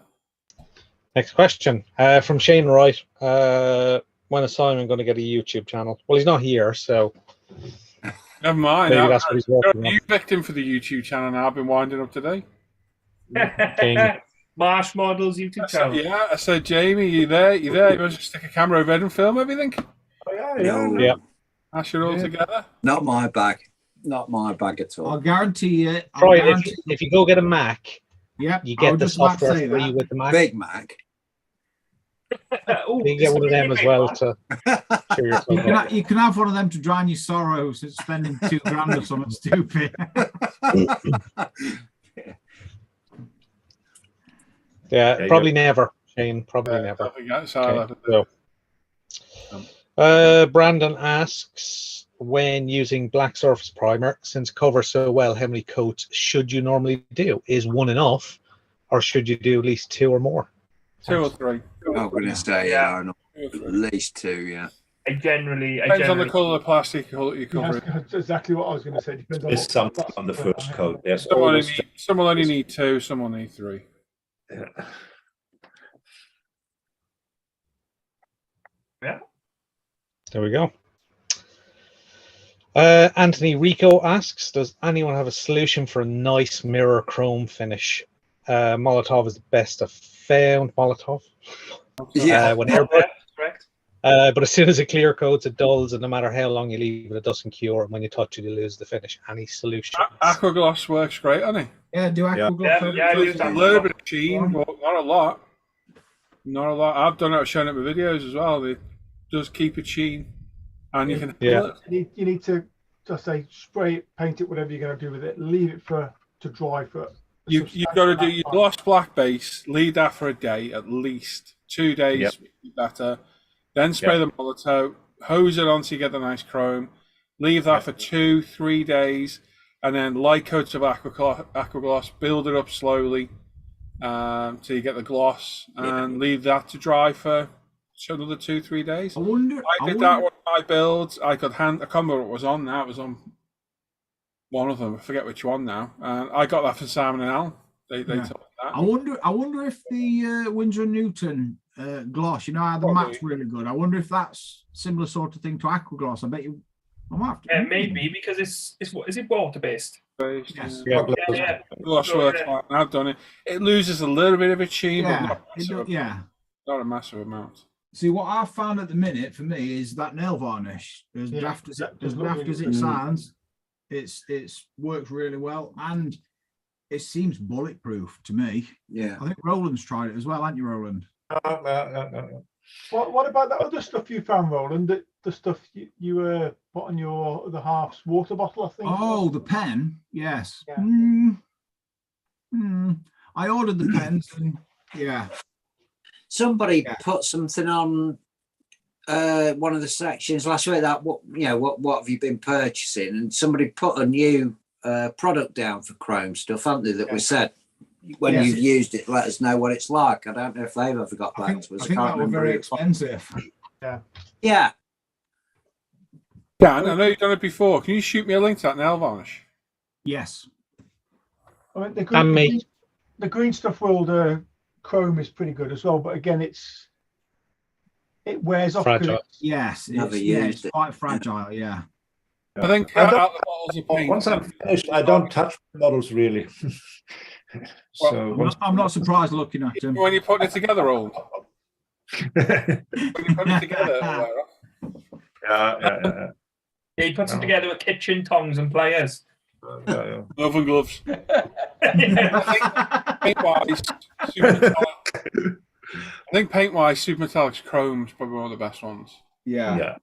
Next question from Shane Wright. When is Simon going to get a YouTube channel? Well, he's not here, so Never mind. maybe that's what he's working on. You picked him for the YouTube channel now. I've been winding up today. Marsh Models YouTube channel. Yeah, I said, Jamie, you there? You want to just stick a camera overhead and film everything? Oh, yeah, No. Yeah. Ash it all together. Not my bag. Not my bag at all. I'll guarantee you. Try it. If you go get a Mac, Yep. you I get was the just about to software say free that. with the Mac. Big Mac. Ooh, You get one of them as well to cheer yourself up. You can have one of them to drown your sorrows. It's spending $2,000 or something stupid. Yeah, probably never, Shane. Probably never. I think that's how Okay, so, Brandon asks, when using black surface primer, since it covers so well, how many coats should you normally do? Is one enough, or should you do at least 2 or more? 2 or 3. I'm going to say, Yeah. at least 2, yeah. I generally Depends on the colour of the plastic you Yeah, cover it. that's exactly what I was going to say. Depends on There's what something plastic on the you put first on coat. There's Some only, always some will only need 2, some will need 3. Yeah. Yeah. There we go. Anthony Rico asks, does anyone have a solution for a nice mirror chrome finish? Molotov is the best I've found. Molotov. Yeah. When airbrush. Yeah, correct. But as soon as it clear coats, it dulls, and no matter how long you leave it, it doesn't cure. And when you touch it, you lose the finish. Any solution? Aquagloss works great, doesn't it? Yeah, do aquagloss. Yeah, I use There's a that. little bit of sheen, but not a lot. Not a lot. I've done it. I've shown it in my videos as well. It does keep it sheen, and you can. Yeah. You need to just say spray it, paint it, whatever you're going to do with it. Leave it to dry for. You've got to do your gloss black base. Leave that for a day at least. 2 days Yep. would be better. Then spray the Molotov. Hose it on so you get the nice chrome. Leave that for 2-3 days, and then light coats of aquagloss. Build it up slowly till you get the gloss, and leave that to dry for another 2-3 days. I wonder. I did that one of my builds. I can't remember what it was on now. It was on one of them. I forget which one now. I got that from Simon and Al. They told me that. I wonder if the Winsor & Newton gloss, you know how the Probably. matte really good. I wonder if that's similar sort of thing to aquagloss. I bet you. I might have to. Yeah, maybe because it's what is it water based? Yes. Yeah. Yeah. Gloss So, works yeah. fine. I've done it. It loses a little bit of its sheen, Yeah. but not a massive amount. See, what I've found at the minute for me is that nail varnish. As Yeah, daft as that it, does as look daft really as it good. sounds, it's worked really well, and it seems bulletproof to me. Yeah. I think Roland's tried it as well, haven't you, Roland? What about that other stuff you found, Roland? The stuff you put on your other half's water bottle, I think. Oh, the pen. Yes. Yeah. I ordered the pens, and yeah. Somebody put something on one of the sections last week that what have you been purchasing, and somebody put a new product down for chrome stuff, haven't they? That we said when Yes. you've used it, let us know what it's like. I don't know if they've ever got I back think, to us. I think can't that were remember very who it was. expensive. Yeah. Yeah, I know you've done it before. Can you shoot me a link to that nail varnish? Yes. I mean, And me. the Green Stuff World chrome is pretty good as well, but again, it wears off. 'cause Fragile. Yes. Never It's used it. quite fragile. Yeah. I think I don't- out the bottles of paint. Once I'm finished, I don't touch models really. So once I'm not surprised looking at them. When you're putting it together, old. When you're putting it together, yeah. Yeah, he puts it together with kitchen tongs and pliers. glove and gloves. Yeah. Paint-wise, super metallic. I think paint-wise, Super Metallic's chrome is probably one of the best ones. Yeah.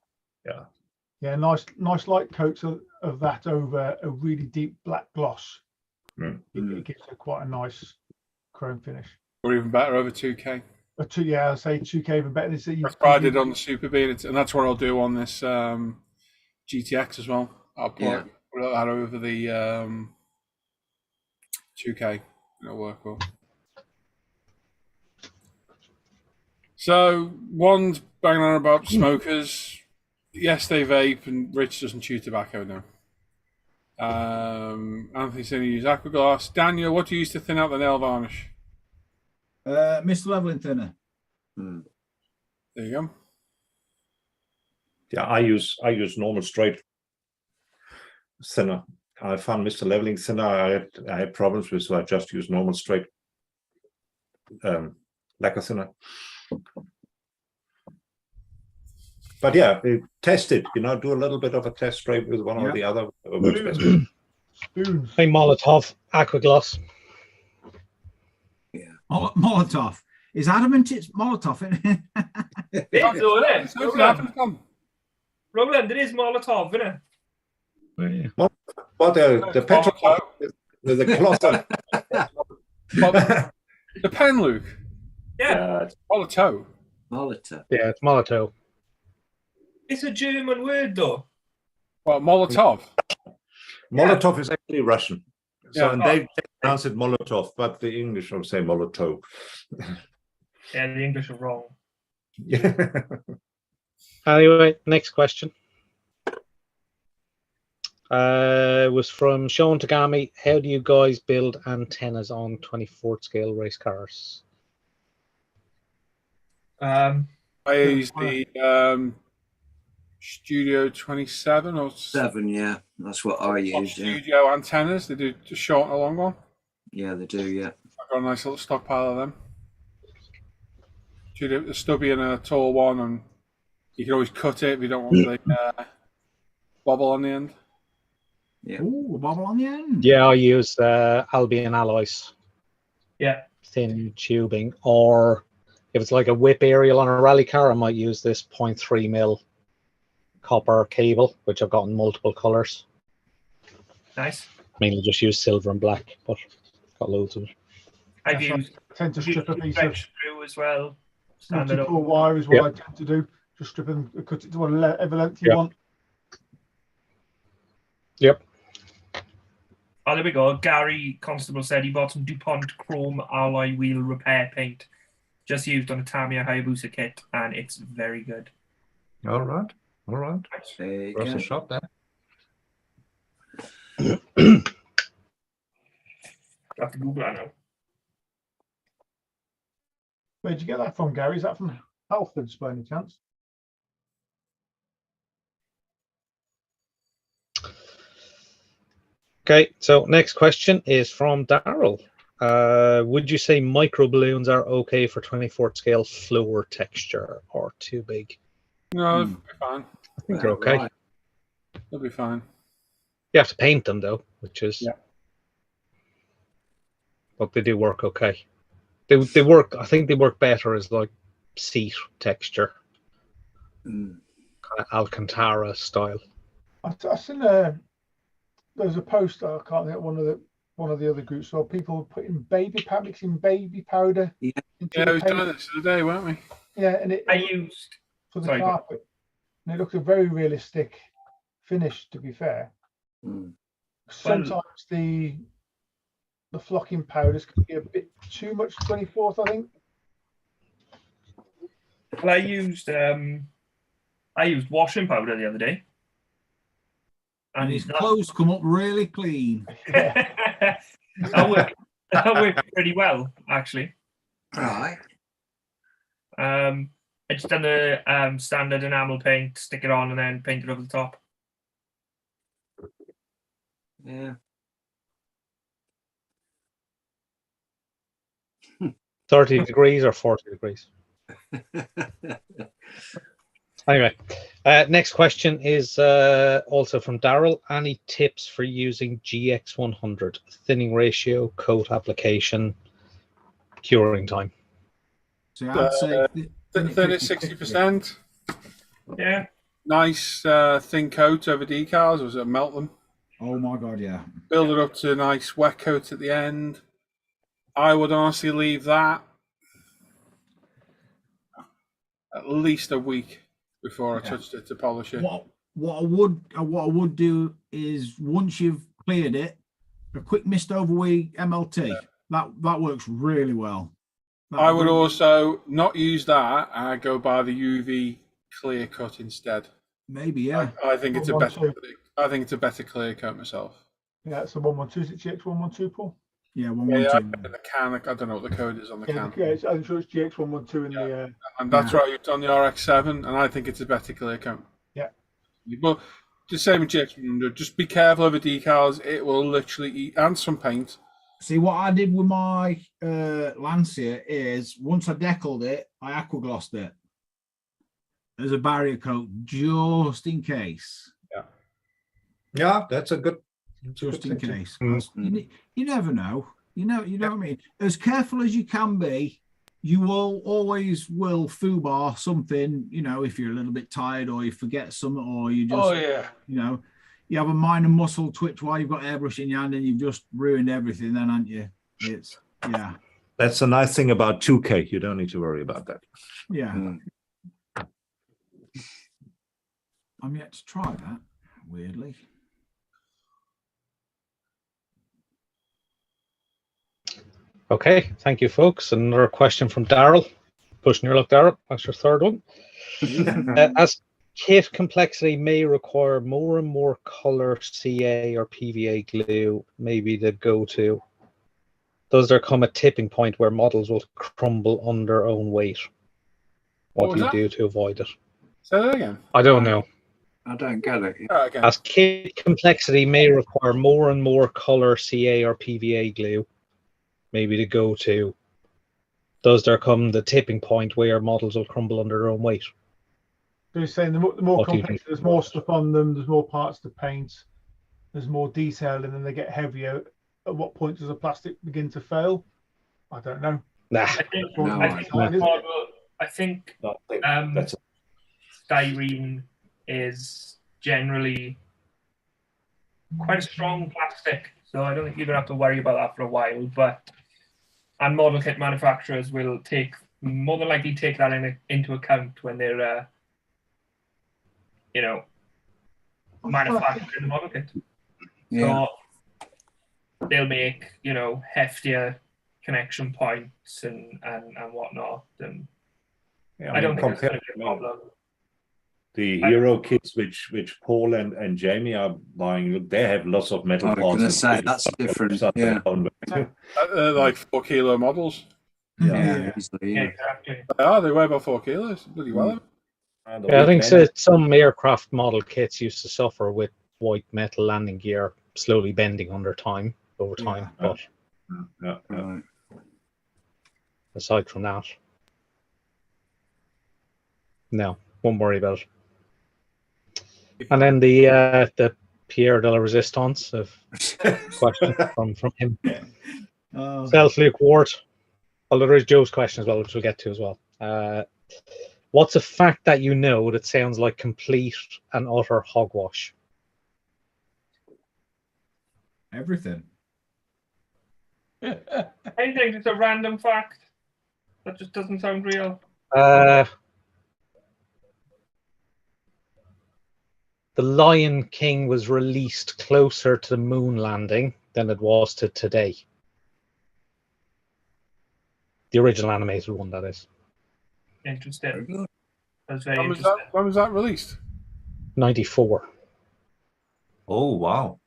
Yeah, nice light coats of that over a really deep black gloss. It gives it quite a nice chrome finish. Or even better, over 2K. But I'd say 2K even better. That's what I did on the Super B, and that's what I'll do on this GTX as well. I'll put that over the 2K. It'll work well. So, one's banging on about smokers. Yes, they vape, and Rich doesn't chew tobacco now. Anthony said he used aquagloss. Daniel, what do you use to thin out the nail varnish? Mr. Leveling thinner. There you go. Yeah, I use normal straight thinner. I found Mr. Leveling thinner I had problems with, so I just use normal straight lacquer thinner. But yeah, test it. Do a little bit of a test straight with one or the other. Works best. Spoons. Hey, Molotov, aquagloss. Molotov. Is adamant it's Molotov in it? It's all in. So Roland, Roland, it is Molotov, isn't it? But the petrol with the cloth on. the pen, Luke. Yeah. Molotov. Molotov. Yeah, it's Molotov. It's a German word, though. Well, Molotov. Molotov is actually Russian. So Yeah. and they pronounce it Molotov, but the English will say Molotov. Yeah, the English are wrong. Yeah. Anyway, next question. Was from Sean Tagami. How do you guys build antennas on 24th scale race cars? I use the Studio 27 or 7, yeah. That's what I use. Yeah. Studio antennas. They do just short and a long one. Yeah, they do, yeah. I've got a nice little stockpile of them. Studio, a stubby and a tall one, and you can always cut it if you don't want the bobble on the end. Yeah. Ooh, a bobble on the end. Yeah, I use Albion alloys. Yeah. Thin tubing, or if it's like a whip aerial on a rally car, I might use this 0.3 mil copper cable, which I've got in multiple colors. Nice. Mainly just use silver and black, but got loads of it. I've used tend to strip a piece of stretch through as well. Standard multi-core wire is what I tend to do. Just strip and cut it to whatever length you want. Yep. Oh, there we go. Gary Constable said he bought some DuPont chrome alloy wheel repair paint, just used on a Tamiya Hayabusa kit, and it's very good. All right. All right. There you Worth go. a shot there. I have to Google that now. Where'd you get that from, Gary? Is that from Halfords by any chance? Okay, so next question is from Daryl. Would you say micro balloons are okay for 24th scale floor texture or too big? No, they'll be fine. I think they're okay. Right. They'll be fine. You have to paint them though, which is, but they do work okay. They work. I think they work better as like seat texture, kind of Alcantara style. I've seen there's a post, I can't think, one of the other groups, where people putting mixing baby powder. Yeah, into Yeah, the we've paint. done it the other day, weren't we? Yeah, and I used for the sorry, go on. carpet, and it looks a very realistic finish. To be fair, sometimes the flocking powders can be a bit too much 24th, I think. Well, I used washing powder the other day, And his clothes come up really clean. that worked pretty well, actually. Right. I just done the standard enamel paint, stick it on, and then paint it over the top. Yeah. 30 degrees or 40 degrees. Anyway, next question is also from Daryl. Any tips for using GX100 thinning ratio, coat application, curing time? So I'd say Thin is 60%. Yeah. Nice thin coat over decals, or is it melt them? Oh my god, yeah. Build it up to a nice wet coat at the end. I would honestly leave that at least a week before I touched it to polish it. What I would do is once you've cleared it, a quick mist over with MLT. That works really well. I would also not use that. I go by the UV clear cut instead. Maybe, yeah. I think it's a better. I think it's a better clear coat myself. Yeah, it's a 112. Is it GX112, Paul? Yeah, Yeah, 112. the can. I don't know what the code is on the can. Yeah, I'm sure it's GX112 in the. And that's right. You've done the RX-7, and I think it's a better clear coat. Yeah. But the same with GX100. Just be careful over decals. It will literally eat, and some paint. See, what I did with my Lancia is once I deckled it, I aquaglossed it as a barrier coat just in case. Yeah. Yeah, that's a good. Just in case. Mm. You never know. You know what I mean? As careful as you can be, you will always foobar something, if you're a little bit tired or you forget something or you just, you have a minor muscle twitch while you've got airbrush in your hand and you've just ruined everything then, haven't you? Yeah. That's the nice thing about 2K. You don't need to worry about that. Yeah. I'm yet to try that, weirdly. Okay, thank you, folks. Another question from Daryl. Pushing your luck, Daryl. That's your third one. As kit complexity may require more and more color CA or PVA glue, maybe the go-to. Does there come a tipping point where models will crumble under own weight? What do you do to avoid it? Say that again. I don't know. I don't get it. Okay. As kit complexity may require more and more color CA or PVA glue, maybe the go-to. Does there come the tipping point where models will crumble under their own weight? So you're saying the more complex, there's more stuff on them, there's more parts to paint, there's more detail, and then they get heavier. At what point does the plastic begin to fail? I don't know. Nah. I think styrene is generally quite a strong plastic, so I don't think you're going to have to worry about that for a while. And model kit manufacturers will more than likely take that into account when they're, manufacturing the model kit. Yeah. So they'll make, heftier connection points and whatnot. And I don't think it's going to be a problem. The hero kits which Paul and Jamie are buying, they have lots of metal parts. I was going to say, that's different. Yeah. Like 4 kilo models. Yeah, easily, yeah. Exactly. They weigh about 4 kilos. Bloody well. Yeah, I think some aircraft model kits used to suffer with white metal landing gear slowly bending over time. But aside from that, no, won't worry about it. And then the Pierre de la Resistance of question from him. Self Luke Ward. Although there is Joe's question as well, which we'll get to as well. What's a fact that you know that sounds like complete and utter hogwash? Everything. Anything, just a random fact that just doesn't sound real. The Lion King was released closer to the moon landing than it was to today. The original animated one, that is. Interesting. That's very When was that released? 94. Oh, wow.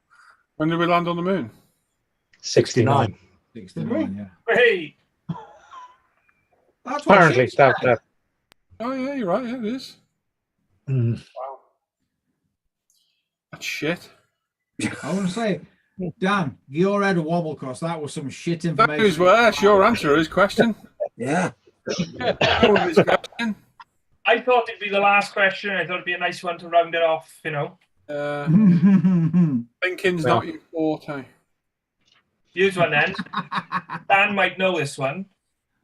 When did we land on the moon? 69. 69, yeah. Hey! That's what Apparently, that. Oh, yeah, you're right. Yeah, it is. Wow. That's shit. I want to say, Dan, your head a wobble because that was some shit information. That is worse. Your answer to his question. Yeah. I thought it'd be the last question. I thought it'd be a nice one to round it off, Thinking's not your forte. Here's one then. Dan might know this one.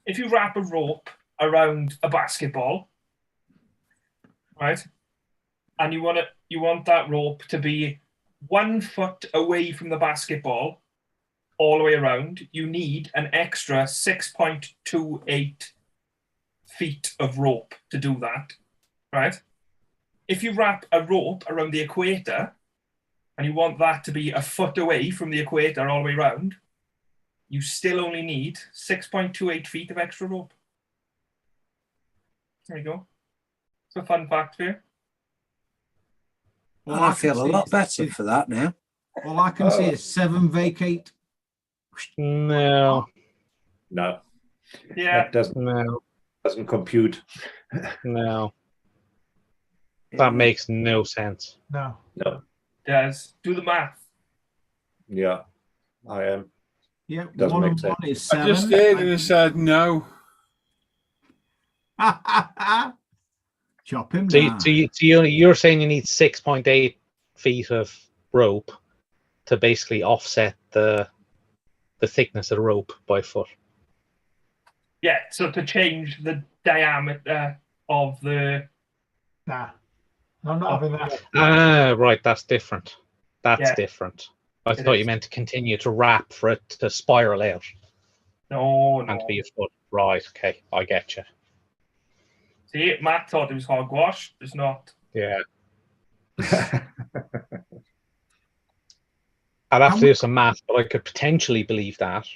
If you wrap a rope around a basketball, right, and you want that rope to be 1 foot away from the basketball all the way around, you need an extra 6.28 feet of rope to do that, right? If you wrap a rope around the equator and you want that to be 1 foot away from the equator all the way around, you still only need 6.28 feet of extra rope. There you go. It's a fun fact for you. Well, I feel a lot better for that now. All I can see is 7 vacate. No. No. Yeah. That doesn't compute. No. That makes no sense. No. Does. Do the math. Yeah, I am. Yeah, Doesn't 1 make and sense. 1 is 7. I just did and it said no. Chop him So, down. you're saying you need 6.8 feet of rope to basically offset the thickness of the rope by foot. Yeah, so to change the diameter of the... Nah. I'm not having that. Ah, right, that's different. That's Yeah. different. I It thought is. you meant to continue to wrap for it to spiral out No. and to be a foot. Right, okay, I get you. See, Matt thought it was hogwash. It's not. Yeah. I'd have to do some math, but I could potentially believe that.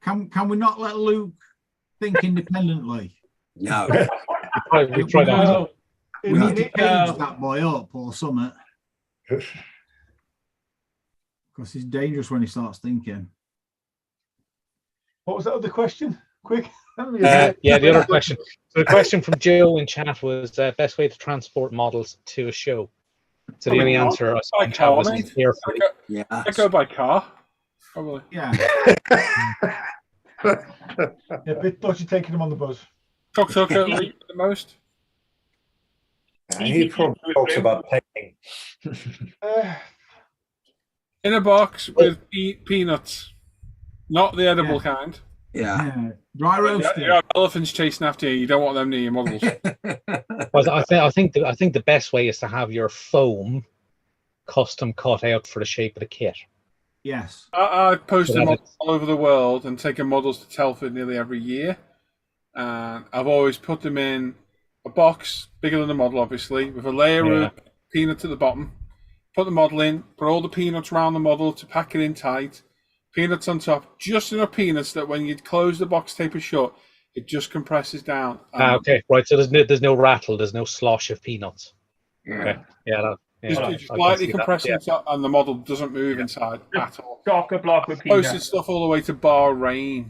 Can we not let Luke think independently? No. We try that. No, We need to no. cage that boy up or something. Because he's dangerous when he starts thinking. What was that other question? Quick. Yeah, the other question. So the question from Joe in chat was best way to transport models to a show. So the only answer I saw in chat was carefully. Yeah. I go by car. Probably. Yeah. Yeah, a bit dodgy taking him on the bus. Tuk tuk the most. He probably talks about paying. In a box with peanuts, not the edible kind. Yeah. Dry You roasted. have elephants chasing after you. You don't want them near your models. Well, I think the best way is to have your foam custom cut out for the shape of the kit. Yes. I post So them that all over the world and taken models to Telford nearly every year. And I've always put them in a box bigger than the model, obviously, with a layer of peanuts at the bottom. Put the model in, put all the peanuts around the model to pack it in tight. Peanuts on top, just enough peanuts that when you close the box taper shut, it just compresses down. Okay, right. So there's no rattle, there's no slosh of peanuts. Yeah. Okay. Yeah. Just lightly compressing top, and the model doesn't move inside at all. Chocker block with Posted peanuts. stuff all the way to Bahrain,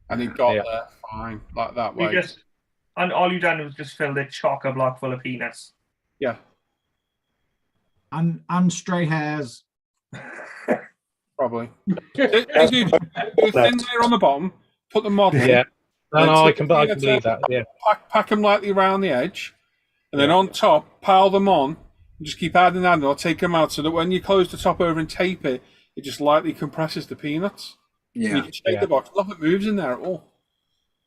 and it got there fine, like that way. And all you done was just fill the chocker block full of peanuts. Yeah. And stray hairs. Probably. Do a thin layer on the bottom, put the model in. Yeah. No, I can believe that. Yeah. Pack them lightly around the edge, and then on top, pile them on, and just keep adding that, and I'll take them out so that when you close the top over and tape it, it just lightly compresses the peanuts. Yeah. And you can shake the box. Nothing moves in there at all.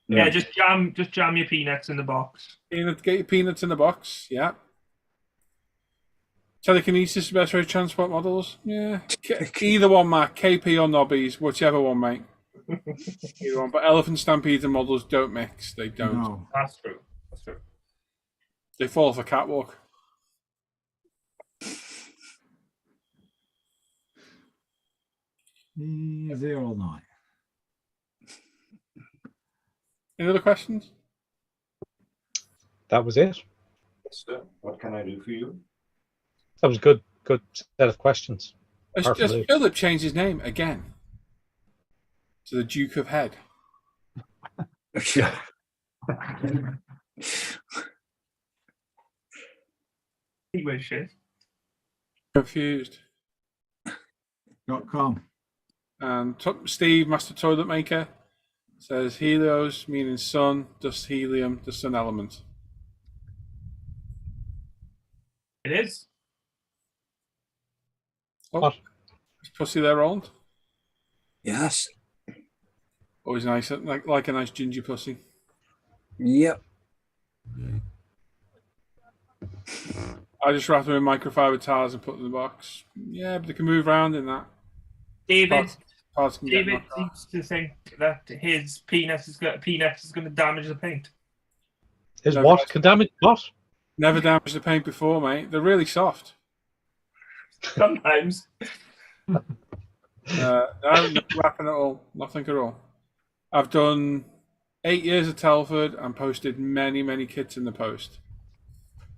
Yeah, just jam your peanuts in the box. Get your peanuts in the box, yeah. Telekinesis is the best way to transport models. Yeah. Either one, Mac. KP or Nobbies, whichever one, mate. Either one. But elephant stampedes and models don't mix. They don't. No. That's true. They fall off a catwalk. He's there all night. Any other questions? That was it. Yes, sir. What can I do for you? That was good set of questions. Has Philip changed his name again to the Duke of Head? Yeah. He wishes. Confused. .com. And Steve, Master Toilet Maker, says Helios, meaning sun, dust helium, the sun element. It is. Oh, What? is Pussy there, Roland? Yes. Always nice, like a nice ginger pussy. Yep. I just wrap them in microfiber towels and put them in the box. Yeah, but they can move around in that. David Parts can get David knocked off. seems to think that his penis is going to damage the paint. His what? Can damage what? Never damaged the paint before, mate. They're really soft. Sometimes. No wrapping at all. Nothing at all. I've done 8 years at Telford and posted many, many kits in the post.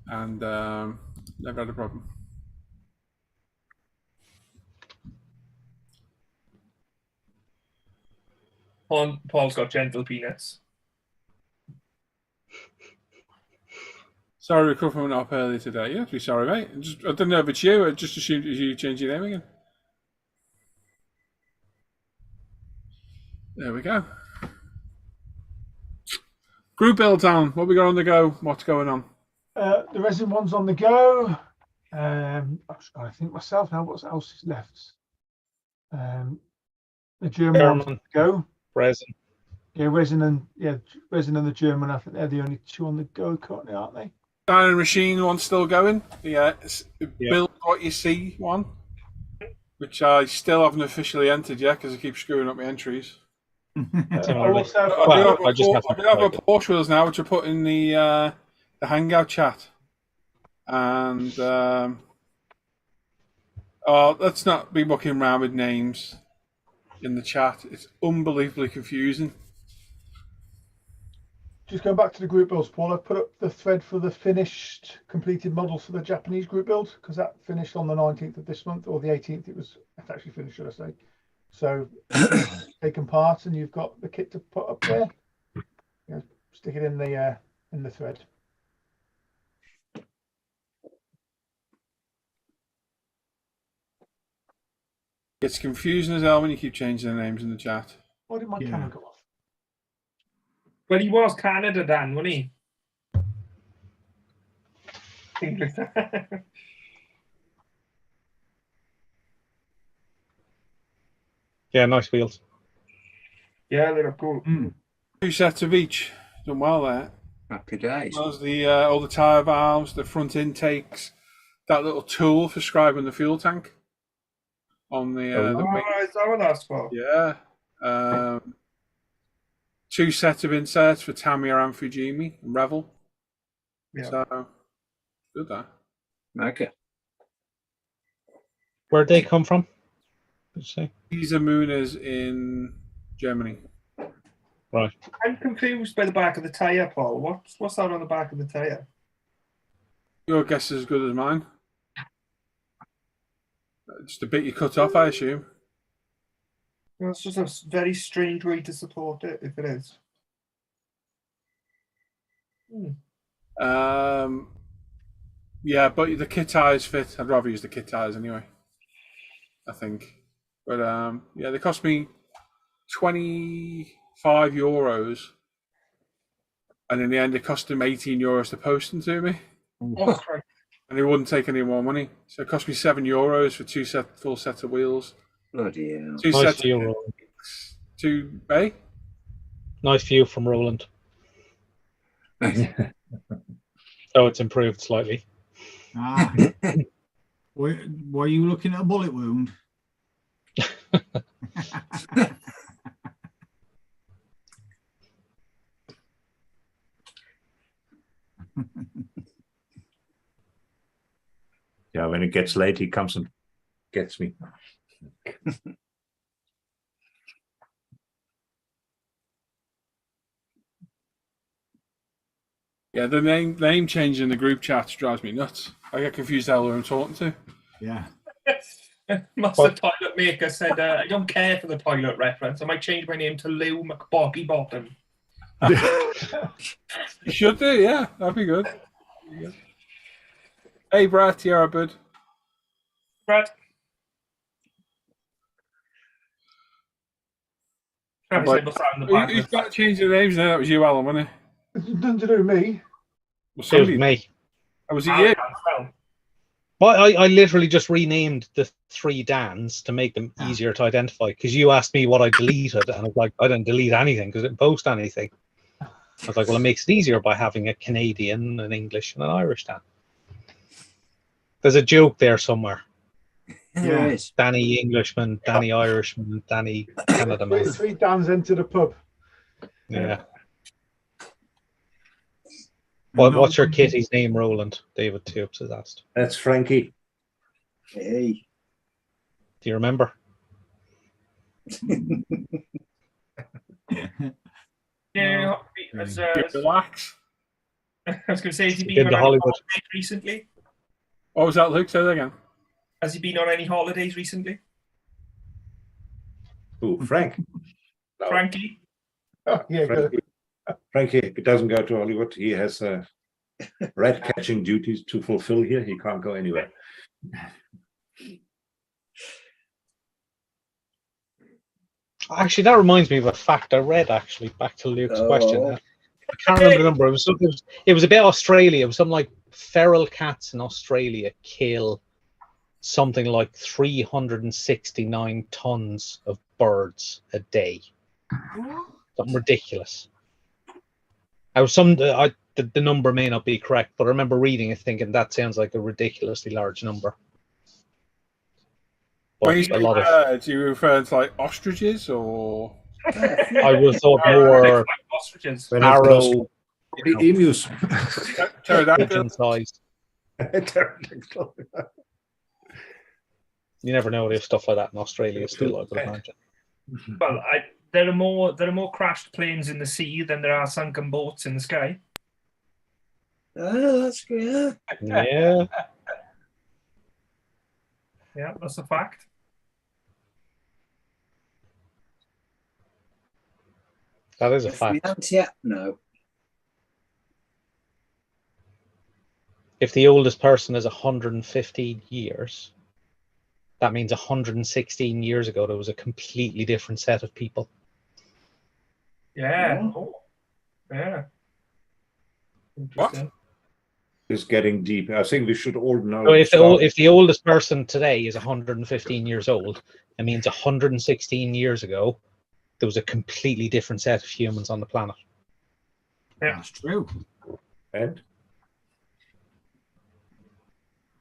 And never had a problem. Paul's got gentle peanuts. Sorry, we're coming up early today. You have to be sorry, mate. I didn't know if it's you. I just assumed it was you changing your name again. There we go. Group build down. What we got on the go? What's going on? The resin one's on the go. I think myself now. What else is left? The German one's on the go. Resin. Yeah, resin and the German. I think they're the only two on the go currently, aren't they? Down and machine one's still going. Build what you see one, which I still haven't officially entered yet because I keep screwing up my entries. I do have a Porsche with us now, which I put in the Hangout chat. And let's not be mucking around with names in the chat. It's unbelievably confusing. Just going back to the group builds, Paul, I've put up the thread for the finished completed models for the Japanese group build, because that finished on the 19th of this month, or the 18th. It's actually finished, should I say. So taken part, and you've got the kit to put up there. Stick it in the thread. It's confusing as hell when you keep changing the names in the chat. Why did my camera go off? Well, he was Canada, Dan, wasn't he? Yeah, nice wheels. Yeah, they look cool. 2 sets of each. Done well there. Happy days. There's all the tyre valves, the front intakes, that little tool for scribing the fuel tank on the wing. Is that what that's for? Yeah. 2 sets of inserts for Tamiya and Fujimi and Revel. Yeah. So good that. Okay. Where'd they come from? Did you say? These are Mooners in Germany. Right. I'm confused by the back of the tyre, Paul. What's that on the back of the tyre? Your guess is as good as mine. Just a bit you cut off, I assume. Well, it's just a very strange way to support it, if it is. Yeah, but the kit ties fit. I'd rather use the kit ties anyway, I think. But yeah, they cost me €25, and in the end, it cost them €18 to post them to me. Oh, and they wouldn't take any more money, so it cost me €7 for full set of wheels. Bloody hell. 2 Nice sets view, of Roland. 2 bay. Nice view from Roland. So it's improved slightly. Were you looking at a bullet wound? Yeah, when it gets late, he comes and gets me. Yeah, the name change in the group chat drives me nuts. I get confused how who I'm talking to. Yeah. Master Toilet Maker said, I don't care for the toilet reference. I might change my name to Lou McBoggy-Bottom. You should do, yeah. That'd be good. Hey, Brett, you're bud. Brett. Who's got to change the names now? That was you, Alan, wasn't it? Nothing to do with me. It was me. Oh, was it you? Well, I literally just renamed the 3 Dans to make them easier to identify, because you asked me what I deleted, and I was like, I didn't delete anything because it didn't post anything. I was like, well, it makes it easier by having a Canadian, an English, and an Irish Dan. There's a joke there somewhere. There is. Danny Englishman, Danny Irishman, Danny Canada man. 3 Dans enter the pub. Yeah. What's your kitty's name, Roland? David Tubes has asked. That's Frankie. Hey. Do you remember? Yeah, relax. I was going to say, has he been Been on to any Hollywood. holidays recently? What was that, Luke? Say that again. Has he been on any holidays recently? Who? Frank? No. Frankie? Oh, yeah, good. Frankie doesn't go to Hollywood. He has rat catching duties to fulfill here. He can't go anywhere. Actually, that reminds me of a fact I read, actually, back to Luke's question. I can't remember the number. It was about Australia. It was something like feral cats in Australia kill something like 369 tons of birds a day. Something ridiculous. The number may not be correct, but I remember reading it thinking that sounds like a ridiculously large number. But When you say birds, do you refer to like ostriches or? I would have thought more ostriches. arrow, Emus. pigeon sized. Pterodactyl. You never know if stuff like that in Australia still, I would imagine. Well, there are more crashed planes in the sea than there are sunken boats in the sky. Oh, that's good. Yeah. Yeah, that's a fact. That is a fact. Yeah, no. If the oldest person is 115 years, that means 116 years ago there was a completely different set of people. Yeah. Oh. Yeah. Interesting. It's getting deep. I think we should all know. So if the oldest person today is 115 years old, it means 116 years ago there was a completely different set of humans on the planet. Yeah. That's true. And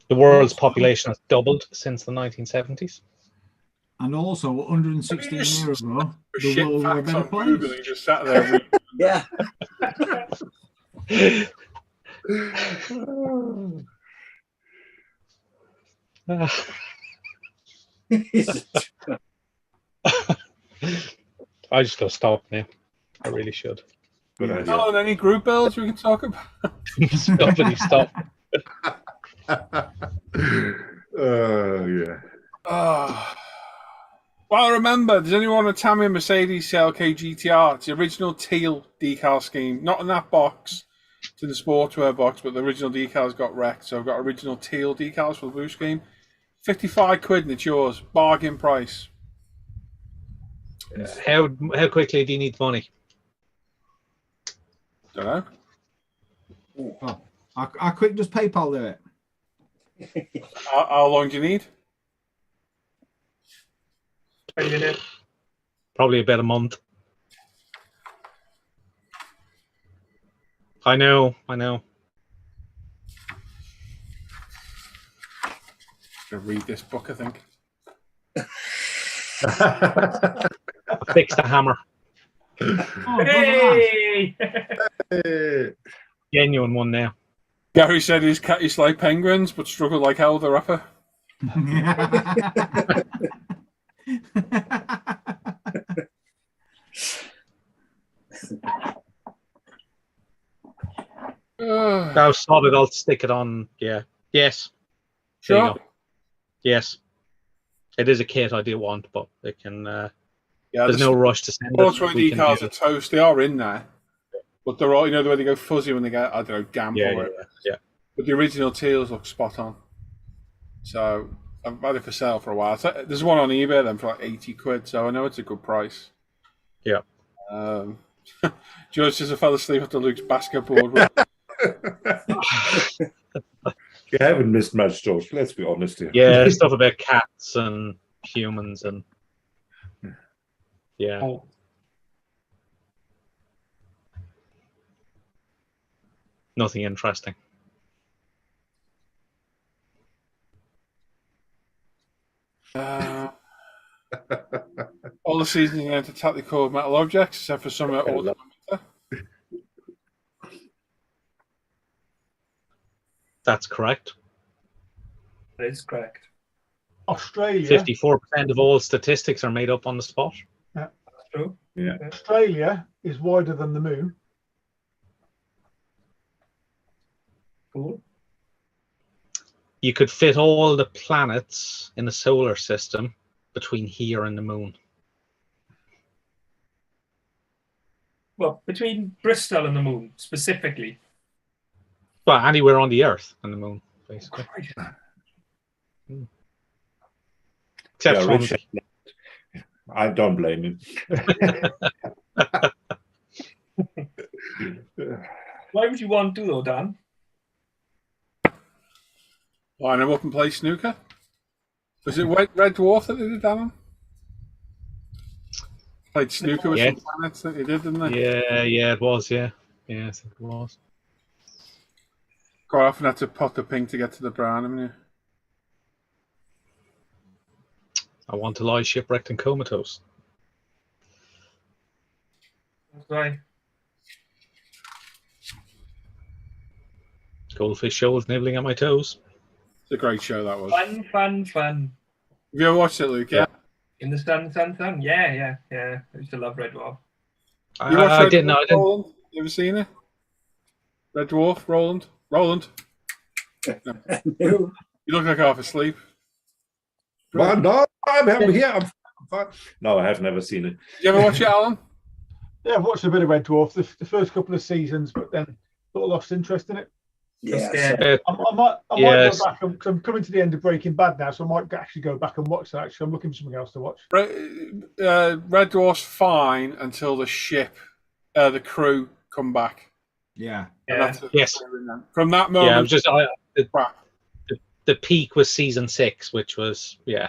The world's population has doubled since the 1970s. And also, 116 years ago, the Shit world were a facts better on Google, place. you just sat there reading. Yeah. I just gotta stop now. I really should. good idea. Oh, and any group builds we can talk about? Stop. Yeah. Well, I remember, does anyone want a Tamiya Mercedes CLK GTR? It's the original teal decal scheme. Not in that box, it's in the sportswear box, but the original decals got wrecked. So I've got original teal decals for the blue scheme. 55 quid and it's yours. Bargain price. How quickly do you need money? Don't know. Oh, how quick does PayPal do it? How long do you need? 20 minutes. Probably about a month. I know. I'm going to read this book, I think. Fix the hammer. Oh, Hey! Genuine one now. Gary said his cat used like penguins, but struggled like hell with the rapper. Now solid, I'll stick it on. Yeah. Yes. There you Sure. go. Yes. It is a kit I do want, but it can. There's no rush to send it. Sportswear We can decals do are toast. They are in there, but they're all, you know, the way they go fuzzy when they get, I don't know, damp Yeah, or yeah, whatever. yeah. But the original teals look spot on. So I've had it for sale for a while. So there's one on eBay then for like 80 quid. So I know it's a good price. Yeah. George says I fell asleep after Luke's basketball. You haven't missed much, George. Let's be honest here. Yeah, stuff about cats and humans and yeah. Oh. Nothing interesting. All the seasons are to attack the core metal objects, except for summer, autumn, and winter. That's correct. That is correct. Australia. 54% of all statistics are made up on the spot. That's true. Yeah. Australia is wider than the moon. Cool. You could fit all the planets in the solar system between here and the moon. Well, between Bristol and the moon, specifically. Well, anywhere on the Earth and the moon, basically. Except Yeah, Swansea. I don't blame him. Why would you want to, though, Dan? Line them up and play snooker. Was it Red Dwarf that they did that on? Played snooker with some planets that they did, didn't they? Yeah, it was, yeah. Yeah, I think it was. Quite often had to pot the pink to get to the brown, haven't you? I want to lie shipwrecked and comatose. That's right. Goldfish show was nibbling at my toes. It's a great show, that was. Fun. Have you ever watched it, Luke? Yeah. In the sun. Yeah. I used to love Red Dwarf. You watched I Red didn't Dwarf, know. I didn't. Roland? You ever seen it? Red Dwarf, Roland? Roland? No. You look like half asleep. But no, I'm here. I'm fine. No, I have never seen it. Did you ever watch it, Alan? Yeah, I've watched a bit of Red Dwarf, the first couple of seasons, but then sort of lost interest in it. Yeah. I might Yes. go back, because I'm coming to the end of Breaking Bad now, so I might actually go back and watch that. Actually, I'm looking for something else to watch. Red Dwarf's fine until the ship, the crew come back. Yeah. And that's it. Yes. From that Yeah, moment, crap. the peak was season 6, which was Yeah,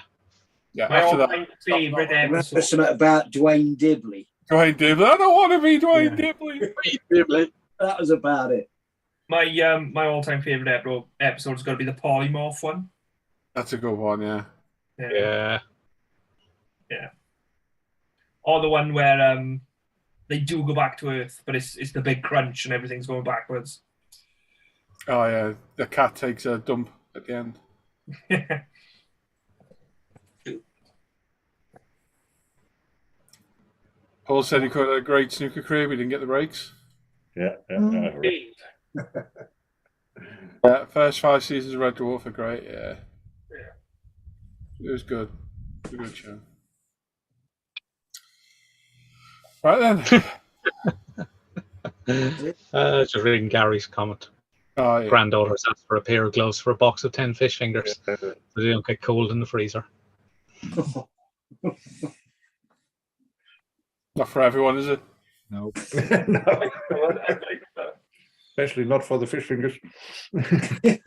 My after that. all-time favourite Remember episode. something about Dwayne Dibley? Dwayne Dibley. I don't want to be Dwayne Dibley. That was about it. My all-time favourite episode's got to be the polymorph one. That's a good one, yeah. yeah. Or the one where they do go back to Earth, but it's the big crunch and everything's going backwards. Oh, yeah. The cat takes a dump at the end. Paul said he could have a great snooker career, but he didn't get the breaks. Yeah. First 5 seasons of Red Dwarf are great, yeah. It was good. It was a good show. Right then. Just reading Gary's comment. Oh, yeah. Granddaughters asked for a pair of gloves for a box of 10 fish fingers, so they don't get cold in the freezer. Not for everyone, is it? No. No. Especially not for the fish fingers. Right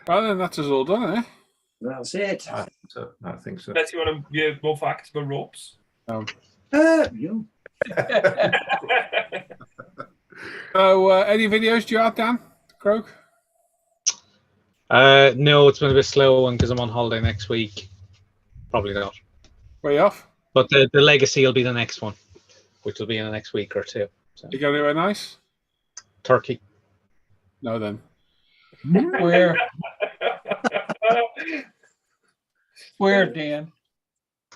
then, that's us all done, eh? That's it. I think so. Unless you want to hear more facts about ropes. You. So, any videos do you have, Dan? Croak? No, it's been a bit slow because I'm on holiday next week. Probably not. Where you off? But the legacy will be the next one, which will be in the next week or two. So. You going anywhere nice? Turkey. No, then. Where? Where, Dan?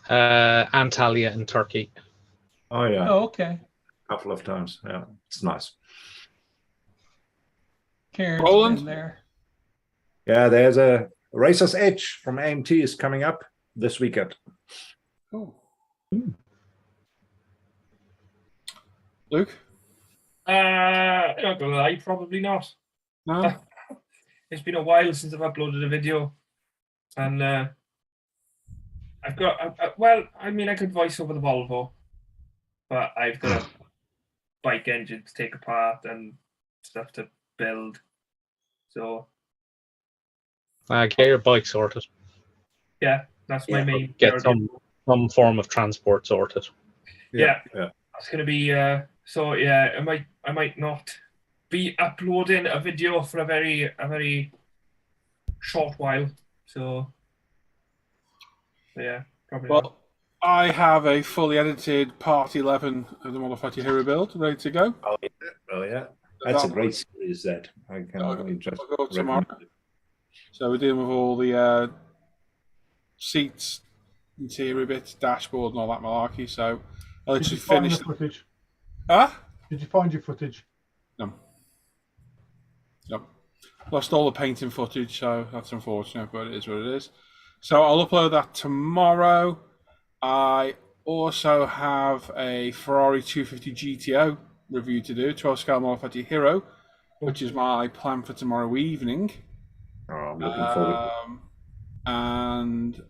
Antalya in Turkey. Oh, yeah. Oh, okay. A couple of times. Yeah. It's nice. Karen's Roland? been there. Yeah, there's a Racer's Edge from AMT is coming up this weekend. Oh. Luke? Not gonna lie, probably not. No? It's been a while since I've uploaded a video, and I've got I could voice over the Volvo, but I've got a bike engine to take apart and stuff to build. So Get your bike sorted. yeah, that's my main. Get priority. some form of transport sorted. Yeah. Yeah. That's gonna be so yeah, I might not be uploading a video for a very short while. So yeah, probably not. Well, I have a fully edited Part 11 of the Modified Hero build ready to go. Oh, yeah. That's a great series, that. I can only just I'll go tomorrow. recommend it. So we're dealing with all the seats, interior bits, dashboard, and all that malarkey. So I Did literally you find the finished. footage? Huh? Did you find your footage? No. Lost all the painting footage, so that's unfortunate, but it is what it is. So I'll upload that tomorrow. I also have a Ferrari 250 GTO review to do, 12 scale Modified Hero, which is my plan for tomorrow evening. Oh, I'm looking forward. And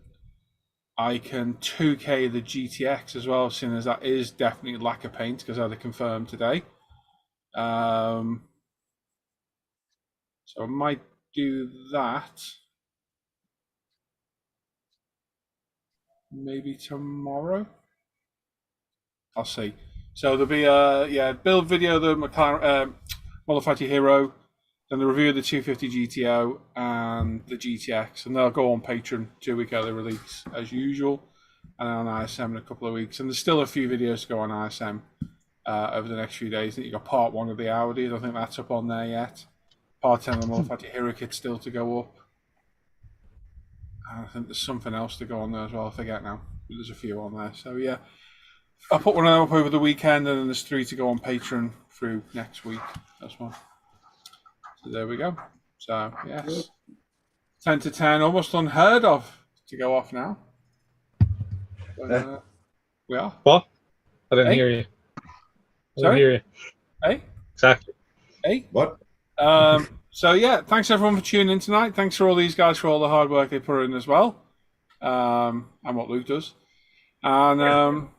I can 2K the GTX as well, seeing as that is definitely lack of paint because I had it confirmed today. So I might do that maybe tomorrow. I'll see. So there'll be a build video of the McLaren Modified Hero, then the review of the 250 GTO and the GTX, and they'll go on Patreon 2 week early release as usual, and on ISM in a couple of weeks. And there's still a few videos to go on ISM over the next few days. I think you got part 1 of the Audi. I don't think that's up on there yet. Part 10 of the Multifatty Hero kit's still to go up. And I think there's something else to go on there as well. I forget now. But there's a few on there. So yeah, I'll put one of them up over the weekend, and then there's 3 to go on Patreon through next week as well. So there we go. So yes, 10 to 10, almost unheard of to go off now. But, we are. What? I didn't hear you. I didn't hear you. Hey? Exactly. Hey? What? So yeah, thanks everyone for tuning in tonight. Thanks for all these guys for all the hard work they put in as well, and what Luke does. And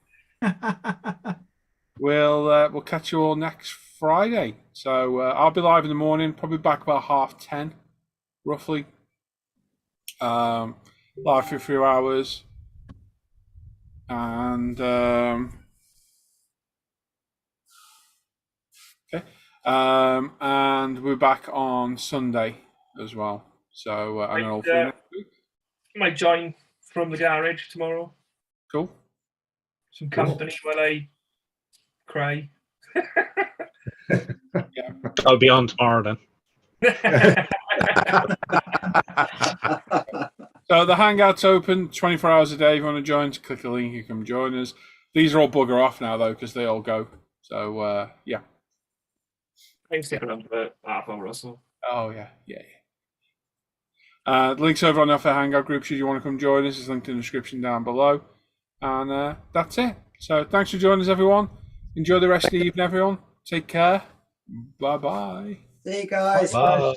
we'll catch you all next Friday. So I'll be live in the morning, probably back about 10:30, roughly. Live for a few hours, and okay. And we're back on Sunday as well. So I don't know. Next week. Might join from the garage tomorrow. Cool. Some company while I cry. Yeah. I'll be on tomorrow then. So the Hangout's open 24 hours a day. If you want to join, click the link. You can join us. These are all bugger off now though because they all go. So yeah. I can stick around for half hour or so. Oh yeah. The link's over on the Off Air Hangout group. Should you want to come join us, it's linked in the description down below. And that's it. So thanks for joining us, everyone. Enjoy the rest of the evening, everyone. Take care. Bye bye. See you guys. Bye.